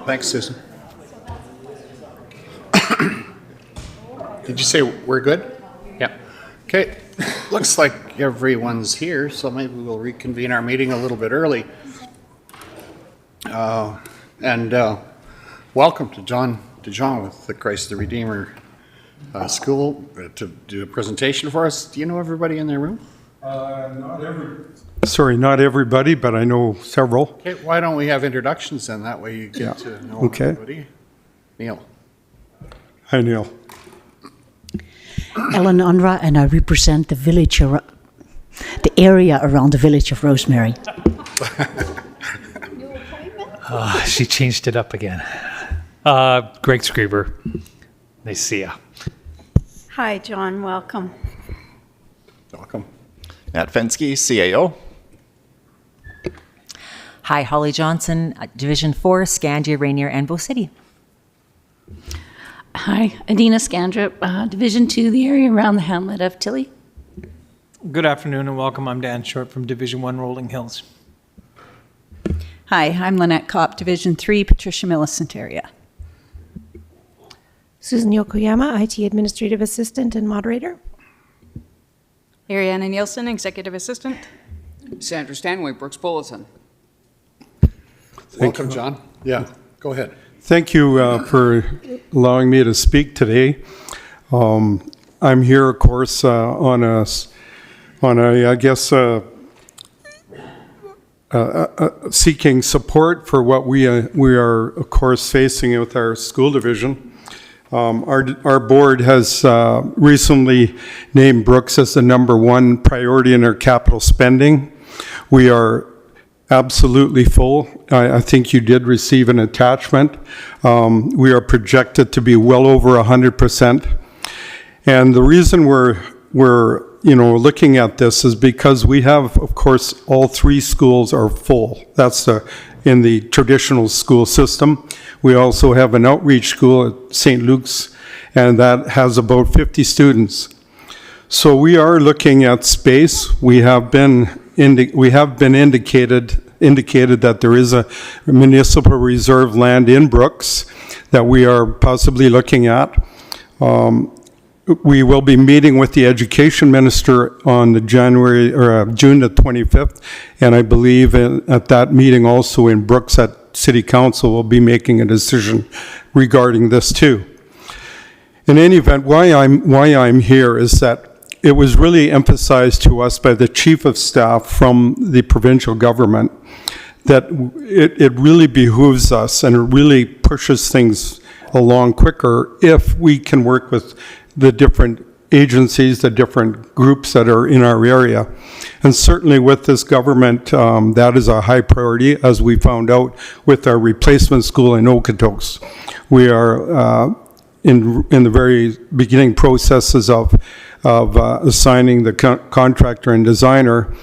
Thanks, Susan. Did you say we're good? Yeah. Okay, looks like everyone's here, so maybe we'll reconvene our meeting a little bit early. Welcome to Jong with the Christ the Redeemer School to do a presentation for us. Do you know everybody in their room? Not everybody, but I know several. Okay, why don't we have introductions then? That way you get to know everybody. Neil. Hi, Neil. Ellen Unra, and I represent the village, the area around the village of Rosemary. She changed it up again. Greg Screever. Nice to see ya. Hi, John. Welcome. Welcome. Matt Fensky, CAO. Hi, Holly Johnson, Division 4, Scandia, Rainier, and Bow City. Hi, Adina Scandrip, Division 2, the area around the hamlet of Tilly. Good afternoon and welcome. I'm Dan Short from Division 1, Rolling Hills. Hi, I'm Lynette Kopp, Division 3, Patricia Millicent area. Susan Yokoyama, IT Administrative Assistant and Moderator. Ariana Nielsen, Executive Assistant. Sandra Stanway, Brooks Bulletin. Welcome, John. Yeah, go ahead. Thank you for allowing me to speak today. I'm here, of course, seeking support for what we are, of course, facing with our school division. Our board has recently named Brooks as the #1 priority in our capital spending. We are absolutely full. I think you did receive an attachment. We are projected to be well over 100%. And the reason we're looking at this is because we have, of course, all 3 schools are full. That's in the traditional school system. We also have an outreach school at St. Luke's, and that has about 50 students. So we are looking at space. We have been indicated that there is a municipal reserve land in Brooks that we are possibly looking at. We will be meeting with the education minister on the June the 25th, and I believe at that meeting also in Brooks at City Council will be making a decision regarding this too. In any event, why I'm here is that it was really emphasized to us by the Chief of Staff from the provincial government that it really behooves us and it really pushes things along quicker if we can work with the different agencies, the different groups that are in our area. And certainly with this government, that is a high priority, as we found out with our replacement school in Okotoks. We are in the very beginning processes of assigning the contractor and designer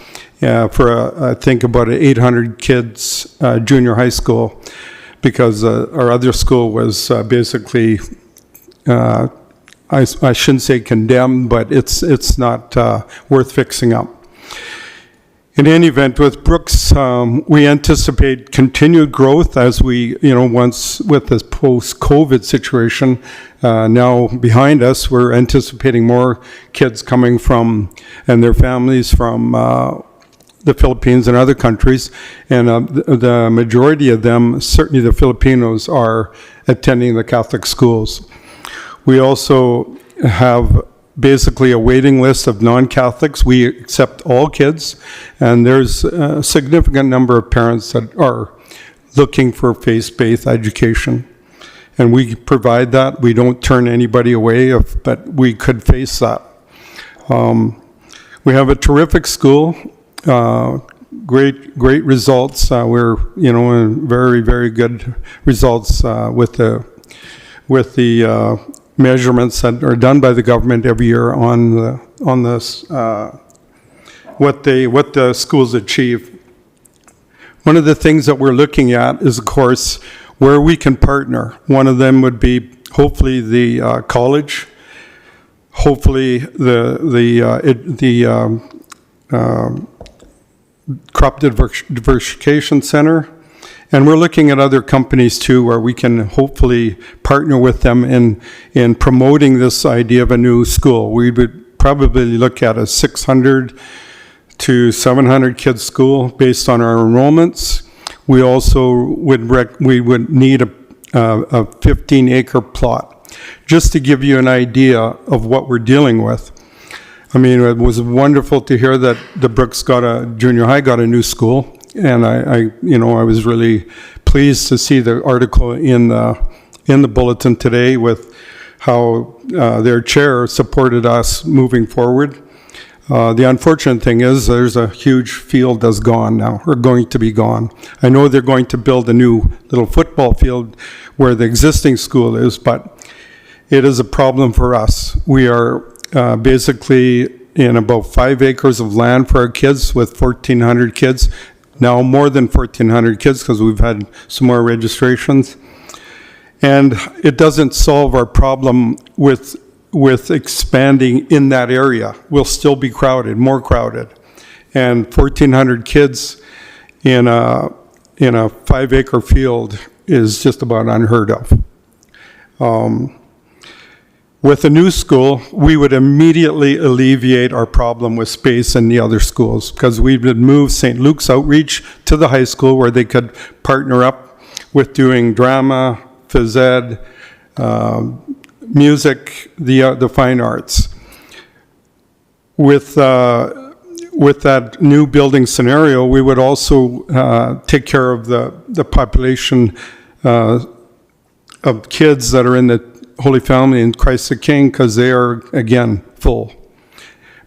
for, I think, about 800 kids, junior high school, because our other school was basically, I shouldn't say condemned, but it's not worth fixing up. In any event, with Brooks, we anticipate continued growth as we, once with this post-COVID situation now behind us, we're anticipating more kids coming from, and their families from the Philippines and other countries. And the majority of them, certainly the Filipinos, are attending the Catholic schools. We also have basically a waiting list of non-Catholics. We accept all kids, and there's a significant number of parents that are looking for faith-based education. And we provide that. We don't turn anybody away, but we could face that. We have a terrific school, great results. We're, very, very good results with the measurements that are done by the government every year on this, what the schools achieve. One of the things that we're looking at is, of course, where we can partner. One of them would be hopefully the college, hopefully the crop diversification center, And we're looking at other companies too, where we can hopefully partner with them in promoting this idea of a new school. We would probably look at a 600 to 700 kids school based on our enrollments. We also would need a 15-acre plot. Just to give you an idea of what we're dealing with. I mean, it was wonderful to hear that the Brooks junior high got a new school. And I was really pleased to see the article in the bulletin today with how their chair supported us moving forward. The unfortunate thing is there's a huge field that's gone now, or going to be gone. I know they're going to build a new little football field where the existing school is, but it is a problem for us. We are basically in about 5 acres of land for our kids with 1,400 kids. Now more than 1,400 kids because we've had some more registrations. And it doesn't solve our problem with expanding in that area. We'll still be crowded, more crowded. And 1,400 kids in a 5-acre field is just about unheard of. With a new school, we would immediately alleviate our problem with space in the other schools because we would move St. Luke's outreach to the high school where they could partner up with doing drama, phys ed, music, the fine arts. With that new building scenario, we would also take care of the population of kids that are in the Holy Family and Christ the King, because they are, again, full,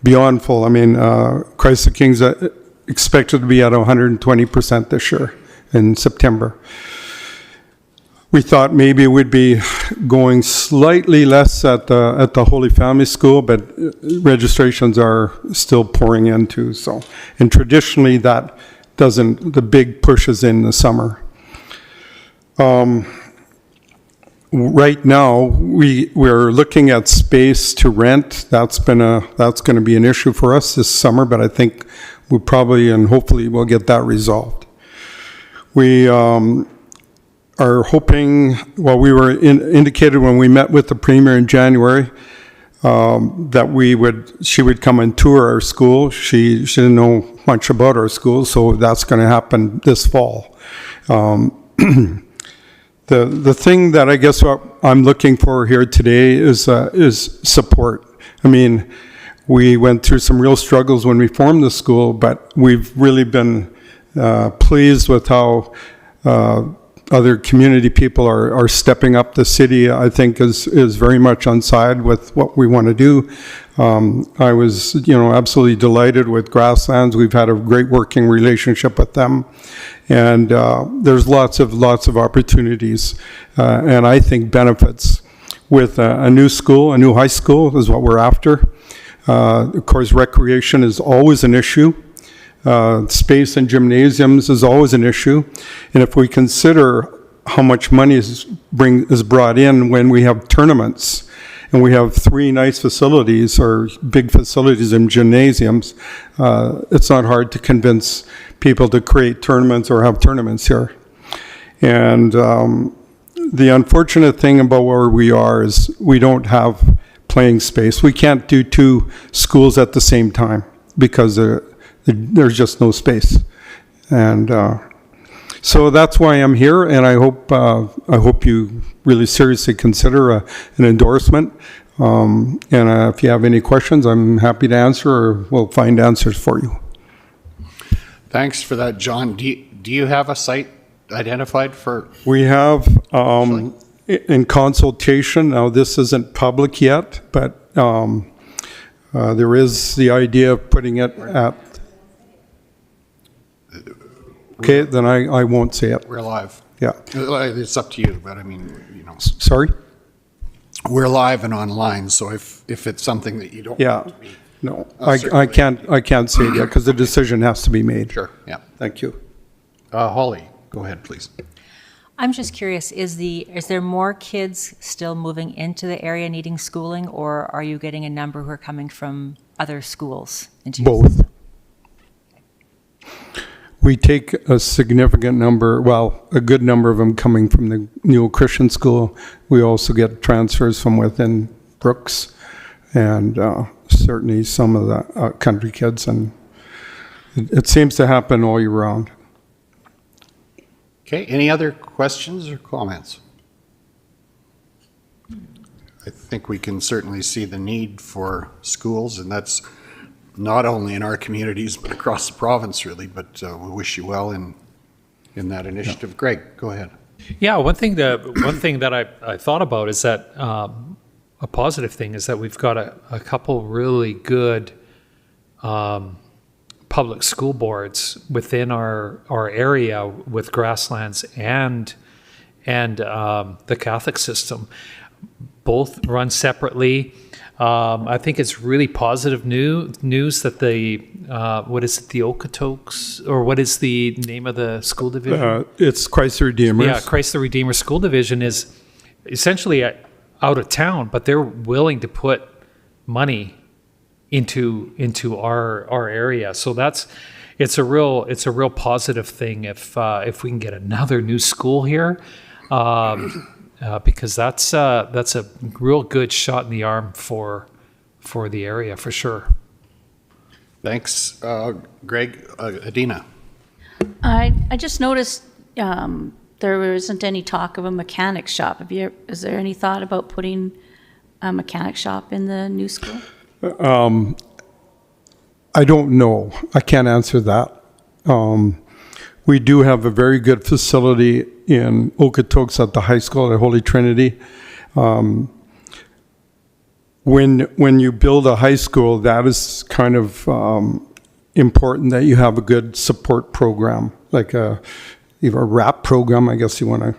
beyond full. I mean, Christ the King's expected to be at 120% this year in September. We thought maybe it would be going slightly less at the Holy Family School, but registrations are still pouring in too. So, and traditionally that doesn't, the big push is in the summer. Right now, we're looking at space to rent. That's going to be an issue for us this summer, but I think we probably and hopefully we'll get that resolved. We are hoping, well, we were indicated when we met with the Premier in January that she would come and tour our school. She didn't know much about our school, so that's going to happen this fall. The thing that I guess what I'm looking for here today is support. I mean, we went through some real struggles when we formed the school, but we've really been pleased with how other community people are stepping up. The city, I think, is very much on side with what we want to do. I was, absolutely delighted with Grasslands. We've had a great working relationship with them. And there's lots of opportunities and I think benefits with a new school, a new high school is what we're after. Of course, recreation is always an issue. Space in gymnasiums is always an issue. And if we consider how much money is brought in when we have tournaments, and we have 3 nice facilities or big facilities in gymnasiums, it's not hard to convince people to create tournaments or have tournaments here. And the unfortunate thing about where we are is we don't have playing space. We can't do 2 schools at the same time because there's just no space. And so that's why I'm here, and I hope you really seriously consider an endorsement. And if you have any questions, I'm happy to answer, or we'll find answers for you. Thanks for that, John. Do you have a site identified for? We have in consultation. Now, this isn't public yet, but there is the idea of putting it at. Okay, then I won't say it. We're live. Yeah. It's up to you, but I mean, Sorry? We're live and online, so if it's something that you don't want to be. No, I can't say it yet because the decision has to be made. Sure, yeah. Thank you. Holly, go ahead, please. I'm just curious, is there more kids still moving into the area needing schooling, or are you getting a number who are coming from other schools into your Both. system? we take a significant number, well, a good number of them coming from the Newell Christian School. We also get transfers from within Brooks, and certainly some of the country kids, and it seems to happen all year round. Okay, any other questions or comments? I think we can certainly see the need for schools, and that's not only in our communities, but across the province, really. But we wish you well in that initiative. Yeah. Greg, go ahead. Yeah, one thing that I thought about is that a positive thing is that we've got a couple really good public school boards within our area with Grasslands and the Catholic system. Both run separately. I think it's really positive news that the what is it, the Okotoks, or what is the name of the school division? It's Christ the Redeemer. Yeah, Christ the Redeemer School Division is essentially out of town, but they're willing to put money into our area. So it's a real positive thing if we can get another new school here. Because that's a real good shot in the arm for the area, for sure. Thanks, Greg. Adina. I just noticed there isn't any talk of a mechanic shop. Is there any thought about putting a mechanic shop in the new school? I don't know. I can't answer that. We do have a very good facility in Okotoks at the high school at Holy Trinity. When you build a high school, that is kind of important that you have a good support program, like a RAP program, I guess if you want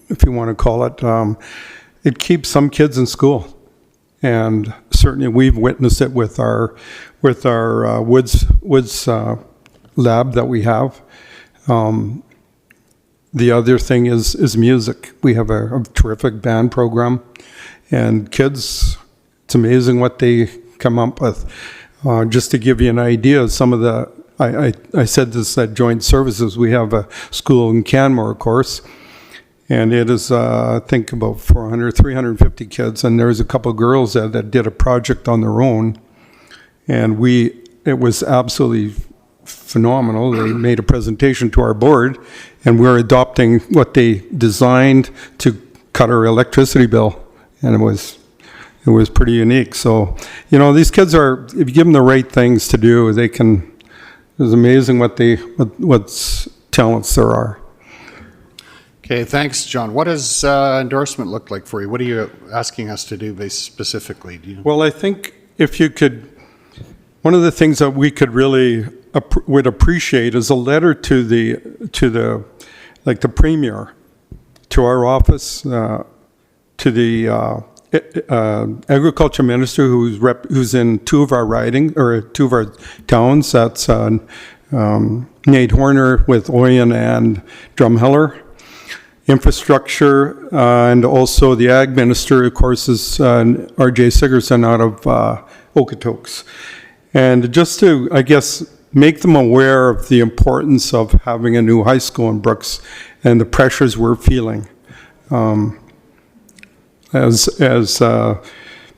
to call it. It keeps some kids in school, and certainly we've witnessed it with our woods lab that we have. The other thing is music. We have a terrific band program, and kids, it's amazing what they come up with. Just to give you an idea, some of the, I said this at Joint Services, we have a school in Canmore, of course, and it is, I think, about 350 kids, and there's a couple of girls that did a project on their own, and it was absolutely phenomenal. They made a presentation to our board, and we're adopting what they designed to cut our electricity bill, and it was pretty unique. So, these kids are, if you give them the right things to do, they can. It's amazing what talents there are. Okay, thanks, John. What does endorsement look like for you? What are you asking us to do specifically? Well, I think if you could, one of the things that we could really would appreciate is a letter to the premier, to our office, to the agriculture minister who's in two of our towns. That's Nate Horner with Oyen and Drumheller. Infrastructure, and also the ag minister, of course, is R.J. Sigerson out of Okotoks. And just to, I guess, make them aware of the importance of having a new high school in Brooks and the pressures we're feeling. As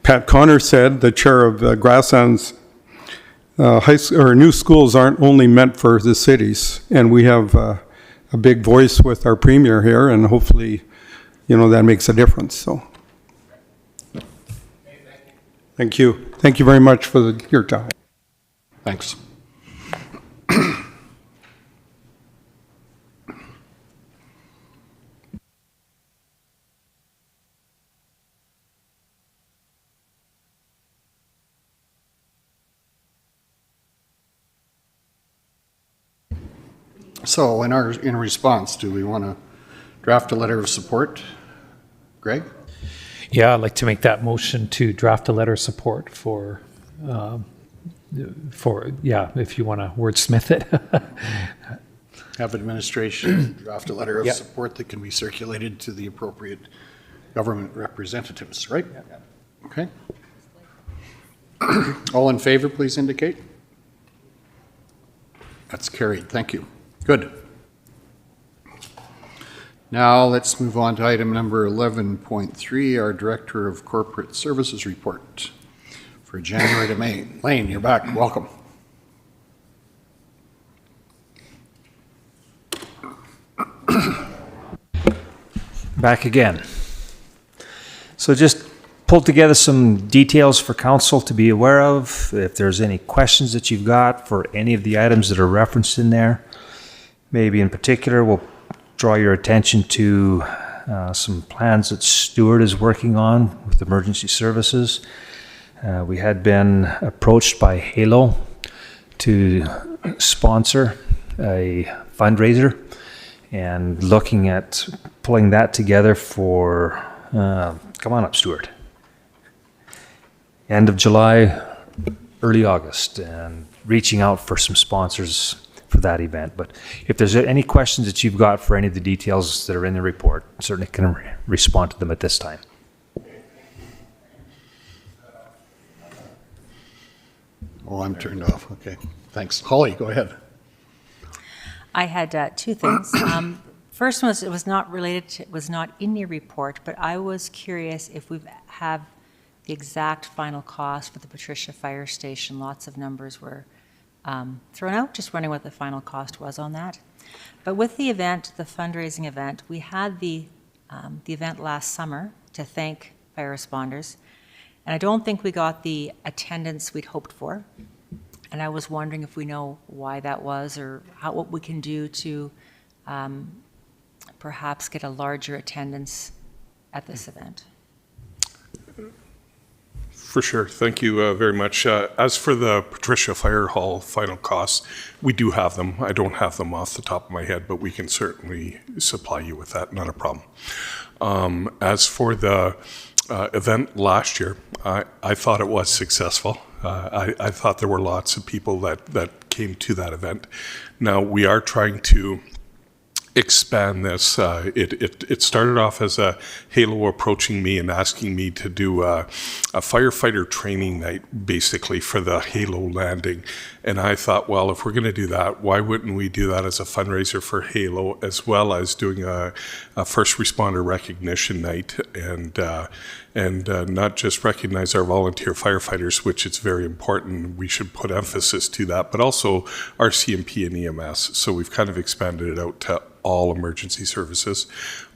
Pat Connor said, the chair of Grasslands, new schools aren't only meant for the cities, and we have a big voice with our premier here, and hopefully, that makes a difference. So, thank you. Thank you very much for your time. Thanks. So in response, do we want to draft a letter of support? Greg? Yeah, I'd like to make that motion to draft a letter of support for if you want to wordsmith it. Have administration draft a letter of support that can be circulated to the appropriate government representatives, right? Okay. All in favor, please indicate. That's carried. Thank you. Good. Now let's move on to item number 11.3, our Director of Corporate Services report for January to May. Lane, you're back. Welcome. Back again. So just pulled together some details for council to be aware of. If there's any questions that you've got for any of the items that are referenced in there, maybe in particular, we'll draw your attention to some plans that Stuart is working on with emergency services. We had been approached by Halo to sponsor a fundraiser and looking at pulling that together for, come on up, Stuart. End of July, early August, and reaching out for some sponsors for that event. But if there's any questions that you've got for any of the details that are in the report, certainly can respond to them at this time. Oh, I'm turned off. Okay, thanks. Holly, go ahead. I had two things. First one was, it was not related to, it was not in your report, but I was curious if we have the exact final cost for the Patricia Fire Station. Lots of numbers were thrown out. Just wondering what the final cost was on that. But with the event, the fundraising event, we had the event last summer to thank fire responders, and I don't think we got the attendance we'd hoped for. And I was wondering if we know why that was, or what we can do to perhaps get a larger attendance at this event. For sure. Thank you very much. As for the Patricia Fire Hall final costs, we do have them. I don't have them off the top of my head, but we can certainly supply you with that. Not a problem. As for the event last year, I thought it was successful. I thought there were lots of people that came to that event. Now, we are trying to expand this. It started off as a Halo approaching me and asking me to do a firefighter training night, basically, for the Halo landing. And I thought, well, if we're going to do that, why wouldn't we do that as a fundraiser for Halo, as well as doing a first responder recognition night, and not just recognize our volunteer firefighters, which is very important. We should put emphasis to that, but also our CMP and EMS. So we've kind of expanded it out to all emergency services.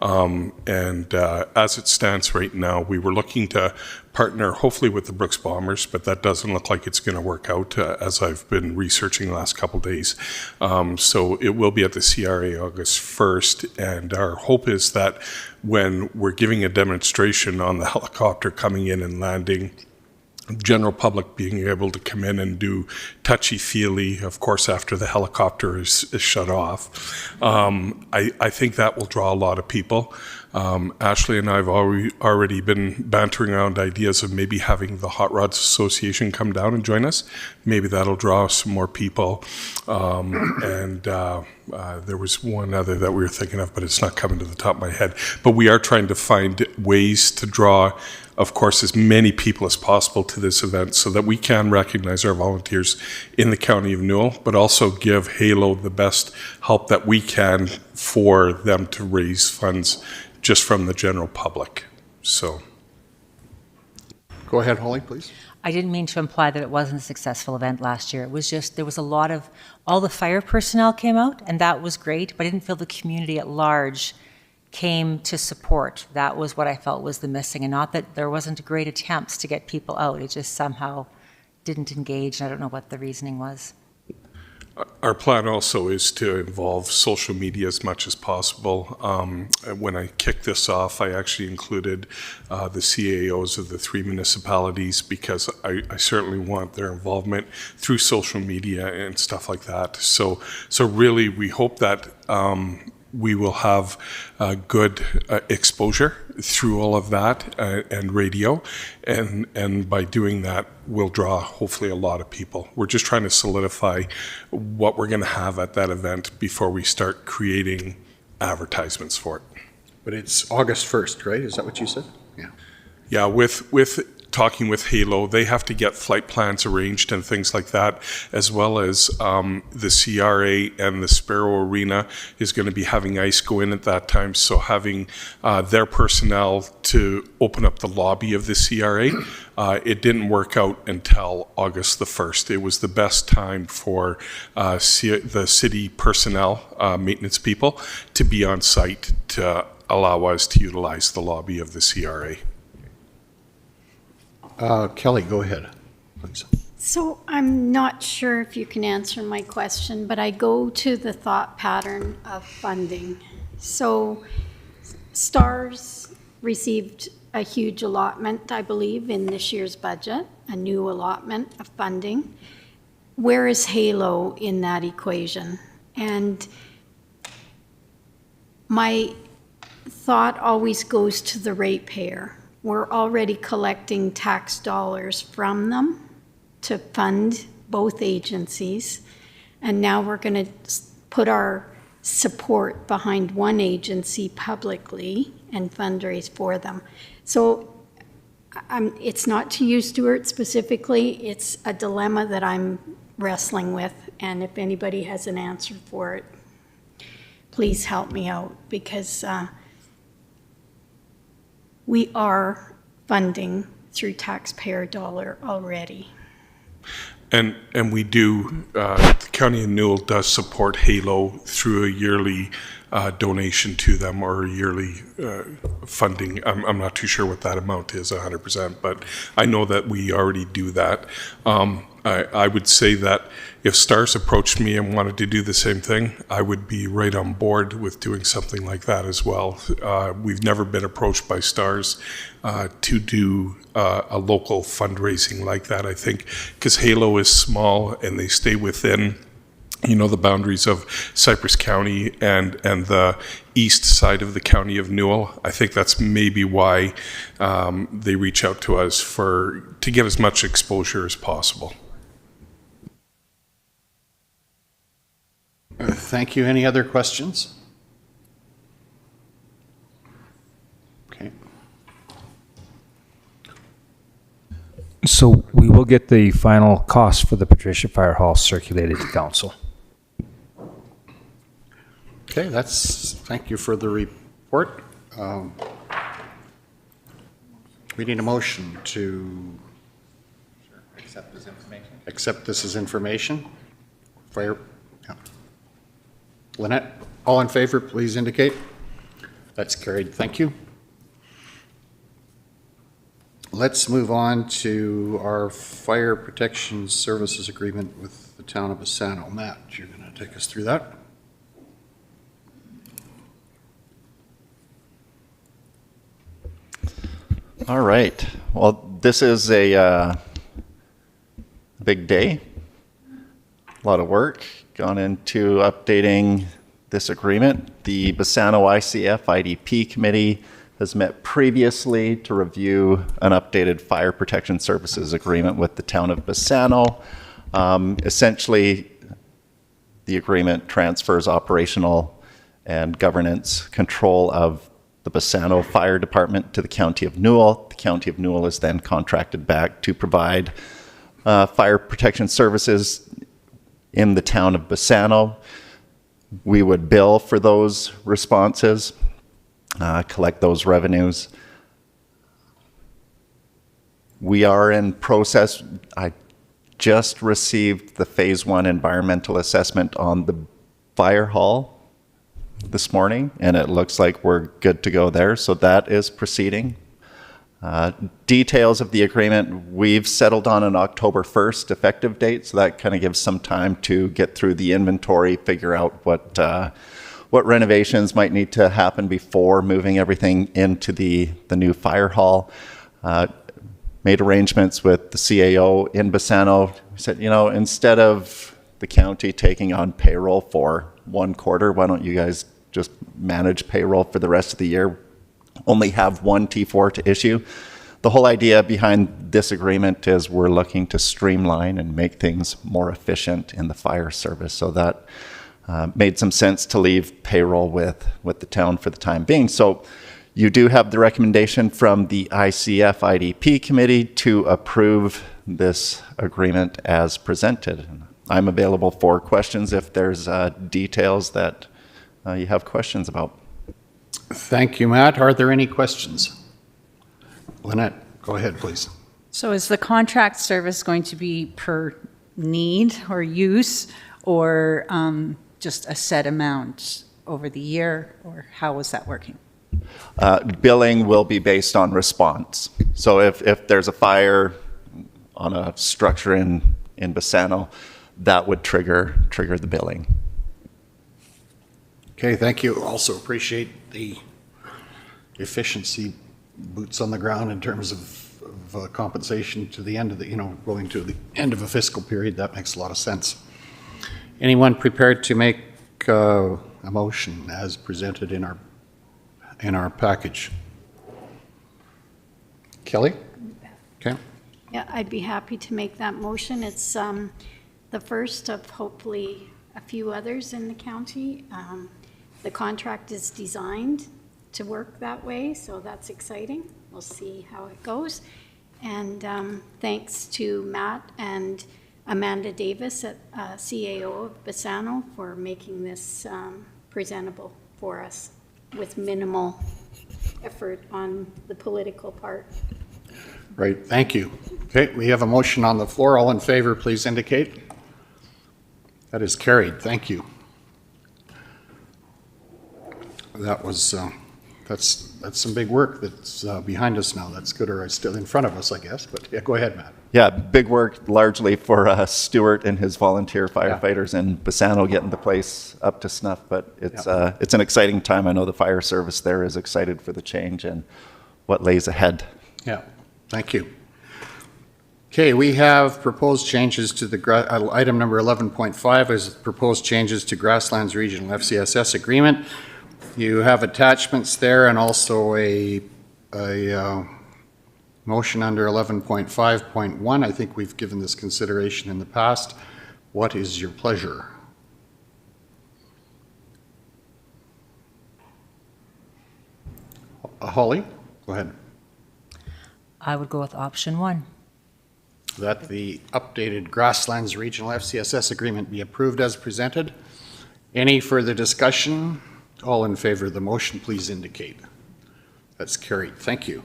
As it stands right now, we were looking to partner hopefully with the Brooks Bombers, but that doesn't look like it's going to work out as I've been researching the last couple of days. So it will be at the CRA August 1st, and our hope is that when we're giving a demonstration on the helicopter coming in and landing, general public being able to come in and do touchy-feely, of course, after the helicopter is shut off. I think that will draw a lot of people. Ashley and I have already been bantering around ideas of maybe having the Hot Rods Association come down and join us. Maybe that'll draw some more people. There was one other that we were thinking of, but it's not coming to the top of my head. But we are trying to find ways to draw, of course, as many people as possible to this event so that we can recognize our volunteers in the County of Newell, but also give Halo the best help that we can for them to raise funds just from the general public. So, go ahead, Holly, please. I didn't mean to imply that it wasn't a successful event last year. It was just, there was a lot of, all the fire personnel came out, and that was great, but I didn't feel the community at large came to support. That was what I felt was the missing, and not that there wasn't great attempts to get people out. It just somehow didn't engage, and I don't know what the reasoning was. Our plan also is to involve social media as much as possible. When I kicked this off, I actually included the CAOs of the 3 municipalities, because I certainly want their involvement through social media and stuff like that. So really, we hope that we will have good exposure through all of that and radio, and by doing that, we'll draw hopefully a lot of people. We're just trying to solidify what we're going to have at that event before we start creating advertisements for it. But it's August 1st, right? Is that what you said? Yeah. Yeah, with talking with Halo. They have to get flight plans arranged and things like that, as well as the CRA and the Sparrow Arena is going to be having ice go in at that time. So having their personnel to open up the lobby of the CRA, it didn't work out until August the 1st. It was the best time for the city personnel, maintenance people, to be on site to allow us to utilize the lobby of the CRA. Kelly, go ahead, please. So I'm not sure if you can answer my question, but I go to the thought pattern of funding. So STARS received a huge allotment, I believe, in this year's budget, a new allotment of funding. Where is Halo in that equation? And my thought always goes to the ratepayer. We're already collecting tax dollars from them to fund both agencies, and now we're going to put our support behind one agency publicly and fundraise for them. So it's not to you, Stuart, specifically. It's a dilemma that I'm wrestling with, and if anybody has an answer for it, please help me out, because we are funding through taxpayer dollar already. And we do, the County of Newell does support Halo through a yearly donation to them, or a yearly funding. I'm not too sure what that amount is 100%, but I know that we already do that. I would say that if STARS approached me and wanted to do the same thing, I would be right on board with doing something like that as well. We've never been approached by STARS to do a local fundraising like that, I think, because Halo is small and they stay within, you know, the boundaries of Cypress County and the east side of the County of Newell. I think that's maybe why they reach out to us to get as much exposure as possible. Thank you. Any other questions? Okay. So we will get the final cost for the Patricia Fire Hall circulated to council. Okay, thank you for the report. We need a motion to accept this as information. Fire. Yeah. Lynette, all in favor, please indicate. That's carried. Thank you. Let's move on to our fire protection services agreement with the town of Bassano. Matt, you're going to take us through that. All right. Well, this is a big day. A lot of work gone into updating this agreement. The Bassano ICF IDP committee has met previously to review an updated fire protection services agreement with the town of Bassano. Essentially, the agreement transfers operational and governance control of the Bassano Fire Department to the County of Newell. The County of Newell is then contracted back to provide fire protection services in the town of Bassano. We would bill for those responses, collect those revenues. We are in process. I just received the Phase 1 environmental assessment on the fire hall this morning, and it looks like we're good to go there. So that is proceeding. Details of the agreement, we've settled on an October 1st effective date, so that kind of gives some time to get through the inventory, figure out what renovations might need to happen before moving everything into the new fire hall. Made arrangements with the CAO in Bassano. We said, you know, instead of the county taking on payroll for one quarter, why don't you guys just manage payroll for the rest of the year? Only have one T4 to issue. The whole idea behind this agreement is we're looking to streamline and make things more efficient in the fire service. So that made some sense to leave payroll with the town for the time being. So You do have the recommendation from the ICF IDP committee to approve this agreement as presented. I'm available for questions if there's details that you have questions about. Thank you, Matt. Are there any questions? Lynette, go ahead, please. So is the contract service going to be per need or use, or just a set amount over the year, or how is that working? Billing will be based on response. So if there's a fire on a structure in Bassano, that would trigger the billing. Okay, thank you. Also appreciate the efficiency, boots on the ground in terms of compensation to the end of the, going to the end of a fiscal period. That makes a lot of sense. Anyone prepared to make a motion as presented in our package? Kelly? Okay. Yeah, I'd be happy to make that motion. It's the first of hopefully a few others in the county. The contract is designed to work that way, so that's exciting. We'll see how it goes. And thanks to Matt and Amanda Davis at CAO of Bassano for making this presentable for us with minimal effort on the political part. Right, thank you. Okay, we have a motion on the floor. All in favor, please indicate. That is carried. Thank you. That was, that's some big work that's behind us now. That's good, or still in front of us, I guess. But yeah, go ahead, Matt. Yeah, big work largely for Stuart and his volunteer firefighters in Bassano getting the place up to snuff. But it's an exciting time. I know the fire service there is excited for the change and what lays ahead. Yeah, thank you. Okay, we have proposed changes to the item number 11.5 is proposed changes to Grasslands Regional FCSS agreement. You have attachments there and also a motion under 11.5.1. I think we've given this consideration in the past. What is your pleasure? Holly, go ahead. I would go with option 1. That the updated Grasslands Regional FCSS agreement be approved as presented. Any further discussion? All in favor of the motion, please indicate. That's carried. Thank you.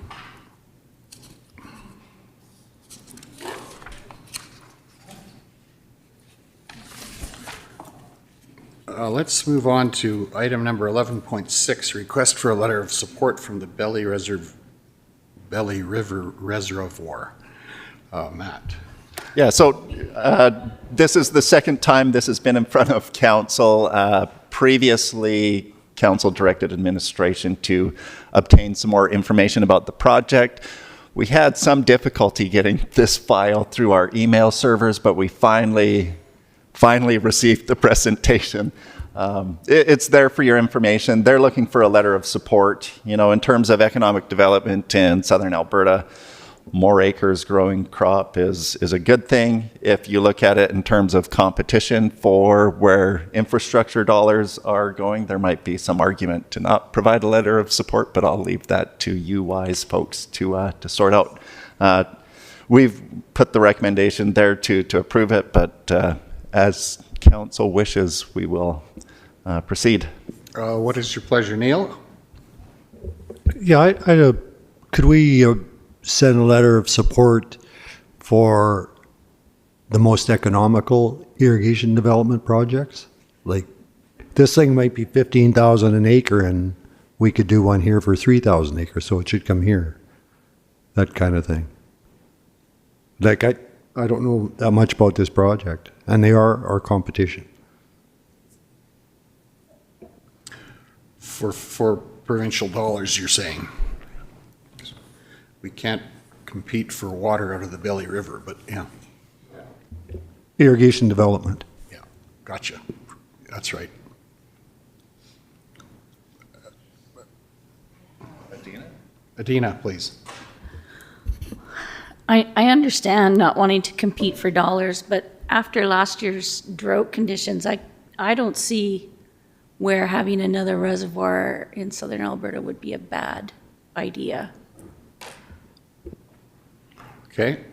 Let's move on to item number 11.6, request for a letter of support from the Belly River Reservoir. Matt. Yeah, so this is the second time this has been in front of council. Previously, council directed administration to obtain some more information about the project. We had some difficulty getting this file through our email servers, but we finally received the presentation. It's there for your information. They're looking for a letter of support, in terms of economic development in southern Alberta. More acres growing crop is a good thing. If you look at it in terms of competition for where infrastructure dollars are going, there might be some argument to not provide a letter of support, but I'll leave that to you wise folks to sort out. We've put the recommendation there to approve it, but as council wishes, we will proceed. What is your pleasure, Neil? Yeah, could we send a letter of support for the most economical irrigation development projects? Like, this thing might be 15,000 an acre, and we could do one here for 3,000 acres, so it should come here. That kind of thing. Like, I don't know that much about this project, and they are our competition. For provincial dollars, you're saying? We can't compete for water out of the Belly River, but yeah. Irrigation development. Yeah, gotcha. That's right. Adina, please. I understand not wanting to compete for dollars, but after last year's drought conditions, I don't see where having another reservoir in southern Alberta would be a bad idea. Okay.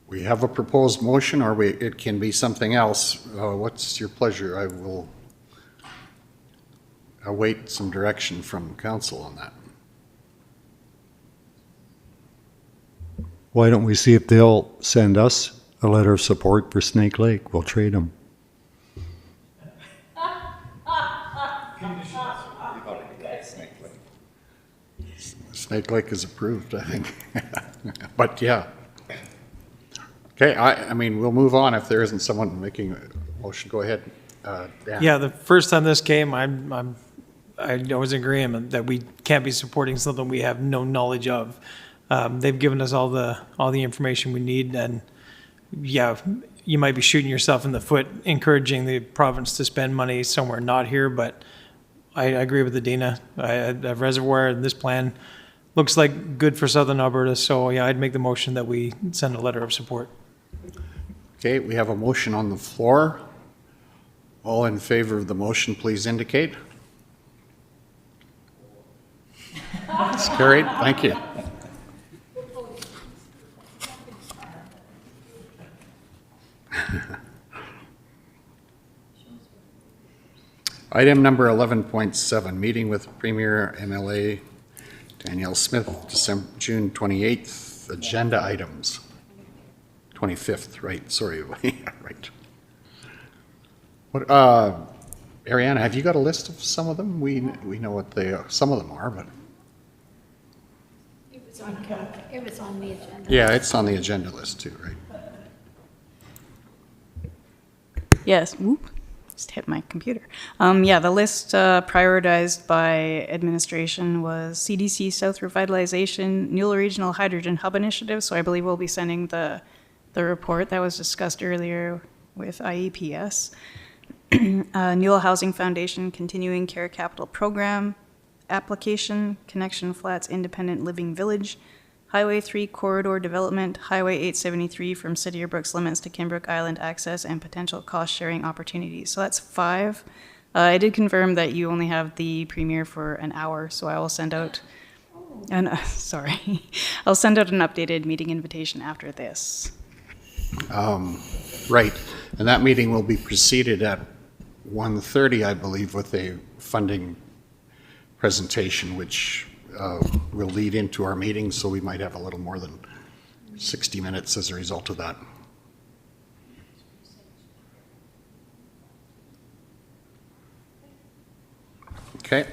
We have a proposed motion, or it can be something else. What's your pleasure? I will await some direction from council on that. Why don't we see if they'll send us a letter of support for Snake Lake? We'll trade them. Snake Lake is approved, I think. But yeah. Okay, I mean, we'll move on if there isn't someone making a motion. Go ahead, Dan. Yeah, the first time this came, I was in agreement that we can't be supporting something we have no knowledge of. They've given us all the information we need, and yeah, you might be shooting yourself in the foot encouraging the province to spend money somewhere not here, but I agree with Adina. The reservoir and this plan looks like good for southern Alberta, so yeah, I'd make the motion that we send a letter of support. Okay, we have a motion on the floor. All in favor of the motion, please indicate. It's carried. Thank you. Item number 11.7, meeting with Premier MLA Danielle Smith, June 28th, agenda items. 25th, right, sorry, right. What, Ariana, have you got a list of some of them? We know what they are, some of them are, but. It was on the agenda. Yeah, it's on the agenda list too, right? Yes, whoop, just hit my computer. Yeah, the list prioritized by administration was CDC South Revitalization, Newell Regional Hydrogen Hub Initiative, so I believe we'll be sending the report that was discussed earlier with IEPS. Newell Housing Foundation Continuing Care Capital Program application, Connection Flats Independent Living Village, Highway 3 Corridor Development, Highway 873 from City of Brooks limits to Kinbrook Island access, and potential cost-sharing opportunities. So that's 5. I did confirm that you only have the premiere for an hour, so I will send out an, I'll send out an updated meeting invitation after this. Right, and that meeting will be preceded at 1:30, I believe, with a funding presentation, which will lead into our meeting, so we might have a little more than 60 minutes as a result of that. Okay.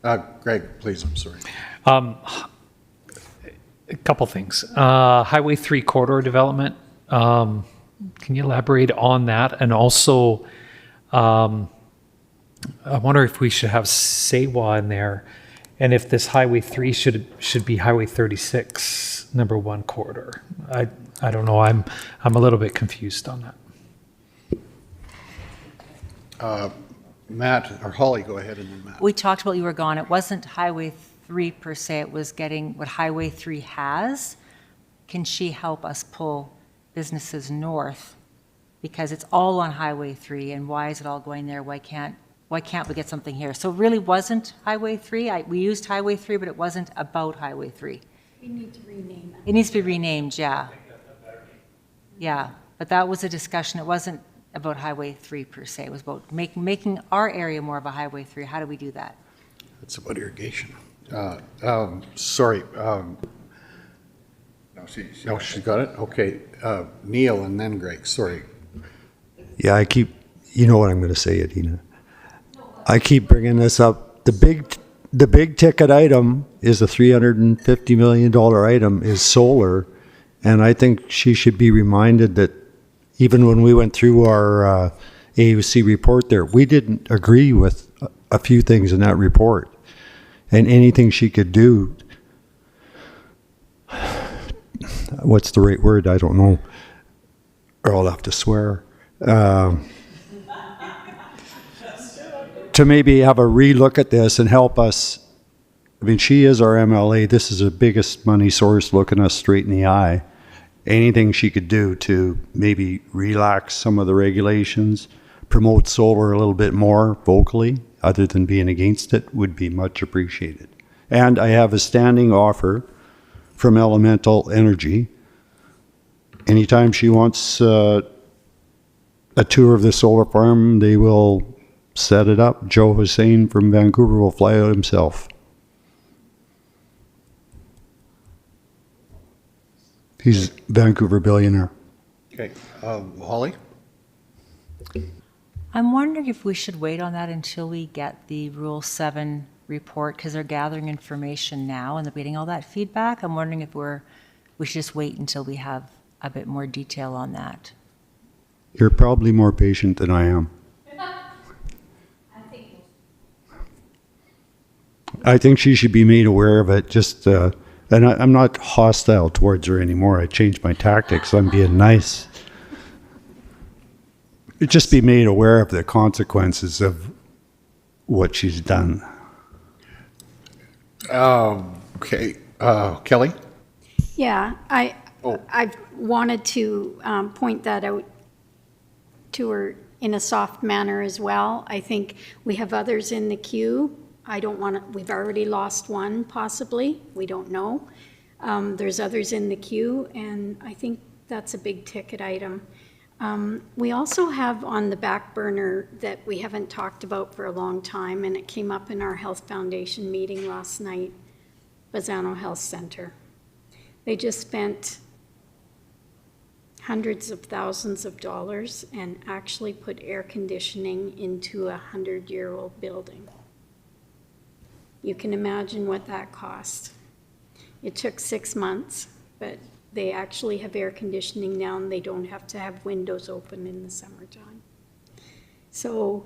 Greg, please, I'm sorry. A couple things. Highway 3 corridor development. Can you elaborate on that? And also, I wonder if we should have SEWA in there, and if this Highway 3 should be Highway 36, number 1 corridor. I don't know. I'm a little bit confused on that. Matt or Holly, go ahead, and then Matt. We talked about, you were gone, it wasn't Highway 3 per se, it was getting what Highway 3 has. Can she help us pull businesses north? Because it's all on Highway 3, and why is it all going there? Why can't we get something here? So it really wasn't Highway 3. We used Highway 3, but it wasn't about Highway 3. We need to rename it. It needs to be renamed, yeah. Yeah, but that was a discussion. It wasn't about Highway 3 per se. It was about making our area more of a Highway 3. How do we do that? It's about irrigation. Sorry. No, she got it? Okay. Neil and then Greg, sorry. Yeah, you know what I'm going to say, Adina. I keep bringing this up. The big ticket item is a $350 million item is solar. And I think she should be reminded that even when we went through our AUC report there, we didn't agree with a few things in that report. And anything she could do, what's the right word? I don't know. Or I'll have to swear. To maybe have a relook at this and help us. I mean, she is our MLA. This is the biggest money source looking us straight in the eye. Anything she could do to maybe relax some of the regulations promote solar a little bit more vocally, other than being against it, would be much appreciated. And I have a standing offer from Elemental Energy. Anytime she wants a tour of the solar farm, they will set it up. Joe Hussein from Vancouver will fly out himself. He's a Vancouver billionaire. Okay, Holly? I'm wondering if we should wait on that until we get the Rule 7 report, because they're gathering information now and they're getting all that feedback. I'm wondering if we should just wait until we have a bit more detail on that. You're probably more patient than I am. I think she should be made aware of it. Just, and I'm not hostile towards her anymore. I changed my tactics. I'm being nice. Just be made aware of the consequences of what she's done. Okay, Kelly? Yeah, I've wanted to point that out to her in a soft manner as well. I think we have others in the queue. I don't want to, we've already lost one possibly, we don't know. There's others in the queue, and I think that's a big ticket item. We also have on the back burner that we haven't talked about for a long time, and it came up in our Health Foundation meeting last night, Bassano Health Center. They just spent hundreds of thousands of dollars and actually put air conditioning into a 100-year-old building. You can imagine what that cost. It took 6 months, but they actually have air conditioning now, and they don't have to have windows open in the summertime. So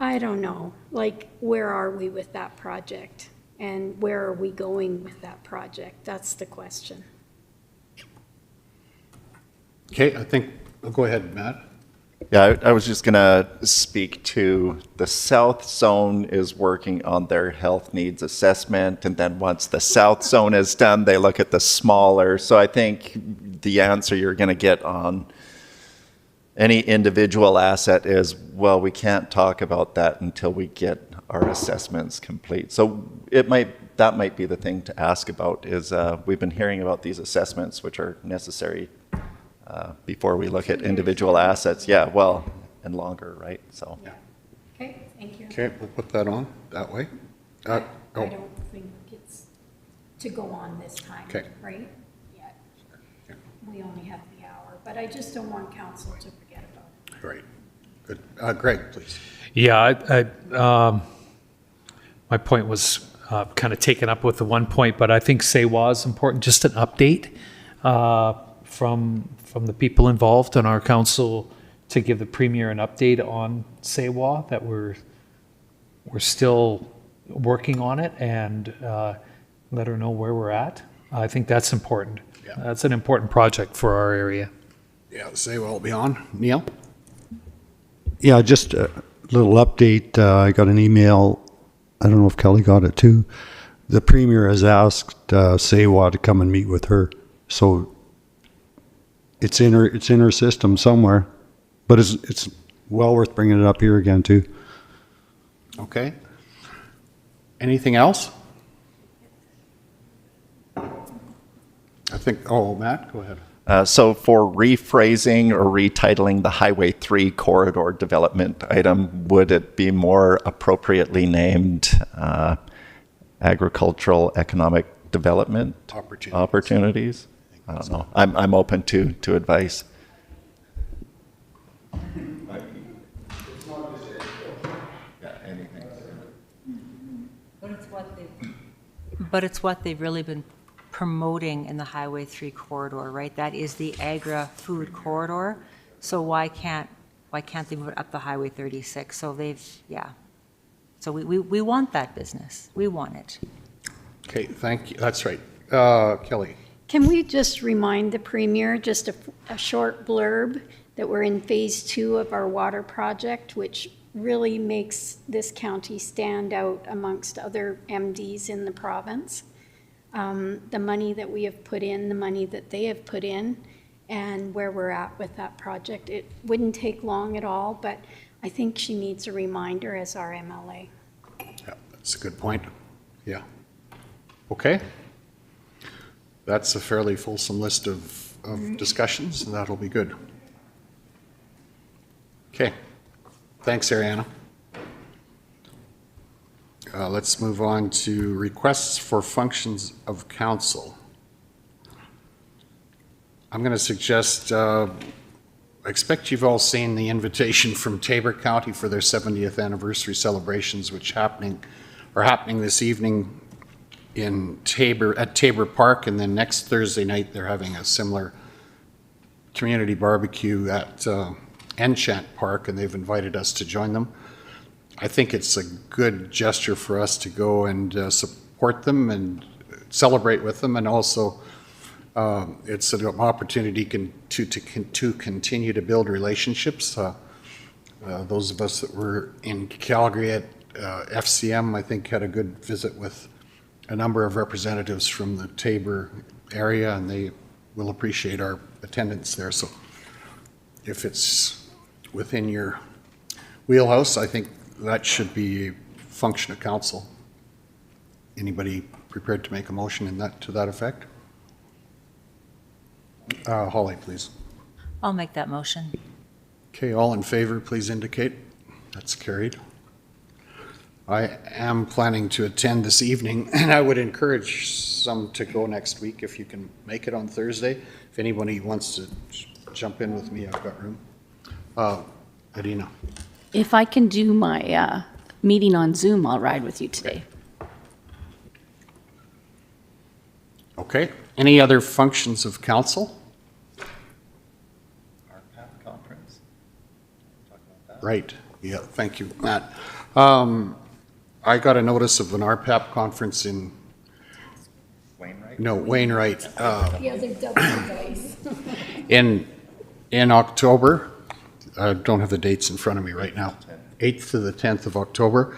I don't know, like, where are we with that project? And where are we going with that project? That's the question. Okay, I think, go ahead, Matt. Yeah, I was just going to speak to the South Zone is working on their health needs assessment, and then once the South Zone is done, they look at the smaller. So I think the answer you're going to get on any individual asset is, well, we can't talk about that until we get our assessments complete. So that might be the thing to ask about is we've been hearing about these assessments, which are necessary before we look at individual assets. Yeah, well, and longer, right? So. Yeah. Okay, thank you. Okay, we'll put that on that way. I don't think it's to go on this time, Okay. right? Yet. We only have the hour, but I just don't want council to forget about it. Great, good. Greg, please. Yeah, my point was kind of taken up with the one point, but I think SEWA is important. Just an update from the people involved in our council to give the Premier an update on SEWA, that we're still working on it, and let her know where we're at. I think that's important. Yeah. That's an important project for our area. Yeah, say well be on. Neil? Yeah, just a little update. I got an email. I don't know if Kelly got it too. The Premier has asked SEWA to come and meet with her. So it's in her system somewhere, but it's well worth bringing it up here again too. Okay. Anything else? I think, Matt, go ahead. So for rephrasing or retitling the Highway 3 corridor development item, would it be more appropriately named agricultural economic development opportunities? I don't know. I'm open to advice. But it's what they've really been promoting in the Highway 3 corridor, right? That is the agri-food corridor. So why can't they move it up the Highway 36? So So we want that business. We want it. Okay, thank you. That's right. Kelly? Can we just remind the Premier, just a short blurb, that we're in phase 2 of our water project, which really makes this county stand out amongst other MDs in the province. The money that we have put in, the money that they have put in, and where we're at with that project. It wouldn't take long at all, but I think she needs a reminder as our MLA. Yeah, that's a good point. Yeah. Okay. That's a fairly fulsome list of discussions, and that'll be good. Okay. Thanks, Ariana. Let's move on to requests for functions of council. I'm going to suggest, I expect you've all seen the invitation from Taber County for their 70th anniversary celebrations, which are happening this evening at Taber Park, and then next Thursday night they're having a similar community barbecue at Enchant Park, and they've invited us to join them. I think it's a good gesture for us to go and support them and celebrate with them, and also it's an opportunity to continue to build relationships. Those of us that were in Calgary at FCM, I think, had a good visit with a number of representatives from the Taber area, and they will appreciate our attendance there. So if it's within your wheelhouse, I think that should be a function of council. Anybody prepared to make a motion to that effect? Holly, please. I'll make that motion. Okay, all in favor, please indicate. That's carried. I am planning to attend this evening, and I would encourage some to go next week if you can make it on Thursday. If anybody wants to jump in with me, I've got room. Adina. If I can do my meeting on Zoom, I'll ride with you today. Okay. Any other functions of council? Conference. Right. Yeah, thank you, Matt. I got a notice of an RPAP conference in Wainwright. No, Wainwright. The other double dice. in October. I don't have the dates in front of me right now. 8th to the 10th of October.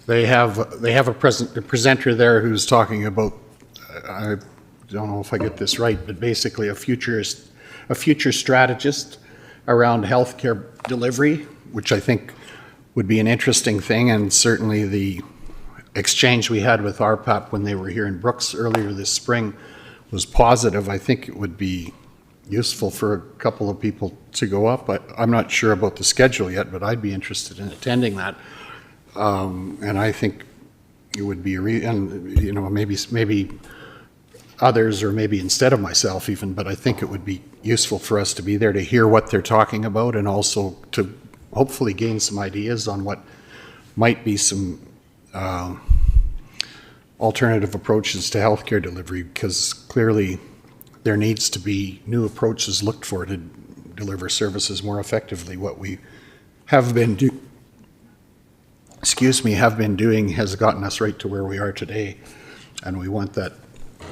They have a presenter there who's talking about, I don't know if I get this right, but basically a future strategist around healthcare delivery, which I think would be an interesting thing, and certainly the exchange we had with RPAP when they were here in Brooks earlier this spring was positive. I think it would be useful for a couple of people to go up. I'm not sure about the schedule yet, but I'd be interested in attending that. And I think it would be, maybe others, or maybe instead of myself even, but I think it would be useful for us to be there to hear what they're talking about, and also to hopefully gain some ideas on what might be some alternative approaches to healthcare delivery, because clearly there needs to be new approaches looked for to deliver services more effectively. What we have been doing has gotten us right to where we are today, and we want that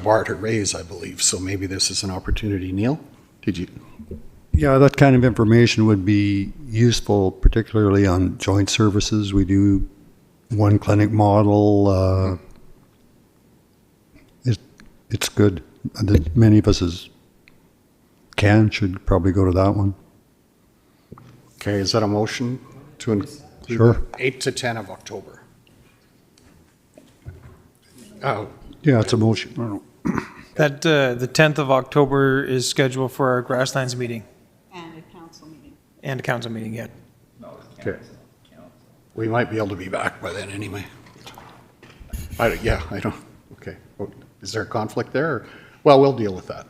bar to raise, I believe. So maybe this is an opportunity. Neil, did you? Yeah, that kind of information would be useful, particularly on joint services. We do one clinic model. It's good. Many of us should probably go to that one. Okay, is that a motion to include? Sure. 8 to 10 of October. Oh. Yeah, it's a motion. That the 10th of October is scheduled for our Grasslands meeting. And a council meeting. And a council meeting, yeah. Okay. We might be able to be back by then anyway. I don't. Okay. Is there a conflict there? Or? Well, we'll deal with that.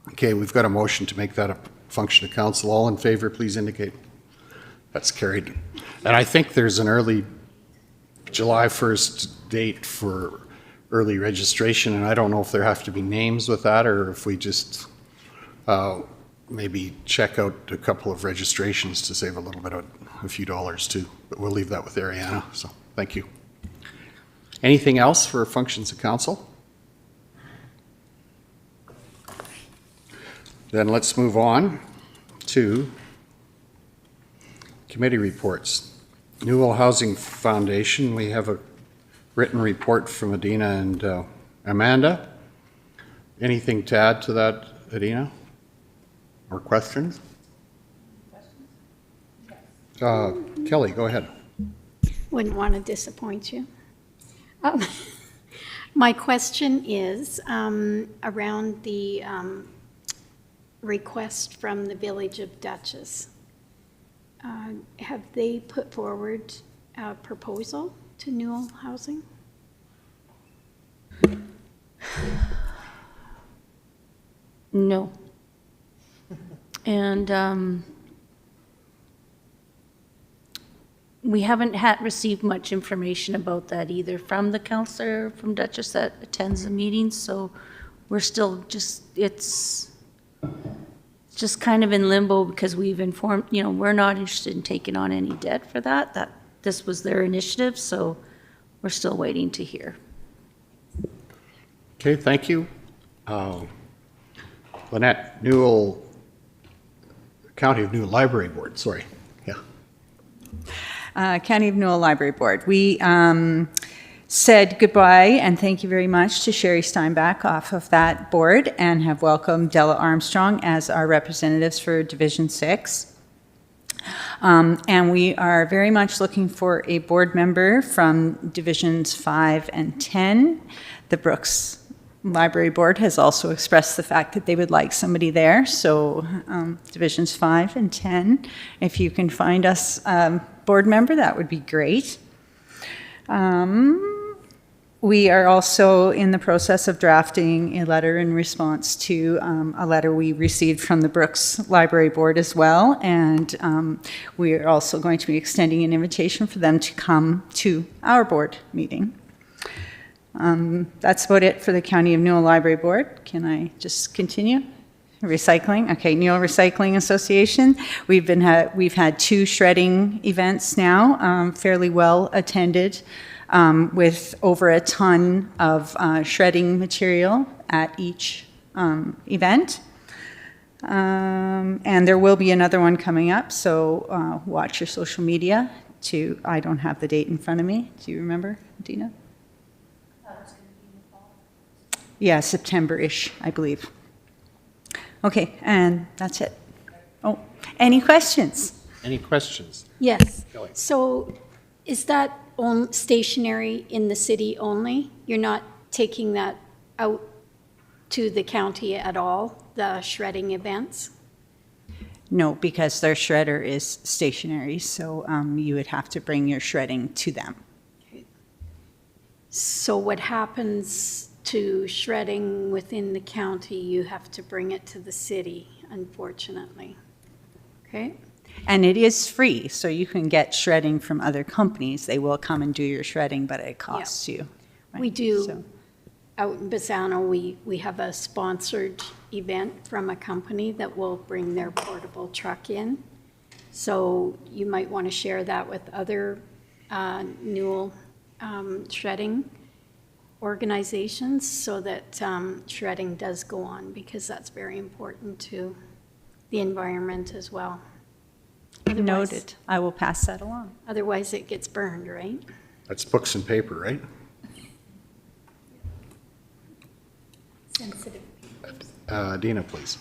Okay, we've got a motion to make that a function of council. All in favor, please indicate. That's carried. And I think there's an early July 1st date for early registration, and I don't know if there have to be names with that, or if we just maybe check out a couple of registrations to save a few dollars too. But we'll leave that with Ariana, so thank you. Anything else for functions of council? Then let's move on to committee reports. Newell Housing Foundation, we have a written report from Adina and Amanda. Anything to add to that, Adina? Or questions? Kelly, go ahead. Wouldn't want to disappoint you. My question is around the request from the Village of Dutchess. Have they put forward a proposal to Newell Housing? No. And we haven't received much information about that either from the counselor from Dutchess that attends the meetings, so we're still it's just kind of in limbo because we've informed, we're not interested in taking on any debt for that this was their initiative, so we're still waiting to hear. Okay, thank you. Lynette, Newell, County of Newell Library Board, sorry. Yeah. County of Newell Library Board. We said goodbye and thank you very much to Sherry Steinbach off of that board and have welcomed Della Armstrong as our representatives for Division 6. And we are very much looking for a board member from Divisions 5 and 10. The Brooks Library Board has also expressed the fact that they would like somebody there, so Divisions 5 and 10, if you can find us a board member, that would be great. We are also in the process of drafting a letter in response to a letter we received from the Brooks Library Board as well, and we are also going to be extending an invitation for them to come to our board meeting. That's about it for the County of Newell Library Board. Can I just continue? Recycling, okay, Newell Recycling Association. We've had 2 shredding events now, fairly well attended, with over a ton of shredding material at each event. And there will be another one coming up, so watch your social media. I don't have the date in front of me. Do you remember, Dina? Yeah, September-ish, I believe. Okay, and that's it. Oh, any questions? Any questions? Yes. Kelly. So is that stationary in the city only? You're not taking that out to the county at all, the shredding events? No, because their shredder is stationary, so you would have to bring your shredding to them. So what happens to shredding within the county, you have to bring it to the city, unfortunately. Okay? And it is free, so you can get shredding from other companies. They will come and do your shredding, but it costs you. Right? We do. So. Out in Bassano, we have a sponsored event from a company that will bring their portable truck in. So you might want to share that with other Newell shredding organizations so that shredding does go on, because that's very important to the environment as well. Noted. I will pass that along. Otherwise it gets burned, right? That's books and paper, right? Sensitive. Dina, please.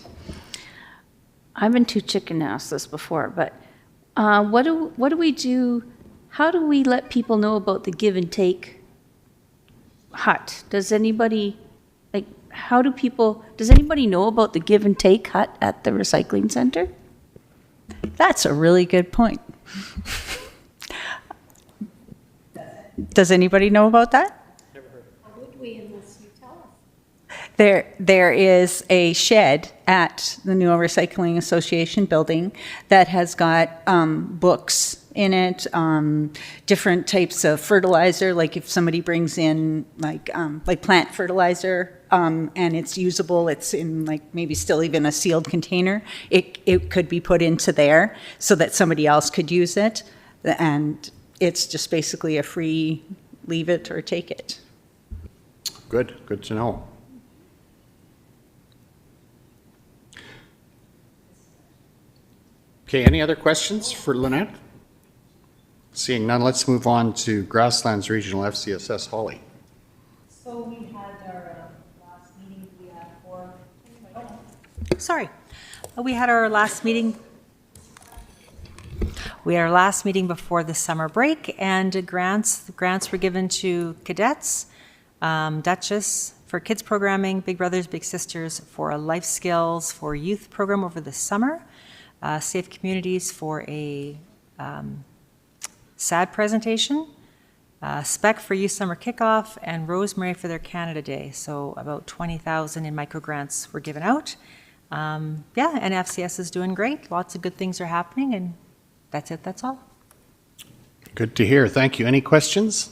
I've been too chicken to ask this before, but what do we do? How do we let people know about the give and take hut? Does anybody know about the give and take hut at the recycling center? That's a really good point. Does anybody know about that? How would we unless you tell us? There is a shed at the Newell Recycling Association building that has got books in it, different types of fertilizer, like if somebody brings in like plant fertilizer, and it's usable, it's in like maybe still even a sealed container, it could be put into there so that somebody else could use it. And it's just basically a free leave it or take it. Good to know. Okay, any other questions for Lynette? Seeing none, let's move on to Grasslands Regional FCSS. Holly. So we had our last meeting, we had 4 Sorry. We had our last meeting. We had our last meeting before the summer break, and grants were given to cadets, Duchess for kids programming, Big Brothers Big Sisters for a life skills for youth program over the summer, Safe Communities for a SAD presentation, Spec for Youth Summer Kickoff, and Rosemary for their Canada Day. So about 20,000 in microgrants were given out. And FCS is doing great. Lots of good things are happening, and that's it. That's all. Good to hear. Thank you. Any questions?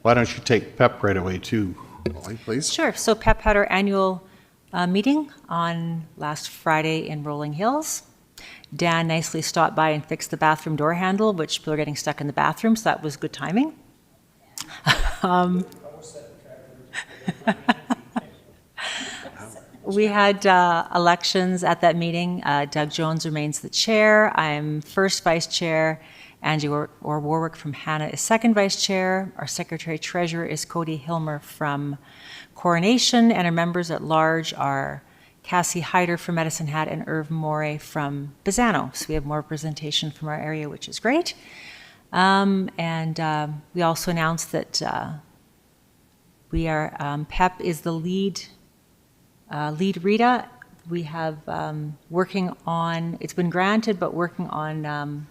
Why don't you take PEP right away too, Molly, please? Sure. So PEP had our annual meeting on last Friday in Rolling Hills. Dan nicely stopped by and fixed the bathroom door handle, which people are getting stuck in the bathroom, so that was good timing. We had elections at that meeting. Doug Jones remains the chair. I'm first vice chair. Angie Warwick from Hannah is second vice chair. Our secretary treasurer is Cody Hilmer from Coronation, and our members at large are Cassie Hyder from Medicine Hat and Irv Morey from Bassano. So we have more representation from our area, which is great. We also announced that we are, PEP is the lead RETA. We have working on, it's been granted, but working on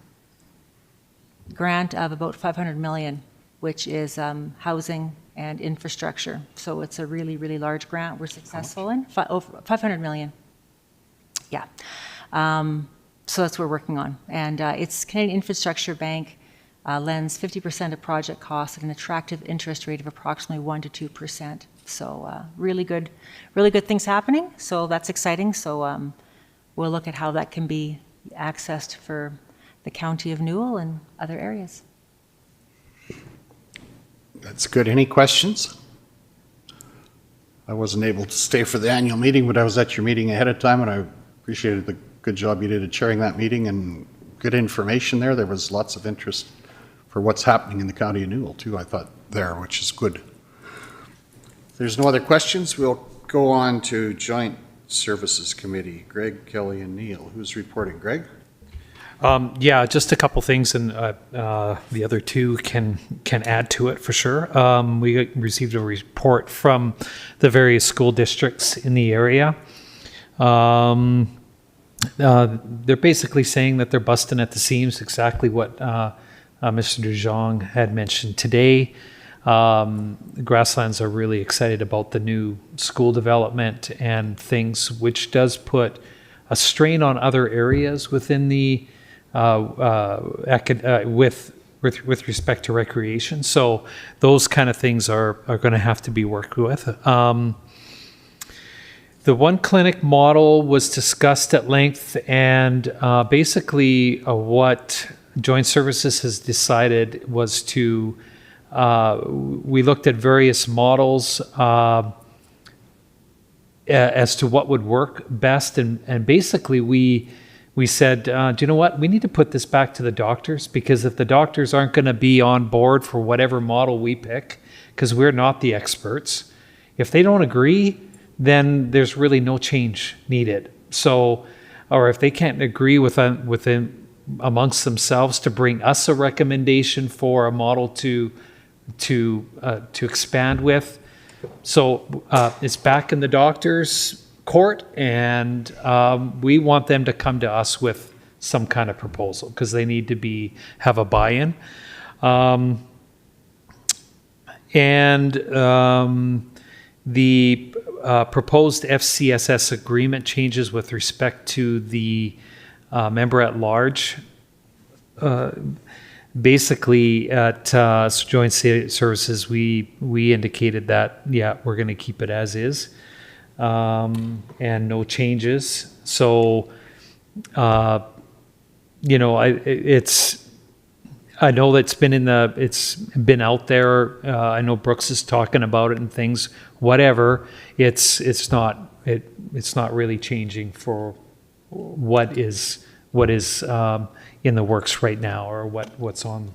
grant of about 500 million, which is housing and infrastructure. So it's a really, really large grant we're successful in. 500 million. Yeah. So that's what we're working on. And it's Canadian Infrastructure Bank lends 50% of project costs at an attractive interest rate of approximately 1% to 2%. So really good things happening. So that's exciting. So we'll look at how that can be accessed for the County of Newell and other areas. That's good. Any questions? I wasn't able to stay for the annual meeting, but I was at your meeting ahead of time, and I appreciated the good job you did at chairing that meeting and good information there. There was lots of interest for what's happening in the County of Newell, too, I thought there, which is good. If there's no other questions, we'll go on to Joint Services Committee. Greg, Kelly, and Neil. Who's reporting? Greg? Just a couple things, and the other two can add to it for sure. We received a report from the various school districts in the area. They're basically saying that they're busting at the seams, exactly what Mr. Jong had mentioned today. Grasslands are really excited about the new school development and things, which does put a strain on other areas within the with respect to recreation. So those kind of things are going to have to be worked with. The one clinic model was discussed at length, and basically what Joint Services has decided was to, we looked at various models as to what would work best, and basically we said, do you know what? We need to put this back to the doctors, because if the doctors aren't going to be on board for whatever model we pick, because we're not the experts, if they don't agree, then there's really no change needed. So, or if they can't agree within amongst themselves to bring us a recommendation for a model to expand with. So it's back in the doctors' court, and we want them to come to us with some kind of proposal, because they need to have a buy-in. The proposed FCSS agreement changes with respect to the member at large. Basically, at Joint Services, we indicated that, yeah, we're going to keep it as is, and no changes. So, I know that's been it's been out there. I know Brooks is talking about it and things. Whatever, it's not really changing for what is in the works right now, or what's on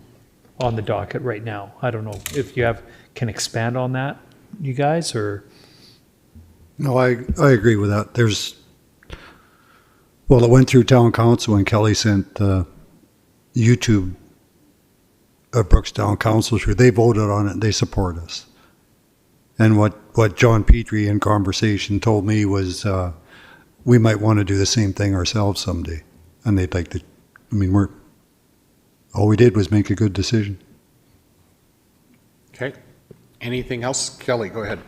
the docket right now. I don't know if you can expand on that, you guys, or. No, I agree with that. There's Well, it went through town council and Kelly sent YouTube Brooks Town Council through. They voted on it and they support us. And what John Petrie in conversation told me was we might want to do the same thing ourselves someday. And they'd like to, I mean, all we did was make a good decision. Okay. Anything else? Kelly, go ahead.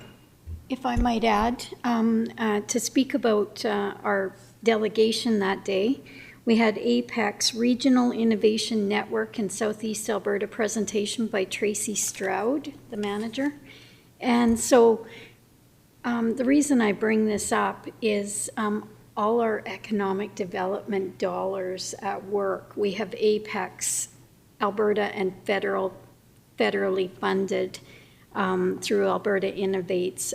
If I might add, to speak about our delegation that day, we had APEX Regional Innovation Network in Southeast Alberta presentation by Tracy Stroud, the manager. And so the reason I bring this up is all our economic development dollars at work. We have APEX, Alberta, and federally funded through Alberta Innovates.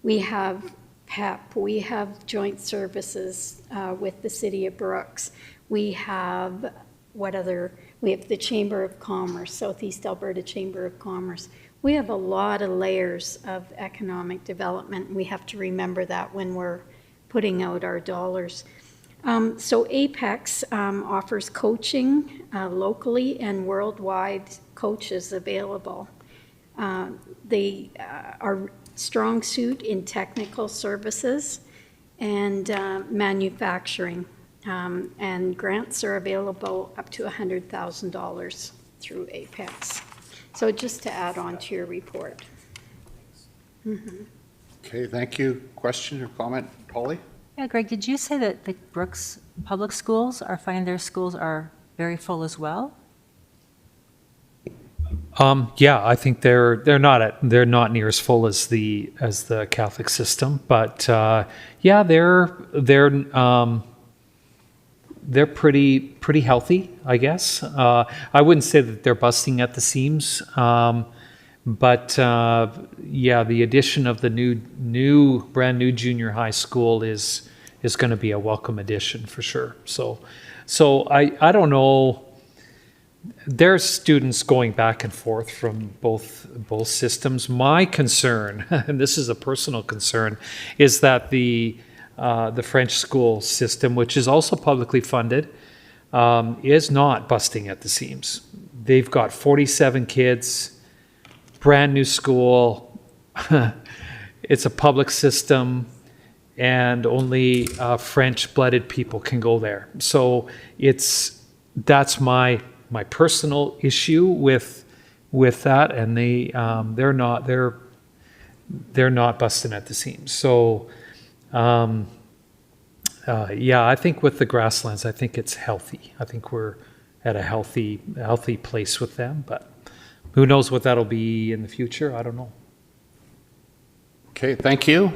We have PEP, we have joint services with the City of Brooks. We have we have the Chamber of Commerce, Southeast Alberta Chamber of Commerce. We have a lot of layers of economic development. We have to remember that when we're putting out our dollars. So APEX offers coaching locally and worldwide coaches available. They are strong suit in technical services and manufacturing. And grants are available up to $100,000 through APEX. So just to add on to your report. Mm-hmm. Okay, thank you. Question or comment, Holly? Yeah, Greg, did you say that the Brooks Public Schools are finding their schools are very full as well? Yeah, I think they're not near as full as the Catholic system, but yeah, they're pretty healthy, I guess. I wouldn't say that they're busting at the seams, but yeah, the addition of the brand new junior high school is going to be a welcome addition for sure. So I don't know. There's students going back and forth from both systems. My concern, and this is a personal concern, is that the French school system, which is also publicly funded, is not busting at the seams. They've got 47 kids, brand new school. It's a public system, and only French-blooded people can go there. So that's my personal issue with that, and they're not busting at the seams. So yeah, I think with the Grasslands, I think it's healthy. I think we're at a healthy place with them, but who knows what that'll be in the future? I don't know. Okay, thank you.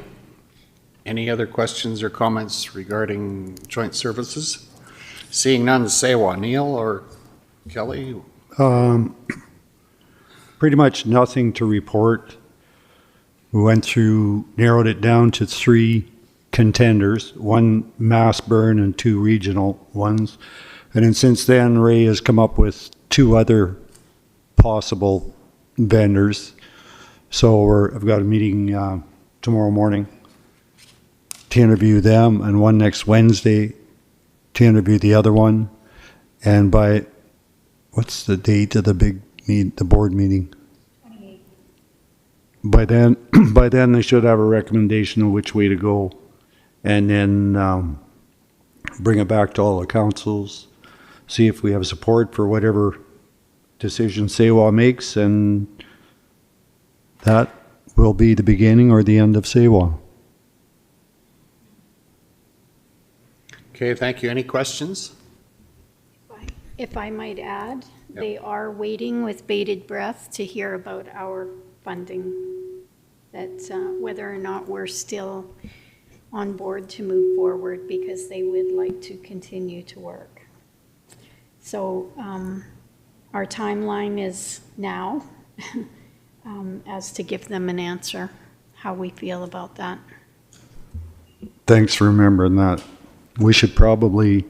Any other questions or comments regarding joint services? Seeing none, Sewa, Neil or Kelly? Pretty much nothing to report. We went through, narrowed it down to 3 contenders, 1 mass burn and 2 regional ones. And then since then, Ray has come up with 2 other possible vendors. So I've got a meeting tomorrow morning to interview them, and one next Wednesday to interview the other one. And by, what's the date of the the board meeting? 28. By then they should have a recommendation of which way to go, and then bring it back to all the councils, see if we have support for whatever decision SAWA makes, and that will be the beginning or the end of SAWA. Okay, thank you. Any questions? If I might add, they are waiting with bated breath to hear about our funding, that whether or not we're still on board to move forward, because they would like to continue to work. So our timeline is now as to give them an answer, how we feel about that. Thanks for remembering that. We should probably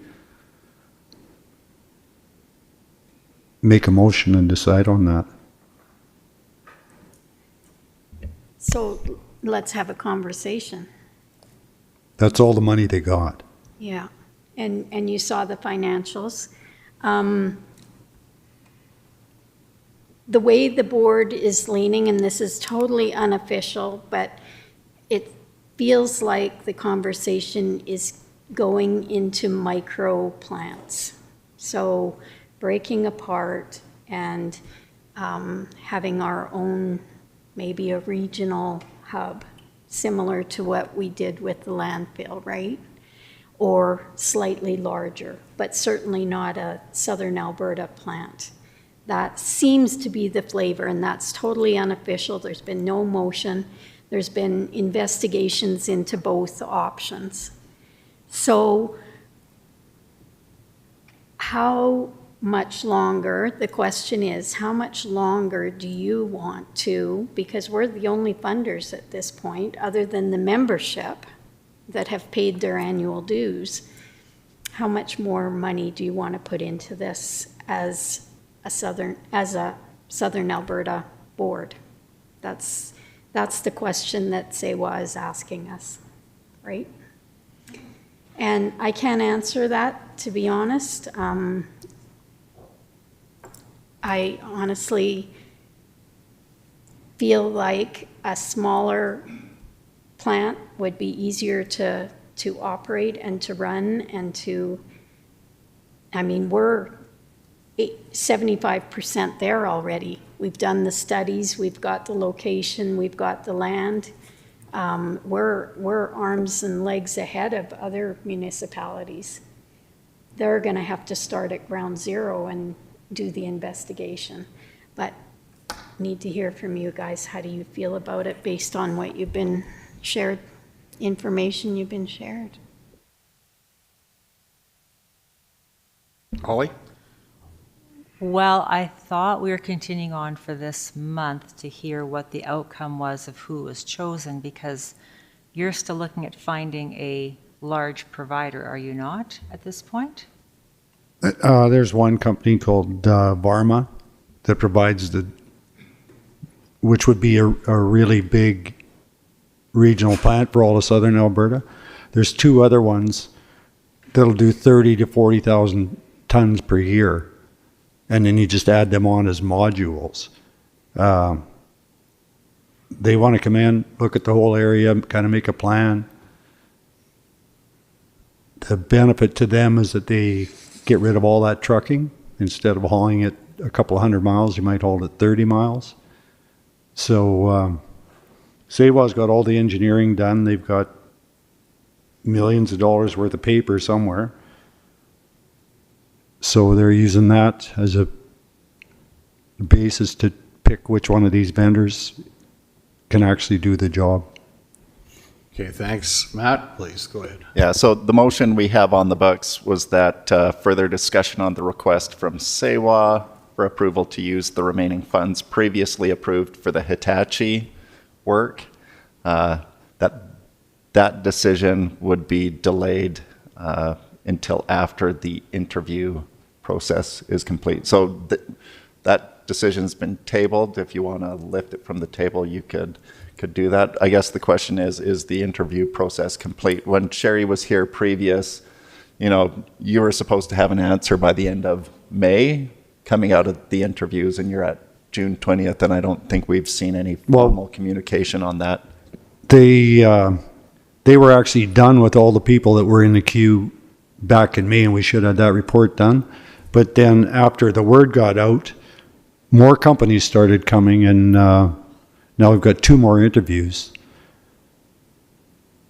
make a motion and decide on that. So let's have a conversation. That's all the money they got. Yeah. and you saw the financials. The way the board is leaning, and this is totally unofficial, but it feels like the conversation is going into micro plants. So breaking apart and having our own, maybe a regional hub, similar to what we did with the landfill, right? Or slightly larger, but certainly not a Southern Alberta plant. That seems to be the flavor, and that's totally unofficial. There's been no motion. There's been investigations into both options. So how much longer, the question is, how much longer do you want to, because we're the only funders at this point, other than the membership that have paid their annual dues, how much more money do you want to put into this as a Southern Alberta board? That's the question that Sewa is asking us, right? And I can't answer that, to be honest. I honestly feel like a smaller plant would be easier to operate and to run and to, I mean, we're 75% there already. We've done the studies, we've got the location, we've got the land. We're arms and legs ahead of other municipalities. They're going to have to start at ground zero and do the investigation. But need to hear from you guys. How do you feel about it based on what you've been shared, information you've been shared? Holly? Well, I thought we were continuing on for this month to hear what the outcome was of who was chosen, because you're still looking at finding a large provider, are you not, at this point? There's one company called Varma that provides which would be a really big regional plant for all of Southern Alberta. There's two other ones that'll do 30 to 40,000 tons per year. And then you just add them on as modules. They want to come in, look at the whole area, kind of make a plan. The benefit to them is that they get rid of all that trucking. Instead of hauling it a couple of 100 miles, you might haul it 30 miles. So Sewa's got all the engineering done. They've got millions of dollars worth of paper somewhere. So they're using that as a basis to pick which one of these vendors can actually do the job. Okay, thanks. Matt, please go ahead. Yeah, so the motion we have on the books was that further discussion on the request from Sewa for approval to use the remaining funds previously approved for the Hitachi work. That decision would be delayed until after the interview process is complete. So that decision's been tabled. If you want to lift it from the table, you could do that. I guess the question is the interview process complete? When Sherry was here previous, you were supposed to have an answer by the end of May coming out of the interviews, and you're at June 20th, and I don't think we've seen any formal communication on that. They were actually done with all the people that were in the queue back in May, and we should have that report done. But then after the word got out, more companies started coming, and now we've got 2 more interviews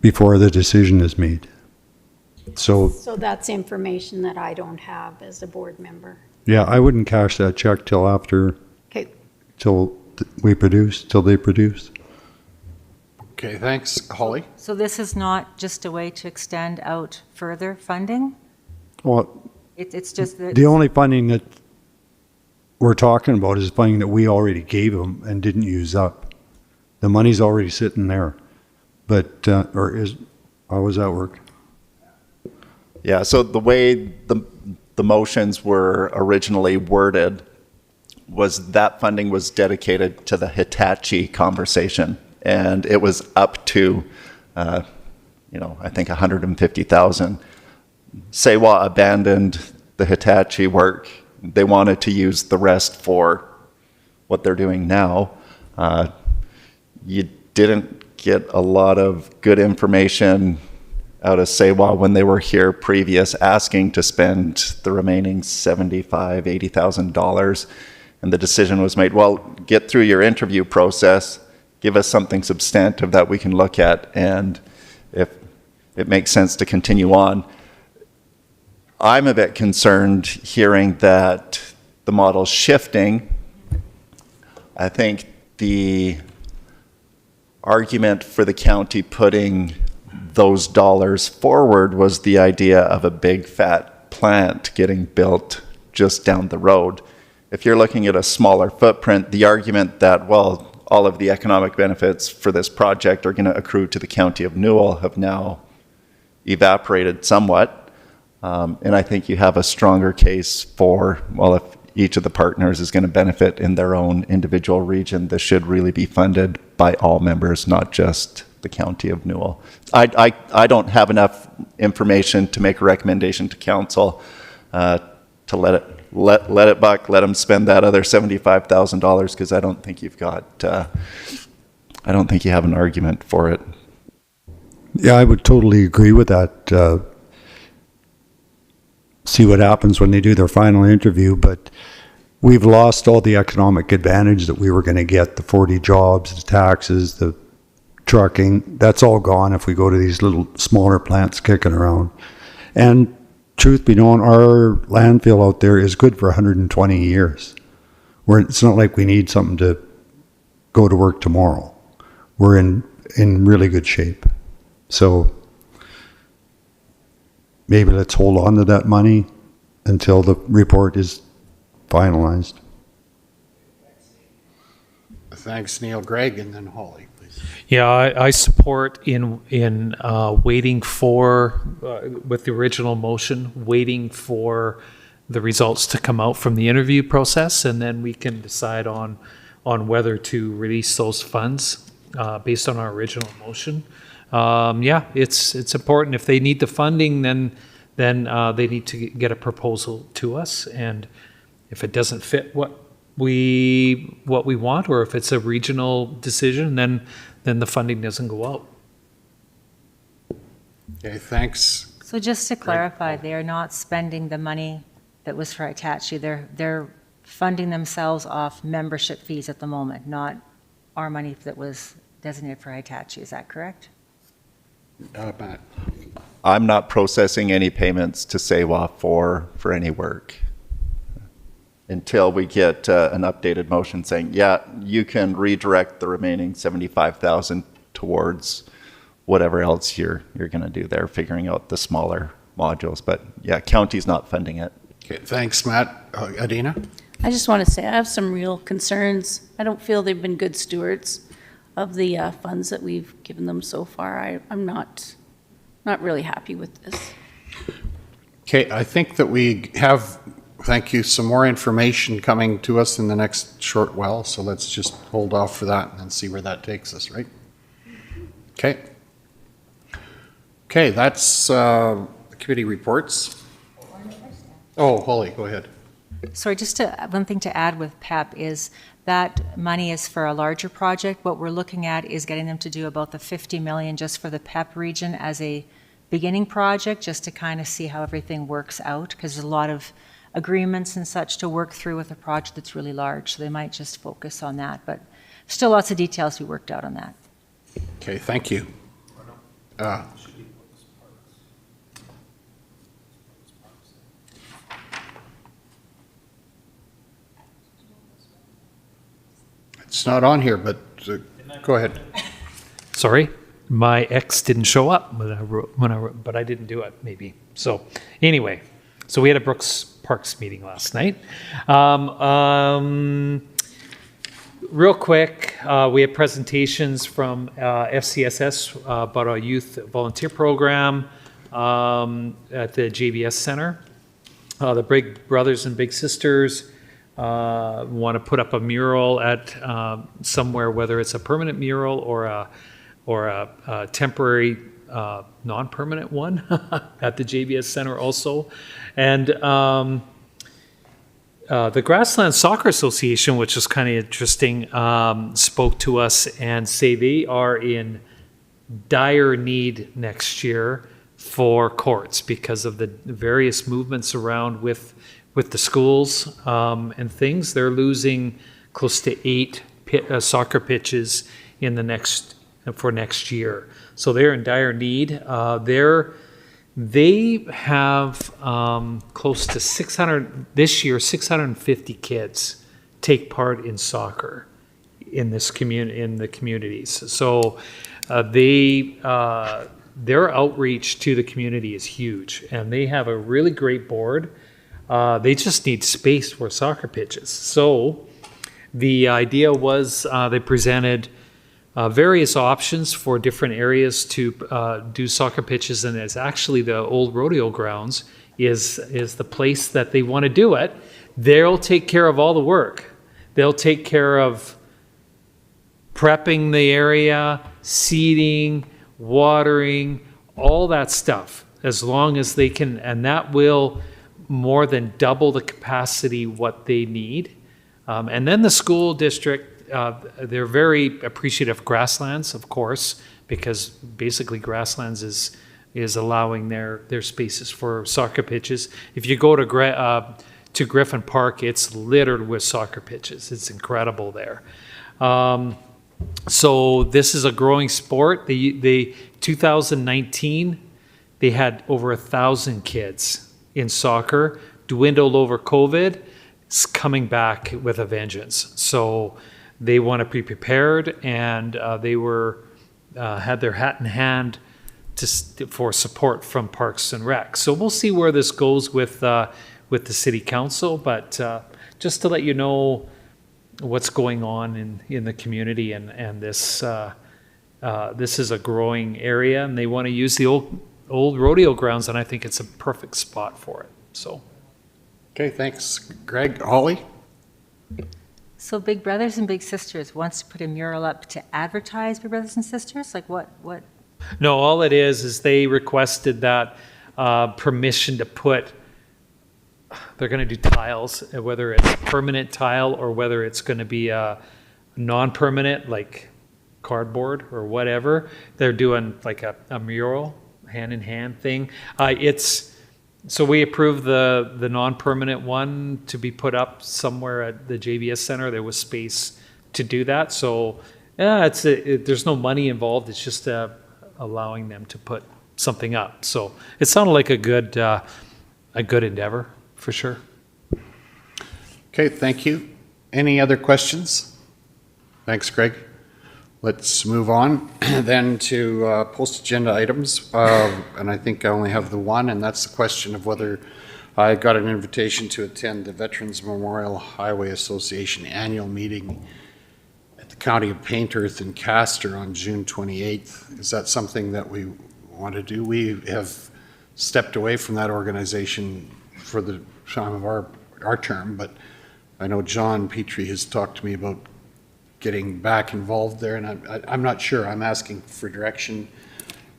before the decision is made. So that's information that I don't have as a board member. yeah, I wouldn't cash that check till after, Okay. till they produce. Okay, thanks. Holly? So this is not just a way to extend out further funding? Well, It's just that... the only funding that we're talking about is funding that we already gave them and didn't use up. The money's already sitting there. But, how does that work? Yeah, so the way the motions were originally worded was that funding was dedicated to the Hitachi conversation, and it was up to, I think 150,000. Sewa abandoned the Hitachi work. They wanted to use the rest for what they're doing now. You didn't get a lot of good information out of Sewa when they were here previous, asking to spend the remaining $75,000, $80,000. And the decision was made, well, get through your interview process, give us something substantive that we can look at, and if it makes sense to continue on. I'm a bit concerned hearing that the model's shifting. I think the argument for the county putting those dollars forward was the idea of a big fat plant getting built just down the road. If you're looking at a smaller footprint, the argument that, well, all of the economic benefits for this project are going to accrue to the county of Newell have now evaporated somewhat. And I think you have a stronger case for, well, if each of the partners is going to benefit in their own individual region, this should really be funded by all members, not just the county of Newell. I don't have enough information to make a recommendation to council to let it buck, let them spend that other $75,000, because I don't think you've got, I don't think you have an argument for it. Yeah, I would totally agree with that. See what happens when they do their final interview, but we've lost all the economic advantage that we were going to get, the 40 jobs, the taxes, the trucking. That's all gone if we go to these little smaller plants kicking around. And truth be known, our landfill out there is good for 120 years. It's not like we need something to go to work tomorrow. We're in really good shape. So maybe let's hold on to that money until the report is finalized. Thanks, Neil. Greg, and then Holly, please. Yeah, I support in waiting for, with the original motion, waiting for the results to come out from the interview process, and then we can decide on whether to release those funds based on our original motion. Yeah, it's important. If they need the funding, then they need to get a proposal to us, and if it doesn't fit what we want, or if it's a regional decision, then the funding doesn't go out. Okay, thanks. So just to clarify, they are not spending the money that was for Hitachi. They're funding themselves off membership fees at the moment, not our money that was designated for Hitachi. Is that correct? Matt. I'm not processing any payments to Sewa for any work until we get an updated motion saying, yeah, you can redirect the remaining $75,000 towards whatever else you're going to do there, figuring out the smaller modules. But yeah, county's not funding it. Okay, thanks, Matt. Adina? I just want to say I have some real concerns. I don't feel they've been good stewards of the funds that we've given them so far. I'm not really happy with this. Okay, I think that we have, thank you, some more information coming to us in the next short while, so let's just hold off for that and then see where that takes us, right? Okay. Okay, that's the committee reports. Oh, Holly, go ahead. Sorry, just one thing to add with PEP is that money is for a larger project. What we're looking at is getting them to do about the $50 million just for the PEP region as a beginning project, just to kind of see how everything works out, because there's a lot of agreements and such to work through with a project that's really large. So they might just focus on that, but still lots of details to be worked out on that. Okay, thank you. It's not on here, but go ahead. Sorry, my X didn't show up when I wrote, but I didn't do it, maybe. So anyway, so we had a Brooks Parks meeting last night. Real quick, we had presentations from FCSS about our youth volunteer program at the JBS Center. The Big Brothers and Big Sisters want to put up a mural at somewhere, whether it's a permanent mural or a temporary non-permanent one at the JBS Center also. And the Grasslands Soccer Association, which is kind of interesting, spoke to us and say they are in dire need next year for courts because of the various movements around with the schools and things. They're losing close to 8 soccer pitches in the next year. So they're in dire need. They have close to 600 this year. 650 kids take part in soccer in this in the communities. So their outreach to the community is huge, and they have a really great board. They just need space for soccer pitches. So the idea was they presented various options for different areas to do soccer pitches, and it's actually the old rodeo grounds is the place that they want to do it. They'll take care of all the work. They'll take care of prepping the area, seeding, watering, all that stuff, as long as they can, and that will more than double the capacity what they need. And then the school district, they're very appreciative of Grasslands, of course, because basically Grasslands is allowing their spaces for soccer pitches. If you go to Griffin Park, it's littered with soccer pitches. It's incredible there. So this is a growing sport. They 2019, they had over 1,000 kids in soccer, dwindled over COVID. It's coming back with a vengeance. So they want to be prepared, and they had their hat in hand for support from Parks and Rec. So we'll see where this goes with the City Council, but just to let you know what's going on in the community, and this is a growing area, and they want to use the old rodeo grounds, and I think it's a perfect spot for it. So. Okay, thanks, Greg. Holly? So Big Brothers and Big Sisters wants to put a mural up to advertise Big Brothers and Sisters? Like what? No, all it is they requested that permission to put, they're going to do tiles, whether it's permanent tile or whether it's going to be a non-permanent, like cardboard or whatever. They're doing like a mural, hand-in-hand thing. So we approved the non-permanent one to be put up somewhere at the JBS Center. There was space to do that. So there's no money involved. It's just allowing them to put something up. So it sounded like a good endeavor for sure. Okay, thank you. Any other questions? Thanks, Greg. Let's move on then to post-agenda items, and I think I only have the one, and that's the question of whether I got an invitation to attend the Veterans Memorial Highway Association annual meeting at the County of Paintearth in Castor on June 28th. Is that something that we want to do? We have stepped away from that organization for the time of our term, but I know John Petrie has talked to me about getting back involved there, and I'm not sure. I'm asking for direction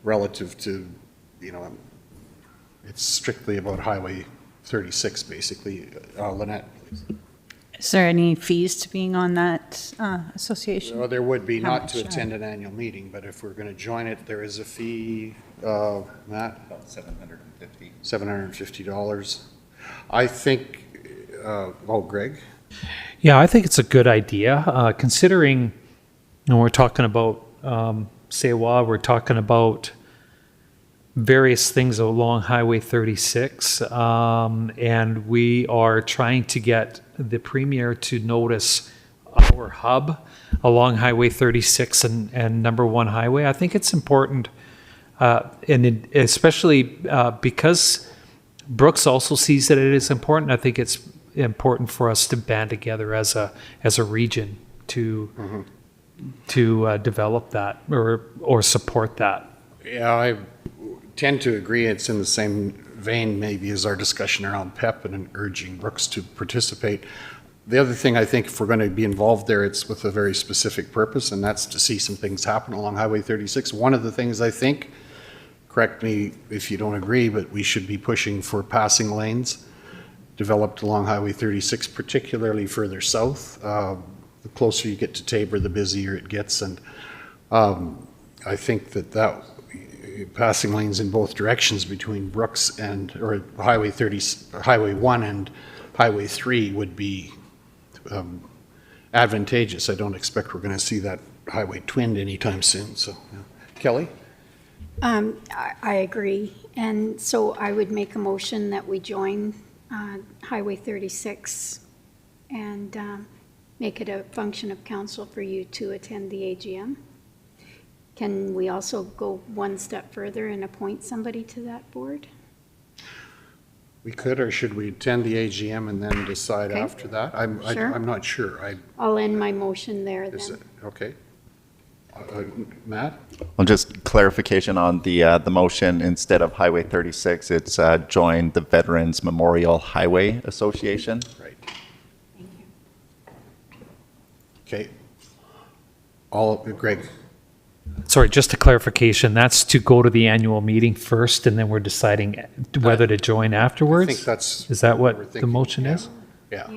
relative to, it's strictly about Highway 36, basically. Lynette, please. Is there any fees to being on that association? Well, there would be, How not much, to attend an annual meeting, but if we're going to join it, there is a fee, Matt? About $750. $750. I think, Greg? Yeah, I think it's a good idea, considering we're talking about Sewa, we're talking about various things along Highway 36, and we are trying to get the Premier to notice our hub along Highway 36 and number 1 highway. I think it's important, and especially because Brooks also sees that it is important. I think it's important for us to band together as a region to develop that or support that. Yeah, I tend to agree. It's in the same vein maybe as our discussion around PEP and urging Brooks to participate. The other thing, I think, if we're going to be involved there, it's with a very specific purpose, and that's to see some things happen along Highway 36. One of the things I think correct me if you don't agree, but we should be pushing for passing lanes developed along Highway 36, particularly further south. The closer you get to Tabor, the busier it gets. And I think that passing lanes in both directions between Brooks or Highway 1 and Highway 3 would be advantageous. I don't expect we're going to see that highway twinned anytime soon. So, yeah. Kelly? I agree. And so I would make a motion that we join Highway 36 and make it a function of council for you to attend the AGM. Can we also go one step further and appoint somebody to that board? We could, or should we attend the AGM and then decide Okay. after that? Sure. I'm not sure. I'll end my motion there Is then. it, okay. Matt? Well, just clarification on the motion. Instead of Highway 36, it's join the Veterans Memorial Highway Association. Right. Okay. Greg? Sorry, just a clarification, that's to go to the annual meeting first, and then we're deciding whether to join afterwards? I think that's Is that what we're what the thinking, motion is? Yeah.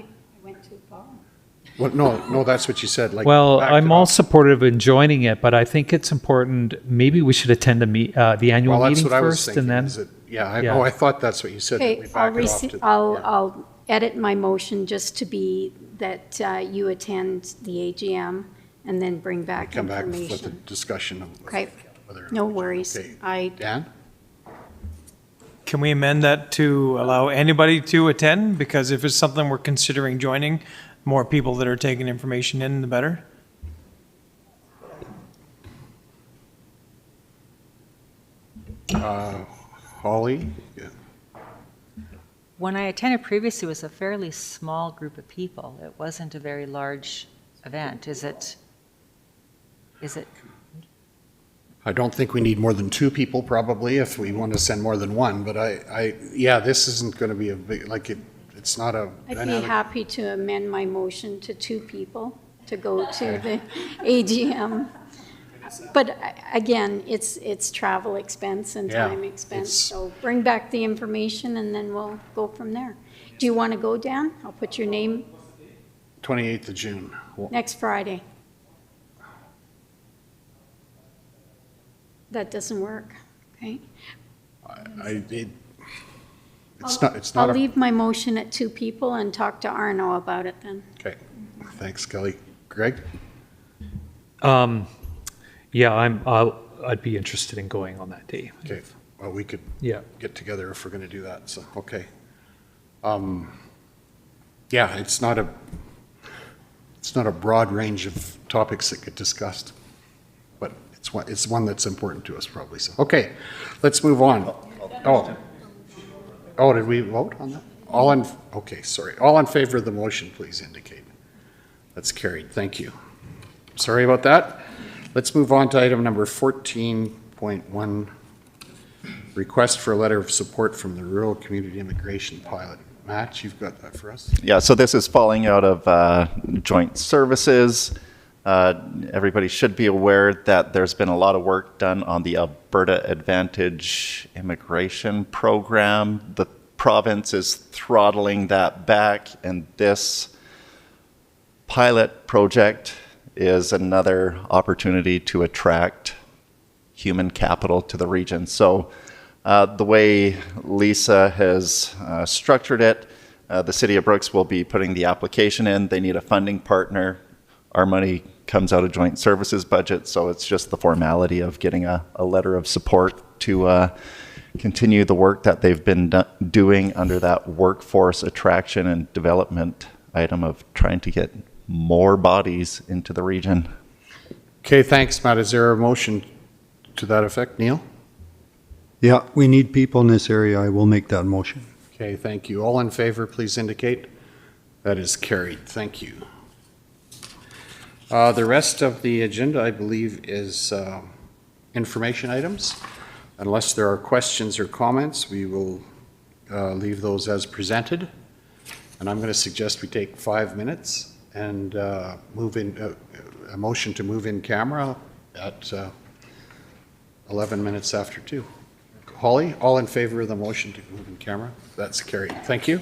Well, no, that's what you said. Like, Well, back I'm it all up. supportive in joining it, but I think it's important, maybe we should attend the annual Well, that's meeting what I was first, thinking. and is then, it- Yeah, Yeah. I thought that's what you said. that Okay, we back it off to- I'll edit my motion just to be that you attend the AGM and then bring back Come back with the information. discussion of Okay, whether. no worries. Okay. Dan? Can we amend that to allow anybody to attend? Because if it's something we're considering joining, more people that are taking information in, the better. Holly? Yeah. When I attended previously, it was a fairly small group of people. It wasn't a very large event. Is it? I don't think we need more than 2 people probably if we want to send more than 1, but yeah, this isn't going to be a big, like it's not a I'd be dynamic. happy to amend my motion to 2 people to go to the AGM. But again, it's travel expense and Yeah, time expense, it's- so bring back the information and then we'll go from there. Do you want to go, Dan? I'll put your name 28th of June. next Friday. That doesn't work, okay? It's not I'll leave my motion at 2 people and talk to Arno about it then. Okay, thanks, Kelly. Greg? yeah, I'd be interested in going on that day. Okay, well, we could Yeah. get together if we're going to do that, so, okay. Yeah, it's not a broad range of topics that get discussed, but it's one that's important to us probably, so. Okay, let's move on. Oh, did we vote on that? Okay, sorry. All in favor of the motion, please indicate. That's carried, thank you. Sorry about that. Let's move on to item number 14.1, request for a letter of support from the Rural Community Immigration Pilot. Matt, you've got that for us? Yeah, so this is falling out of joint services. Everybody should be aware that there's been a lot of work done on the Alberta Advantage immigration program. The province is throttling that back, and this pilot project is another opportunity to attract human capital to the region. So the way Lisa has structured it, the City of Brooks will be putting the application in. They need a funding partner. Our money comes out of joint services budget, so it's just the formality of getting a letter of support to continue the work that they've been doing under that workforce attraction and development item of trying to get more bodies into the region. Okay, thanks, Matt. Is there a motion to that effect? Neil? Yeah, we need people in this area. I will make that motion. Okay, thank you. All in favor, please indicate. That is carried. Thank you. The rest of the agenda, I believe, is information items. Unless there are questions or comments, we will leave those as presented. And I'm going to suggest we take 5 minutes and move in, a motion to move in camera at 11 minutes after 2. Holly. All in favor of the motion to move in camera? That's carried. Thank you.